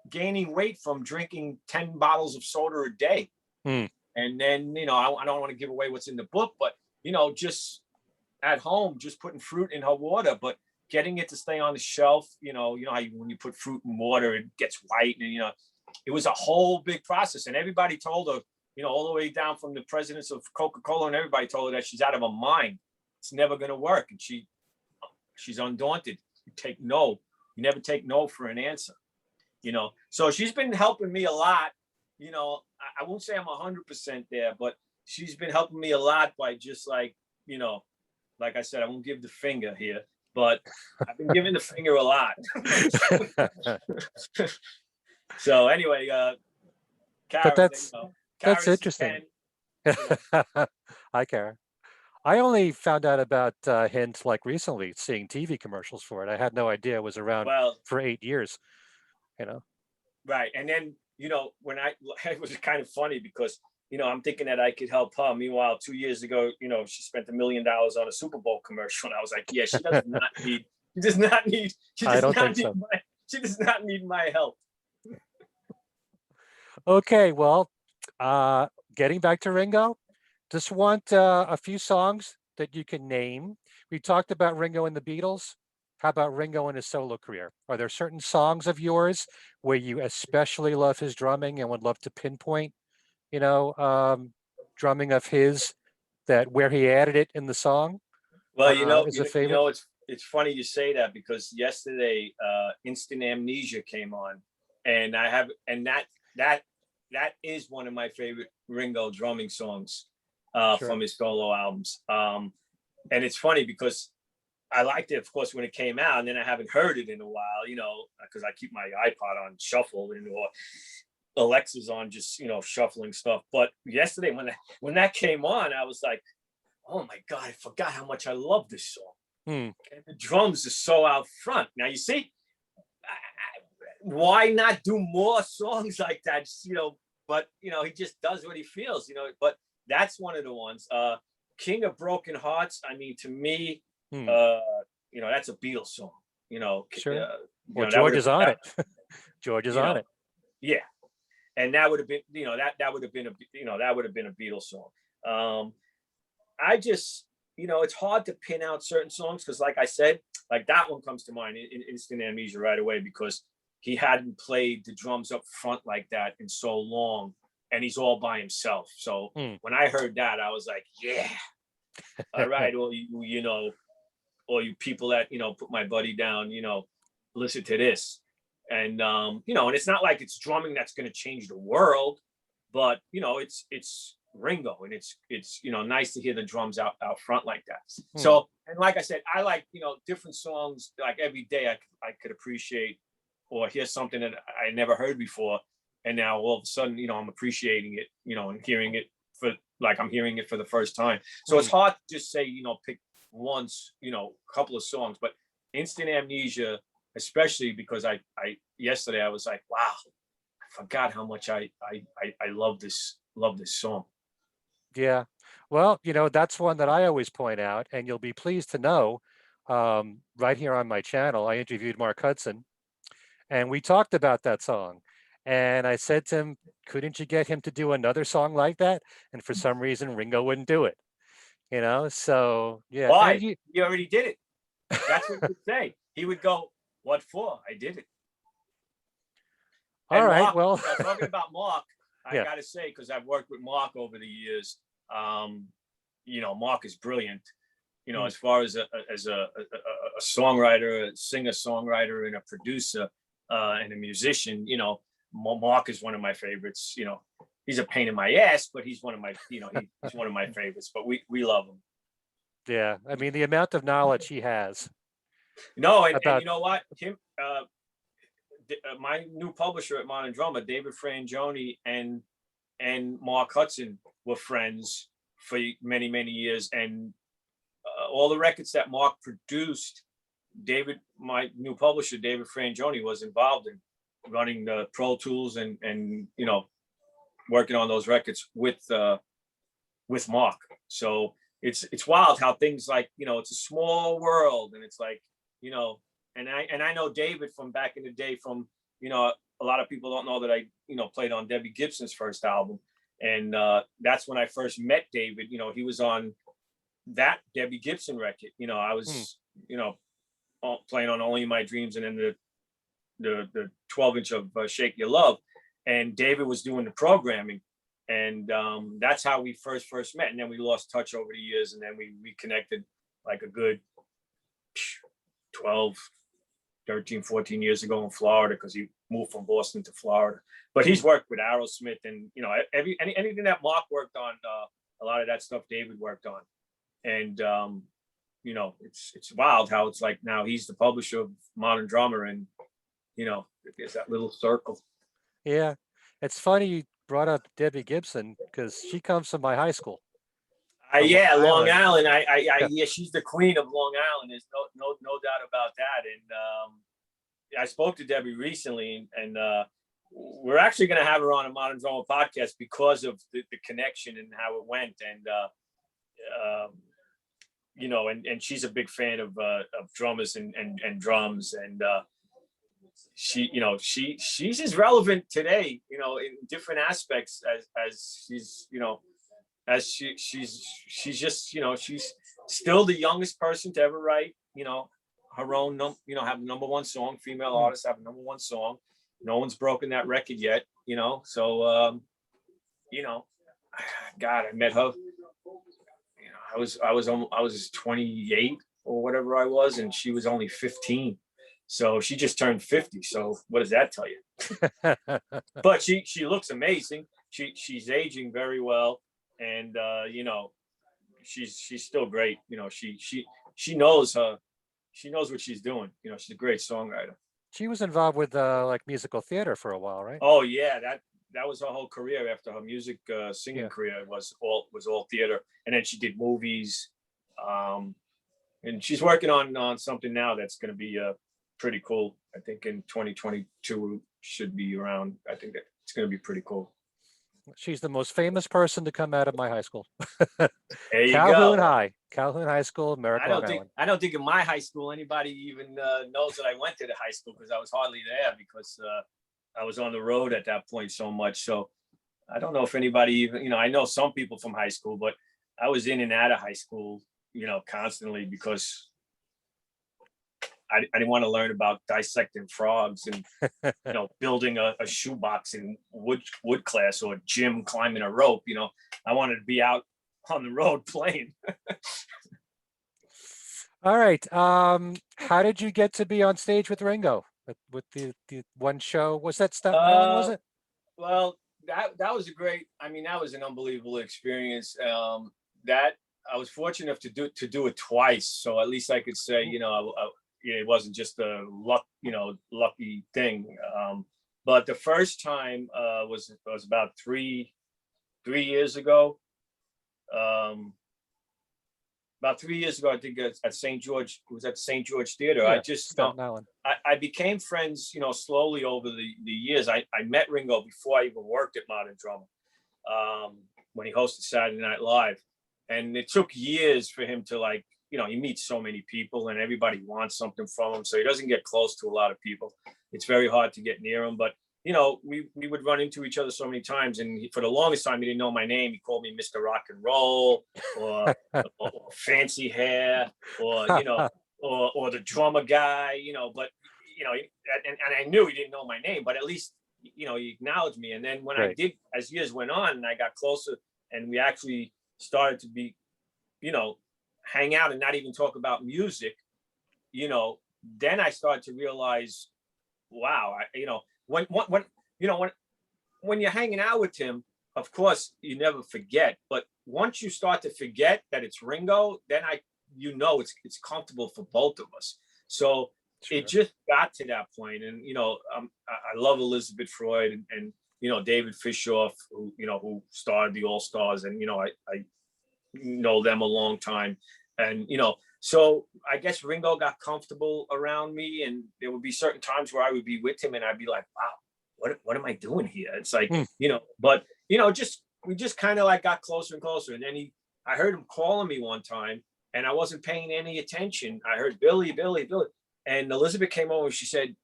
Speaker 2: gaining weight from drinking 10 bottles of soda a day. And then, I don't want to give away what's in the book, but, just at home, just putting fruit in her water, but getting it to stay on the shelf, how when you put fruit in water, it gets white, and, it was a whole big process. And everybody told her, all the way down from the presidents of Coca-Cola, and everybody told her that she's out of her mind. It's never going to work. And she's undaunted. You never take no for an answer. So she's been helping me a lot. I won't say I'm 100% there, but she's been helping me a lot by just like I said, I won't give the finger here, but I've been giving the finger a lot. So anyway, Kara,
Speaker 1: but that's interesting. Hi, Kara. I only found out about Hint like recently, seeing TV commercials for it. I had no idea it was around
Speaker 2: Well,
Speaker 1: for 8 years. You know.
Speaker 2: right. And then, when it was kind of funny because, I'm thinking that I could help her. Meanwhile, 2 years ago, she spent $1 million on a Super Bowl commercial. And I was like, yeah, she does not need,
Speaker 1: I don't think so.
Speaker 2: she does not need my help.
Speaker 1: Okay, well, getting back to Ringo, just want a few songs that you can name. We talked about Ringo and the Beatles. How about Ringo and his solo career? Are there certain songs of yours where you especially love his drumming and would love to pinpoint, you know, drumming of his that where he added it in the song
Speaker 2: Well,
Speaker 1: is a favorite?
Speaker 2: it's funny you say that because yesterday, Instant Amnesia came on, and that is one of my favorite Ringo drumming songs
Speaker 1: Sure.
Speaker 2: from his solo albums. And it's funny because I liked it, of course, when it came out, and then I haven't heard it in a while, because I keep my iPod on shuffle or Alexa's on just shuffling stuff. But yesterday when that came on, I was like, oh my God, I forgot how much I love this song.
Speaker 1: Hmm.
Speaker 2: And the drums are so out front. Now you see, why not do more songs like that? But he just does what he feels. But that's one of the ones. King of Broken Hearts. I mean, to me,
Speaker 1: Hmm.
Speaker 2: that's a Beatles song.
Speaker 1: Sure. Well, George is on it. George is on it.
Speaker 2: Yeah, and that would have been, that would have been a Beatles song. I just, it's hard to pin out certain songs because, like I said, like that one comes to mind in Instant Amnesia right away because he hadn't played the drums up front like that in so long, and he's all by himself. So when I heard that, I was like, yeah, all right, all you people that put my buddy down, listen to this, and and it's not like it's drumming that's going to change the world, but it's Ringo, and it's nice to hear the drums out front like that. So, and like I said, I like different songs. Like every day, I could appreciate or hear something that I never heard before, and now all of a sudden, I'm appreciating it, and hearing it I'm hearing it for the first time. So it's hard to just say pick once, a couple of songs, but Instant Amnesia, especially because I yesterday I was like, wow, I forgot how much I love this song.
Speaker 1: Yeah. Well, that's one that I always point out, and you'll be pleased to know, right here on my channel, I interviewed Mark Hudson, and we talked about that song. And I said to him, couldn't you get him to do another song like that? And for some reason, Ringo wouldn't do it. So yeah. And
Speaker 2: Why? He already did it. That's what he would say. He would go, "What for? I did it."
Speaker 1: All
Speaker 2: And
Speaker 1: right.
Speaker 2: Mark,
Speaker 1: Well,
Speaker 2: talking about Mark, I
Speaker 1: yeah.
Speaker 2: got to say, because I've worked with Mark over the years, Mark is brilliant. As far as a songwriter, a singer-songwriter, and a producer, and a musician, Mark is one of my favorites. He's a pain in my ass, but he's one of my, he's one of my favorites. But we love him.
Speaker 1: Yeah. I mean, the amount of knowledge he has.
Speaker 2: And you know what? My new publisher at Modern Drummer, David Frangioni, and Mark Hudson were friends for many, many years. And all the records that Mark produced, my new publisher, David Frangioni, was involved in running the Pro Tools and working on those records with Mark. So it's wild how things like, it's a small world, and it's like, and I know David from back in the day from, a lot of people don't know that I, played on Debbie Gibson's first album. And that's when I first met David. He was on that Debbie Gibson record. I was, playing on Only in My Dreams, and then the 12-inch of Shake Your Love. And David was doing the programming. And that's how we first met. And then we lost touch over the years. And then we reconnected like a good 12, 13, 14 years ago in Florida, because he moved from Boston to Florida. But he's worked with Aerosmith, and anything that Mark worked on, a lot of that stuff David worked on. And it's wild how it's like now he's the publisher of Modern Drummer, and there's that little circle.
Speaker 1: Yeah, it's funny you brought up Debbie Gibson because she comes from my high school.
Speaker 2: Yeah, Long
Speaker 1: Island.
Speaker 2: Island.
Speaker 1: Yeah.
Speaker 2: Yeah, she's the queen of Long Island. There's no doubt about that. And I spoke to Debbie recently, and we're actually going to have her on a Modern Drummer podcast because of the connection and how it went. And you know, and she's a big fan of drummers and drums, and she, you know, she's as relevant today, you know, in different aspects as she's, you know, as she's just, you know, she's still the youngest person to ever write, you know, her own, you know, have #1 song. Female artists have #1 song. No one's broken that record yet, you know. So, you know, God, I met her. You know, I was 28 or whatever I was, and she was only 15. So she just turned 50. So what does that tell you? But she looks amazing. She's aging very well, and you know, she's still great. You know, she knows what she's doing. You know, she's a great songwriter.
Speaker 1: She was involved with like musical theater for a while, right?
Speaker 2: Oh yeah, that was her whole career. After her music singing
Speaker 1: Yeah.
Speaker 2: career was all theater, and then she did movies. And she's working on something now that's going to be pretty cool. I think in 2022 should be around. I think that it's going to be pretty cool.
Speaker 1: She's the most famous person to come out of my high school.
Speaker 2: There you
Speaker 1: Calhoun
Speaker 2: go.
Speaker 1: High, Calhoun High School, Merrick, Long Island.
Speaker 2: I don't think in my high school anybody even knows that I went to the high school, because I was hardly there, because I was on the road at that point so much. So I don't know if anybody even, you know, I know some people from high school, but I was in and out of high school, you know, constantly, because I didn't want to learn about dissecting frogs and, you know, building a shoebox in wood class, or gym climbing a rope. You know, I wanted to be out on the road playing.
Speaker 1: All right. How did you get to be on stage with Ringo with the one show? Was that Staten Island? Was it?
Speaker 2: Well, that was a great. I mean, that was an unbelievable experience. That I was fortunate enough to do it twice, so at least I could say, you know, it wasn't just a lucky thing. But the first time was about three years ago. About 3 years ago, I think at St. George. It was at St. George Theater.
Speaker 1: Yeah,
Speaker 2: I just
Speaker 1: Staten Island.
Speaker 2: I became friends, you know, slowly over the years. I met Ringo before I even worked at Modern Drummer, when he hosted Saturday Night Live, and it took years for him to, like, you know, he meets so many people and everybody wants something from him, so he doesn't get close to a lot of people. It's very hard to get near him, but you know, we would run into each other so many times, and for the longest time he didn't know my name. He called me Mr. Rock and Roll, or Fancy Hair, or you know, or the drummer guy, you know. But you know, and I knew he didn't know my name, but at least, you know, he acknowledged me. And then when I did, as years went on and I got closer, and we actually started to be, you know, hang out and not even talk about music, you know, then I started to realize, wow, you know, when you're hanging out with him, of course you never forget, but once you start to forget that it's Ringo, then you know, it's comfortable for both of us. So sure. It just got to that point, and you know, I love Elizabeth Freud and you know, David Fishoff, who started the All-Stars, and you know, I know them a long time, and you know, so I guess Ringo got comfortable around me, and there would be certain times where I would be with him and I'd be like, wow, what am I doing here? It's like, you know, but you know, we just kind of like got closer and closer. And then I heard him calling me one time and I wasn't paying any attention. I heard Billy. And Elizabeth came over and she said,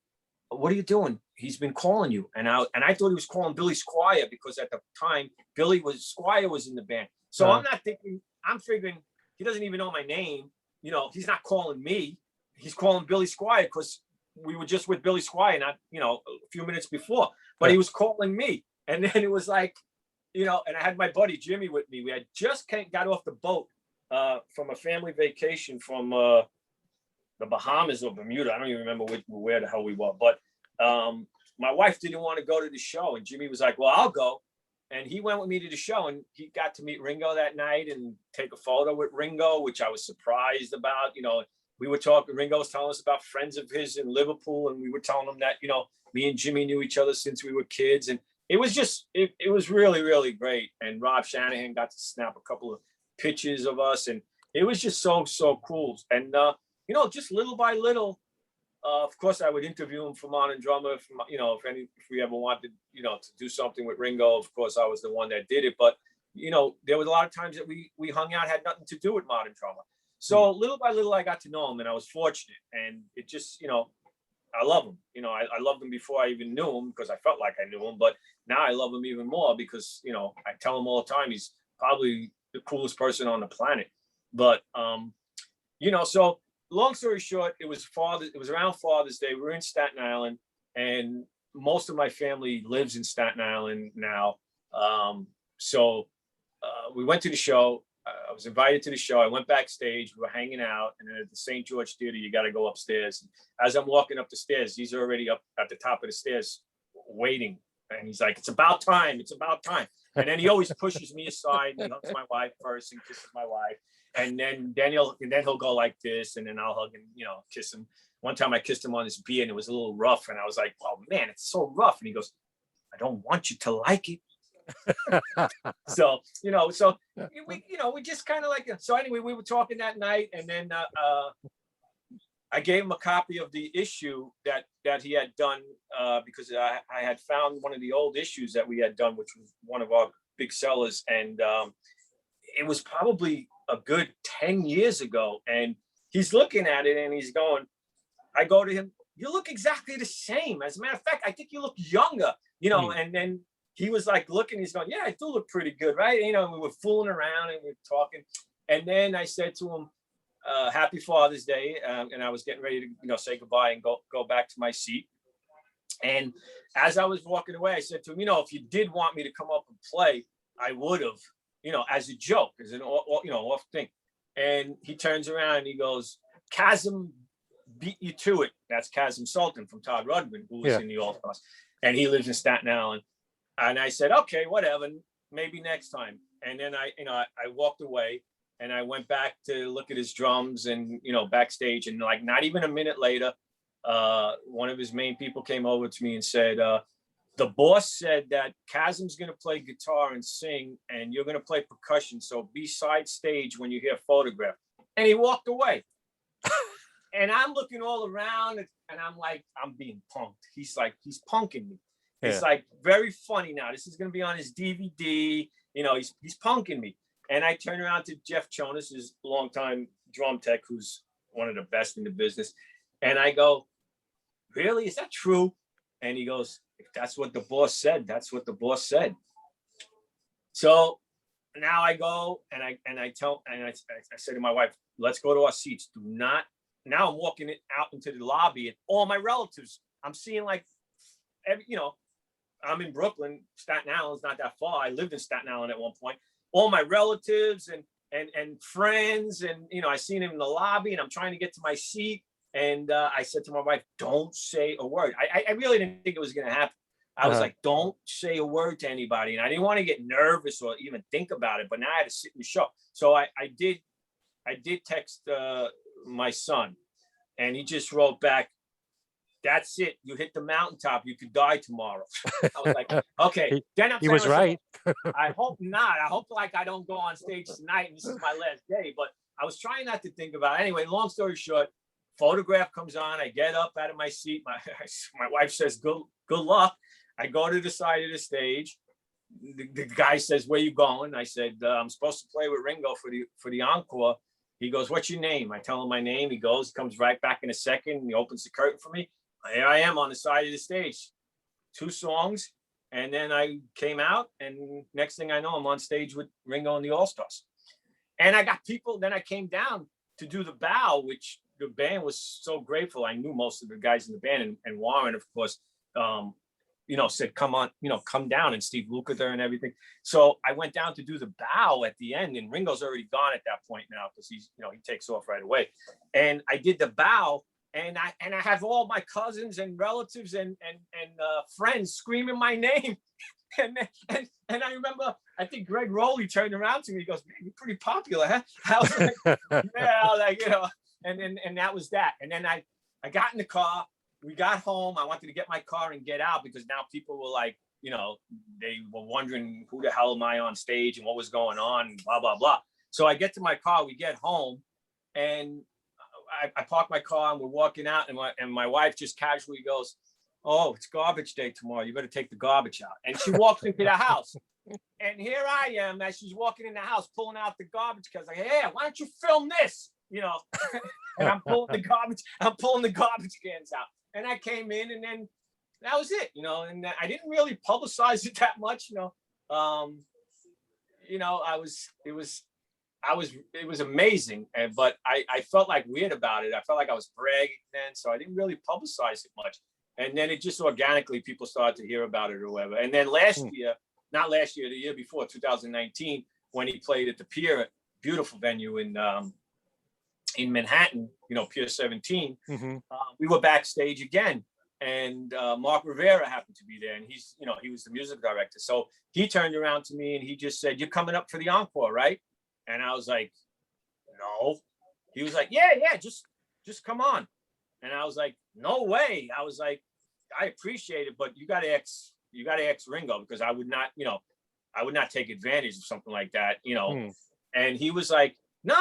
Speaker 2: what are you doing? He's been calling you. And I thought he was calling Billy Squire, because at the time Squire was in the band. So I'm figuring he doesn't even know my name. You know, he's not calling me. He's calling Billy Squire, because we were just with Billy Squire, not, you know, a few minutes before. But he was calling me. And then it was like, you know, and I had my buddy Jimmy with me. We had just got off the boat from a family vacation from the Bahamas or Bermuda. I don't even remember where the hell we were. But my wife didn't want to go to the show. And Jimmy was like, well, I'll go. And he went with me to the show, and he got to meet Ringo that night and take a photo with Ringo, which I was surprised about. You know, we were talking, Ringo was telling us about friends of his in Liverpool, and we were telling him that, you know, me and Jimmy knew each other since we were kids. And it was just, it was really, really great. And Rob Shanahan got to snap a couple of pictures of us, and it was just so cool. And you know, just little by little, of course, I would interview him for Modern Drummer. You know, if we ever wanted, you know, to do something with Ringo, of course, I was the one that did it. But you know, there was a lot of times that we hung out, had nothing to do with Modern Drummer. So little by little, I got to know him, and I was fortunate. And it just, you know, I love him. You know, I loved him before I even knew him because I felt like I knew him. But now I love him even more because, you know, I tell him all the time he's probably the coolest person on the planet. But you know, so long story short, it was around Father's Day. We were in Staten Island, and most of my family lives in Staten Island now. So we went to the show. I was invited to the show. I went backstage. We were hanging out, and then at the St. George Theater, you got to go upstairs. As I'm walking up the stairs, he's already up at the top of the stairs waiting, and he's like, "It's about time. It's about time." And then he always pushes me aside, and he hugs my wife first and kisses my wife, and then he'll go like this, and then I'll hug and, you know, kiss him. One time I kissed him on his beard, and it was a little rough, and I was like, "Oh man, it's so rough." And he goes, "I don't want you to like it." So, you know, we just kind of like, so anyway, we were talking that night, and then I gave him a copy of the issue that he had done, because I had found one of the old issues that we had done, which was one of our big sellers, and it was probably a good 10 years ago. And he's looking at it and he's going, I go to him, "You look exactly the same. As a matter of fact, I think you look younger," you know. And then he was like looking, he's going, "Yeah, I do look pretty good, right?" You know, we were fooling around and we were talking. And then I said to him, "Happy Father's Day," and I was getting ready to, you know, say goodbye and go back to my seat. And as I was walking away, I said to him, "You know, if you did want me to come up and play, I would have, you know, as a joke, as an you know, off thing." And he turns around and he goes, "Chasm beat you to it." That's Chasm Sultan from Todd Rundgren, who was in the All-Stars, and he lives in Staten Island. And I said, "Okay, whatever, maybe next time." And then I walked away, and I went back to look at his drums and, you know, backstage, and like not even a minute later, one of his main people came over to me and said, "The boss said that Chasm's going to play guitar and sing, and you're going to play percussion. So be side stage when you hear Photograph." And he walked away. And I'm looking all around, and I'm like, I'm being punked. He's like, he's punking me. It's like very funny now. This is going to be on his DVD. You know, he's punking me. And I turn around to Jeff Jonas, his longtime drum tech, who's one of the best in the business. And I go, "Really? Is that true?" And he goes, "If that's what the boss said, that's what the boss said." So now I go and I say to my wife, "Let's go to our seats. Do not." Now I'm walking out into the lobby, and all my relatives, I'm seeing like, you know, I'm in Brooklyn. Staten Island's not that far. I lived in Staten Island at one point. All my relatives and friends, and, you know, I seen him in the lobby, and I'm trying to get to my seat. And I said to my wife, "Don't say a word." I really didn't think it was going to happen. I was like, "Don't say a word to anybody." And I didn't want to get nervous or even think about it, but now I had to sit in the show. So I did text my son, and he just wrote back, "That's it. You hit the mountaintop. You could die tomorrow." I was like, okay. Then
Speaker 1: he was right.
Speaker 2: I hope not. I hope like I don't go on stage tonight and this is my last day. But I was trying not to think about it. Anyway, long story short, Photograph comes on. I get up out of my seat. My wife says, good luck. I go to the side of the stage. The guy says, "Where you going?" I said, "I'm supposed to play with Ringo for the encore." He goes, "What's your name?" I tell him my name. He comes right back in a second. He opens the curtain for me. Here I am on the side of the stage, 2 songs. And then I came out, and next thing I know, I'm on stage with Ringo and the All-Stars. And I got people, then I came down to do the bow, which the band was so grateful. I knew most of the guys in the band, and Warren, of course, you know, said, "Come on, you know, come down," and Steve Lukather and everything. So I went down to do the bow at the end, and Ringo's already gone at that point now, because he's, you know, he takes off right away. And I did the bow, and I have all my cousins and relatives and friends screaming my name. and I remember, I think Greg Rowley turned around to me. He goes, "Man, you're pretty popular, huh?" I was like, yeah, like, you know, and that was that. And then I got in the car. We got home. I wanted to get my car and get out, because now people were like, you know, they were wondering, who the hell am I on stage and what was going on, and blah, blah, blah. So I get to my car, we get home, and I park my car and we're walking out, and my wife just casually goes, "Oh, it's garbage day tomorrow. You better take the garbage out." And she walks into the house. And here I am as she's walking in the house, pulling out the garbage cans. Like, "Hey, why don't you film this?" And I'm pulling the garbage cans out. And I came in, and then that was it, and I didn't really publicize it that much, it was amazing. But I felt like weird about it. I felt like I was bragging then, so I didn't really publicize it much. And then it just organically, people started to hear about it or whatever. And then not last year, the year before, 2019, when he played at the Pier, beautiful venue in Manhattan, Pier 17, we were backstage again. And Mark Rivera happened to be there, and he was the music director. So he turned around to me and he just said, "You're coming up for the encore, right?" And I was like, "No." He was like, "Yeah, just come on." And I was like, "No way." I was like, "I appreciate it, but you got to ex Ringo, because I would not take advantage of something like that, And he was like, No,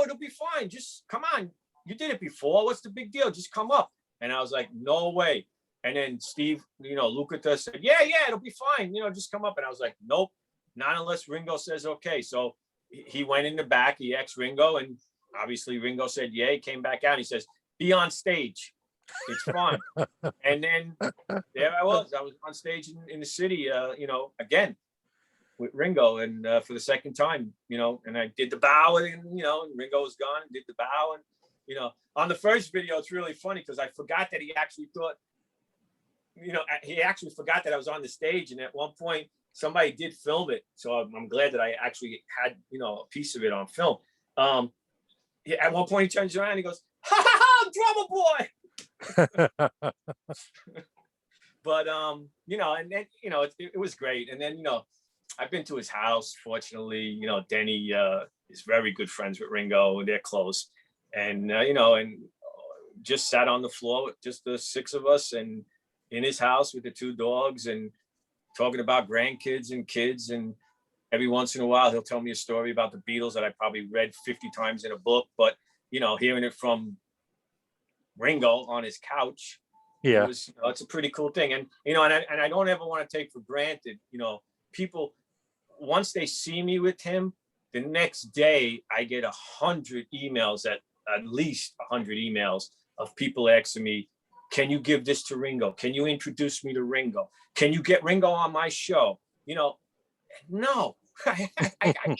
Speaker 2: it'll be fine. Just come on. You did it before. What's the big deal? Just come up." And I was like, "No way." And then Steve, Lukather said, yeah, it'll be fine. Just come up. And I was like, "Nope, not unless Ringo says okay." So he went in the back, he ex Ringo, and obviously Ringo said, yeah. He came back out. He says, "Be on stage. It's fun." And then there I was on stage in the city, again with Ringo, and for the second time, and I did the bow, and Ringo was gone, and did the bow, and on the first video, it's really funny because I forgot that he actually thought, he actually forgot that I was on the stage, and at one point somebody did film it, so I'm glad that I actually had a piece of it on film. At one point he turns around and he goes, "Ha ha ha, drummer boy." But and then it was great. And then I've been to his house, fortunately. Denny is very good friends with Ringo. They're close. And and just sat on the floor with just the six of us, and in his house with the two dogs, and talking about grandkids and kids. And every once in a while he'll tell me a story about the Beatles that I probably read 50 times in a book, but hearing it from Ringo on his couch,
Speaker 1: Yeah,
Speaker 2: it's a pretty cool thing. And and I don't ever want to take for granted, people, once they see me with him, the next day I get 100 emails, at least 100 emails of people asking me, "Can you give this to Ringo? Can you introduce me to Ringo? Can you get Ringo on my show?" No, I can't.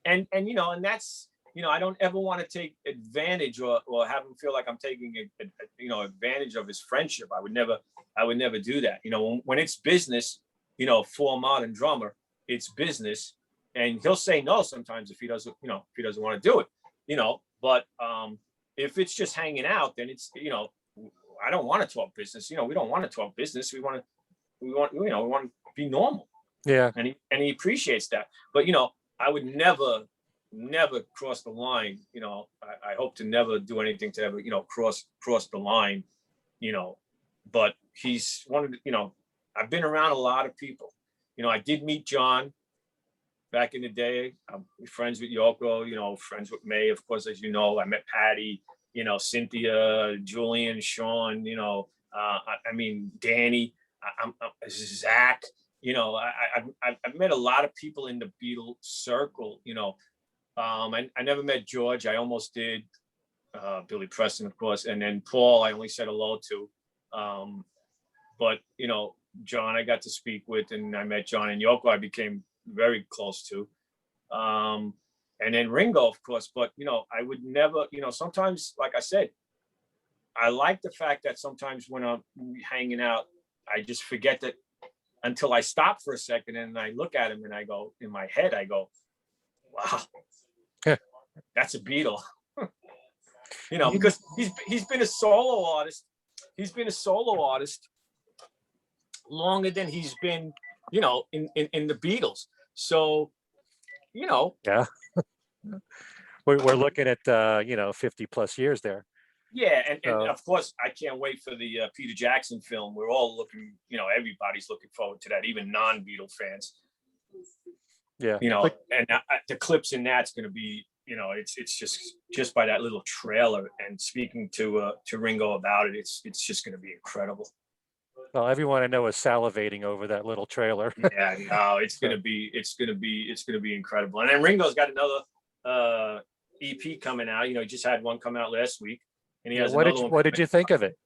Speaker 2: And and that's, I don't ever want to take advantage or have him feel like I'm taking advantage of his friendship. I would never do that. When it's business, for a modern drummer, it's business, and he'll say no sometimes if he doesn't want to do it. But if it's just hanging out, then it's, I don't want to talk business. We don't want to talk business. We want to be normal.
Speaker 1: yeah.
Speaker 2: And he appreciates that. But I would never cross the line. I hope to never do anything to ever cross the line. But he's one of the, I've been around a lot of people. I did meet John back in the day. I'm friends with Yoko, friends with May, of course, as you know. I met Patty, Cynthia, Julian, Sean, I mean, Danny, Zach. I've met a lot of people in the Beatles circle. I never met George. I almost did. Billy Preston, of course, and then Paul, I only said hello to. But John, I got to speak with, and I met John, and Yoko, I became very close to. And then Ringo, of course. But I would never. Sometimes, like I said, I like the fact that sometimes when I'm hanging out, I just forget that until I stop for a second and I look at him and I go, in my head, I go, wow, that's a Beatle. Because he's been a solo artist. He's been a solo artist longer than he's been, in the Beatles. So,
Speaker 1: Yeah. We're looking at 50 plus years there.
Speaker 2: Yeah, and of course, I can't wait for the Peter Jackson film. We're all looking, everybody's looking forward to that, even non-Beatle fans.
Speaker 1: Yeah.
Speaker 2: you know,
Speaker 1: But
Speaker 2: and the clips in that's going to be, you know, it's just by that little trailer and speaking to Ringo about it, it's just going to be incredible.
Speaker 1: well, everyone I know is salivating over that little trailer.
Speaker 2: Yeah, no, it's
Speaker 1: So,
Speaker 2: gonna be incredible. And then Ringo's got another EP coming out. You know, he just had one come out last week, and he
Speaker 1: yeah.
Speaker 2: has another one
Speaker 1: What did
Speaker 2: coming.
Speaker 1: you think of it?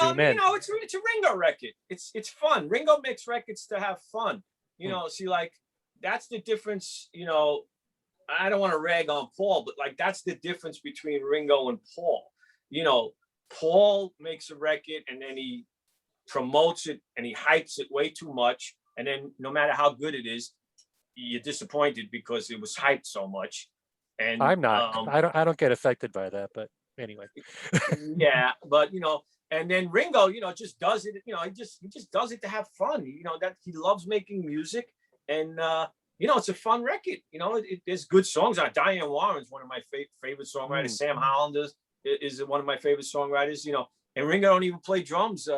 Speaker 1: Zoom
Speaker 2: You
Speaker 1: in.
Speaker 2: know, it's a Ringo record. It's fun. Ringo makes records to have fun. You
Speaker 1: Hmm.
Speaker 2: know, see, like that's the difference. You know, I don't want to rag on Paul, but like that's the difference between Ringo and Paul. You know, Paul makes a record and then he promotes it and he hypes it way too much. And then no matter how good it is, you're disappointed because it was hyped so much. And
Speaker 1: I'm not. I don't get affected by that, but anyway.
Speaker 2: yeah, but you know, and then Ringo, you know, just does it, you know, he just does it to have fun. You know, that he loves making music and you know, it's a fun record. You know, there's good songs on. Diane Warren's one of my favorite songwriters. Sam Holland is one of my favorite songwriters. You know, and Ringo don't even play drums.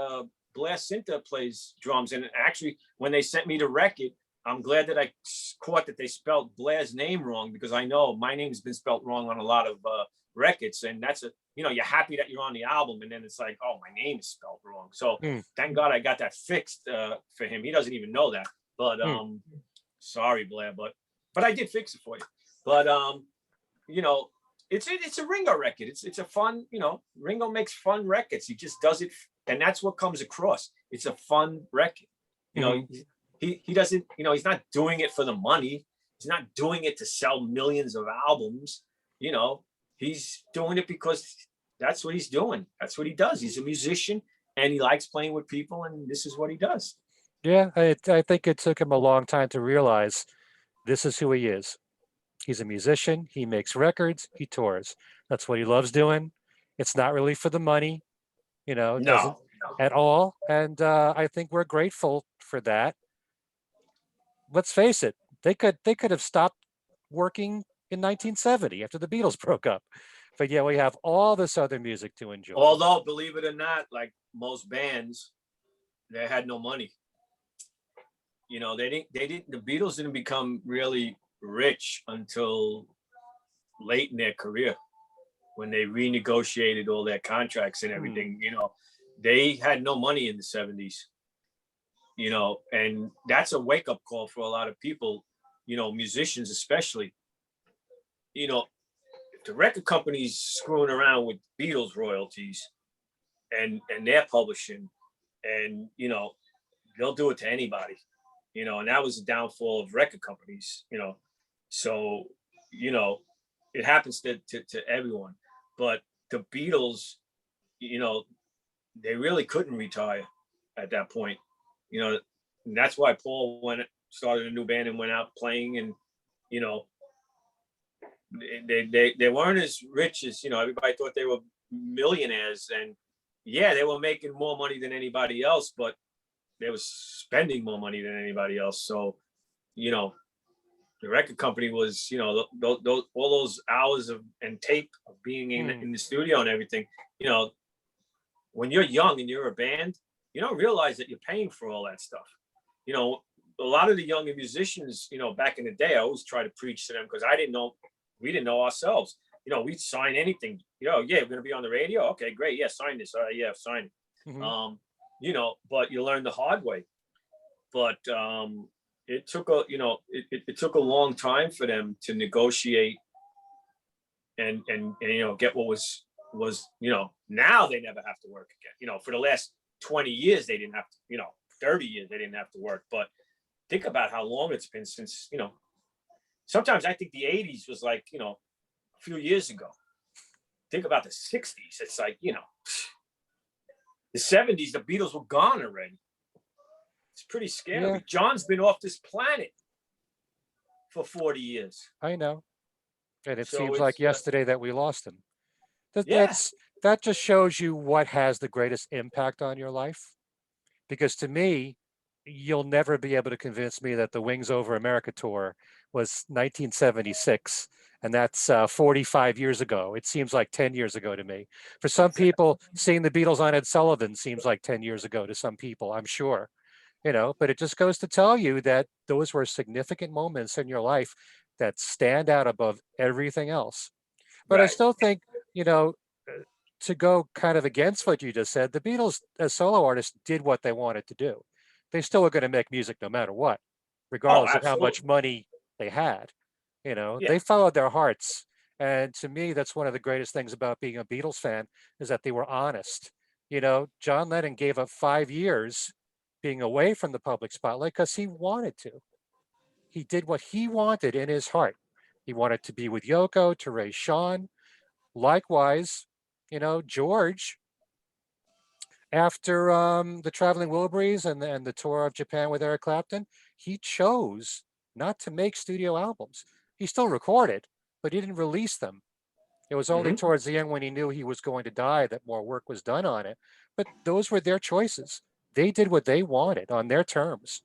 Speaker 2: Blas Sinter plays drums. And actually, when they sent me the record, I'm glad that I caught that they spelled Blas' name wrong because I know my name's been spelled wrong on a lot of records. And that's you know, you're happy that you're on the album. And then it's like, oh, my name is spelled wrong. So thank God I got that fixed for him. He doesn't even know that. But sorry, Blair, but I did fix it for you. But you know, it's a Ringo record. It's a fun, you know, Ringo makes fun records. He just does it, and that's what comes across. It's a fun record. You know, he doesn't, you know, he's not doing it for the money. He's not doing it to sell millions of albums. You know, he's doing it because that's what he's doing. That's what he does. He's a musician and he likes playing with people, and this is what he does.
Speaker 1: Yeah, I think it took him a long time to realize this is who he is. He's a musician. He makes records. He tours. That's what he loves doing. It's not really for the money, you know, it doesn't
Speaker 2: No,
Speaker 1: at all. And I think we're grateful for that. Let's face it, they could have stopped working in 1970 after the Beatles broke up. But yeah, we have all this other music to enjoy.
Speaker 2: although believe it or not, like most bands, they had no money. You know, the Beatles didn't become really rich until late in their career when they renegotiated all their contracts and everything. You know, they had no money in the 70s, you know, and that's a wake-up call for a lot of people, you know, musicians especially. You know, if the record company's screwing around with Beatles royalties and their publishing, and you know, they'll do it to anybody. You know, and that was the downfall of record companies, you know. So, you know, it happens to everyone. But the Beatles, you know, they really couldn't retire at that point. You know, and that's why Paul started a new band and went out playing, and you know, they weren't as rich as, you know, everybody thought they were millionaires, and yeah, they were making more money than anybody else, but they was spending more money than anybody else. So, you know, the record company was, you know, all those hours and tape of being in the studio and everything. You know, when you're young and you're a band, you don't realize that you're paying for all that stuff. You know, a lot of the younger musicians, you know, back in the day, I always try to preach to them because we didn't know ourselves. You know, we'd sign anything. You know, yeah, we're gonna be on the radio. Okay, great. Yeah, sign this. Yeah, sign it. You know, but you learn the hard way. But it took it took a long time for them to negotiate and you know, get what was, you know, now they never have to work again. You know, for the last 20 years they didn't have to, you know, 30 years they didn't have to work. But think about how long it's been since, you know, sometimes I think the 80s was like, you know, a few years ago. Think about the 60s. It's like, you know, the 70s, the Beatles were gone already. It's pretty scary. Yeah. John's been off this planet for 40 years.
Speaker 1: I know. And it seems like yesterday that we lost him. That just shows you what has the greatest impact on your life. Because to me, you'll never be able to convince me that the Wings Over America tour was 1976. And that's 45 years ago. It seems like 10 years ago to me. For some people, seeing the Beatles on Ed Sullivan seems like 10 years ago to some people, I'm sure. But it just goes to tell you that those were significant moments in your life that stand out above everything else. But I
Speaker 2: Right.
Speaker 1: still think, to go kind of against what you just said, the Beatles as solo artists did what they wanted to do. They still were going to make music no matter what,
Speaker 2: Oh,
Speaker 1: regardless of how much
Speaker 2: absolutely.
Speaker 1: money they had.
Speaker 2: Yeah.
Speaker 1: They followed their hearts. And to me, that's one of the greatest things about being a Beatles fan is that they were honest. John Lennon gave up 5 years being away from the public spotlight because he wanted to. He did what he wanted in his heart. He wanted to be with Yoko, to raise Sean. Likewise, George, after the Traveling Wilburys and the tour of Japan with Eric Clapton, he chose not to make studio albums. He still recorded, but he didn't release them. It was only
Speaker 2: Hmm.
Speaker 1: towards the end when he knew he was going to die that more work was done on it. But those were their choices. They did what they wanted on their terms.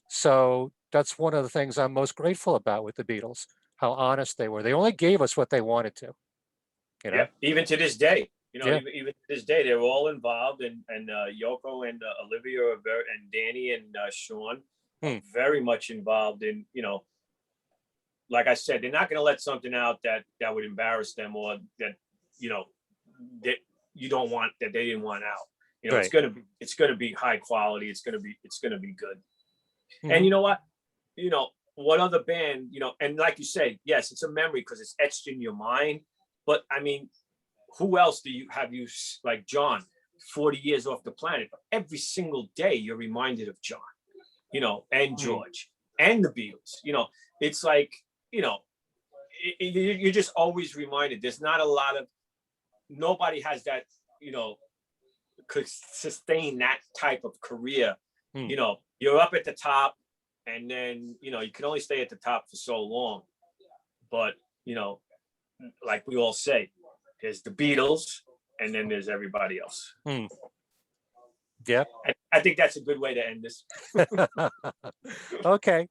Speaker 1: So that's one of the things I'm most grateful about with the Beatles, how honest they were. They only gave us what they wanted to, you
Speaker 2: Yeah.
Speaker 1: know?
Speaker 2: Even to this day,
Speaker 1: Yeah.
Speaker 2: even to this day, they're all involved, and Yoko and Olivia are very, and Danny and Sean are
Speaker 1: Hmm.
Speaker 2: very much involved in, like I said, they're not going to let something out that would embarrass them, or that you know that you don't want, that they didn't want out. It's
Speaker 1: Right.
Speaker 2: gonna be high quality. It's gonna be good. And
Speaker 1: Hmm.
Speaker 2: you know what? What other band? And like you say, yes, it's a memory because it's etched in your mind. But I mean, who else do you have, you like John, 40 years off the planet? Every single day you're reminded of John, and
Speaker 1: Hmm.
Speaker 2: George and the Beatles. It's like, you're just always reminded. There's not a lot of, nobody has that, could sustain that type of career.
Speaker 1: Hmm.
Speaker 2: You're up at the top, and then, you can only stay at the top for so long. But, like we all say, there's the Beatles, and then there's everybody else.
Speaker 1: Hmm. Yep.
Speaker 2: I think that's a good way to end this.
Speaker 1: Okay.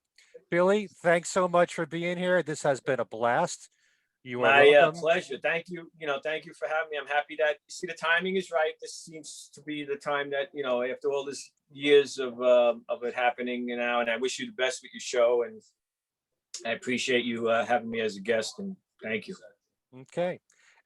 Speaker 1: Billy, thanks so much for being here. This has been a blast. You are
Speaker 2: My
Speaker 1: welcome.
Speaker 2: pleasure. Thank you. Thank you for having me. I'm happy that, you see, the timing is right. This seems to be the time that, after all this years of it happening now, and I wish you the best with your show, and I appreciate you having me as a guest, and thank you.
Speaker 1: Okay.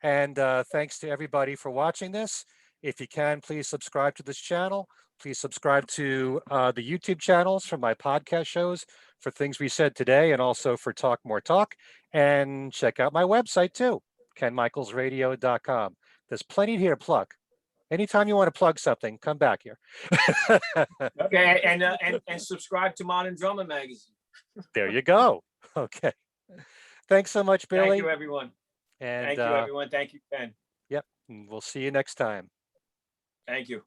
Speaker 1: And thanks to everybody for watching this. If you can, please subscribe to this channel. Please subscribe to the YouTube channels for my podcast shows, for things we said today, and also for Talk More Talk. And check out my website too, kenmichaelsradio.com. There's plenty here to plug. Anytime you want to plug something, come back here.
Speaker 2: Okay, and subscribe to Modern Drummer Magazine.
Speaker 1: There you go. Okay. Thanks so much, Billy.
Speaker 2: Thank you, everyone.
Speaker 1: And
Speaker 2: Thank you, everyone. Thank you, Ken.
Speaker 1: yep, we'll see you next time.
Speaker 2: Thank you.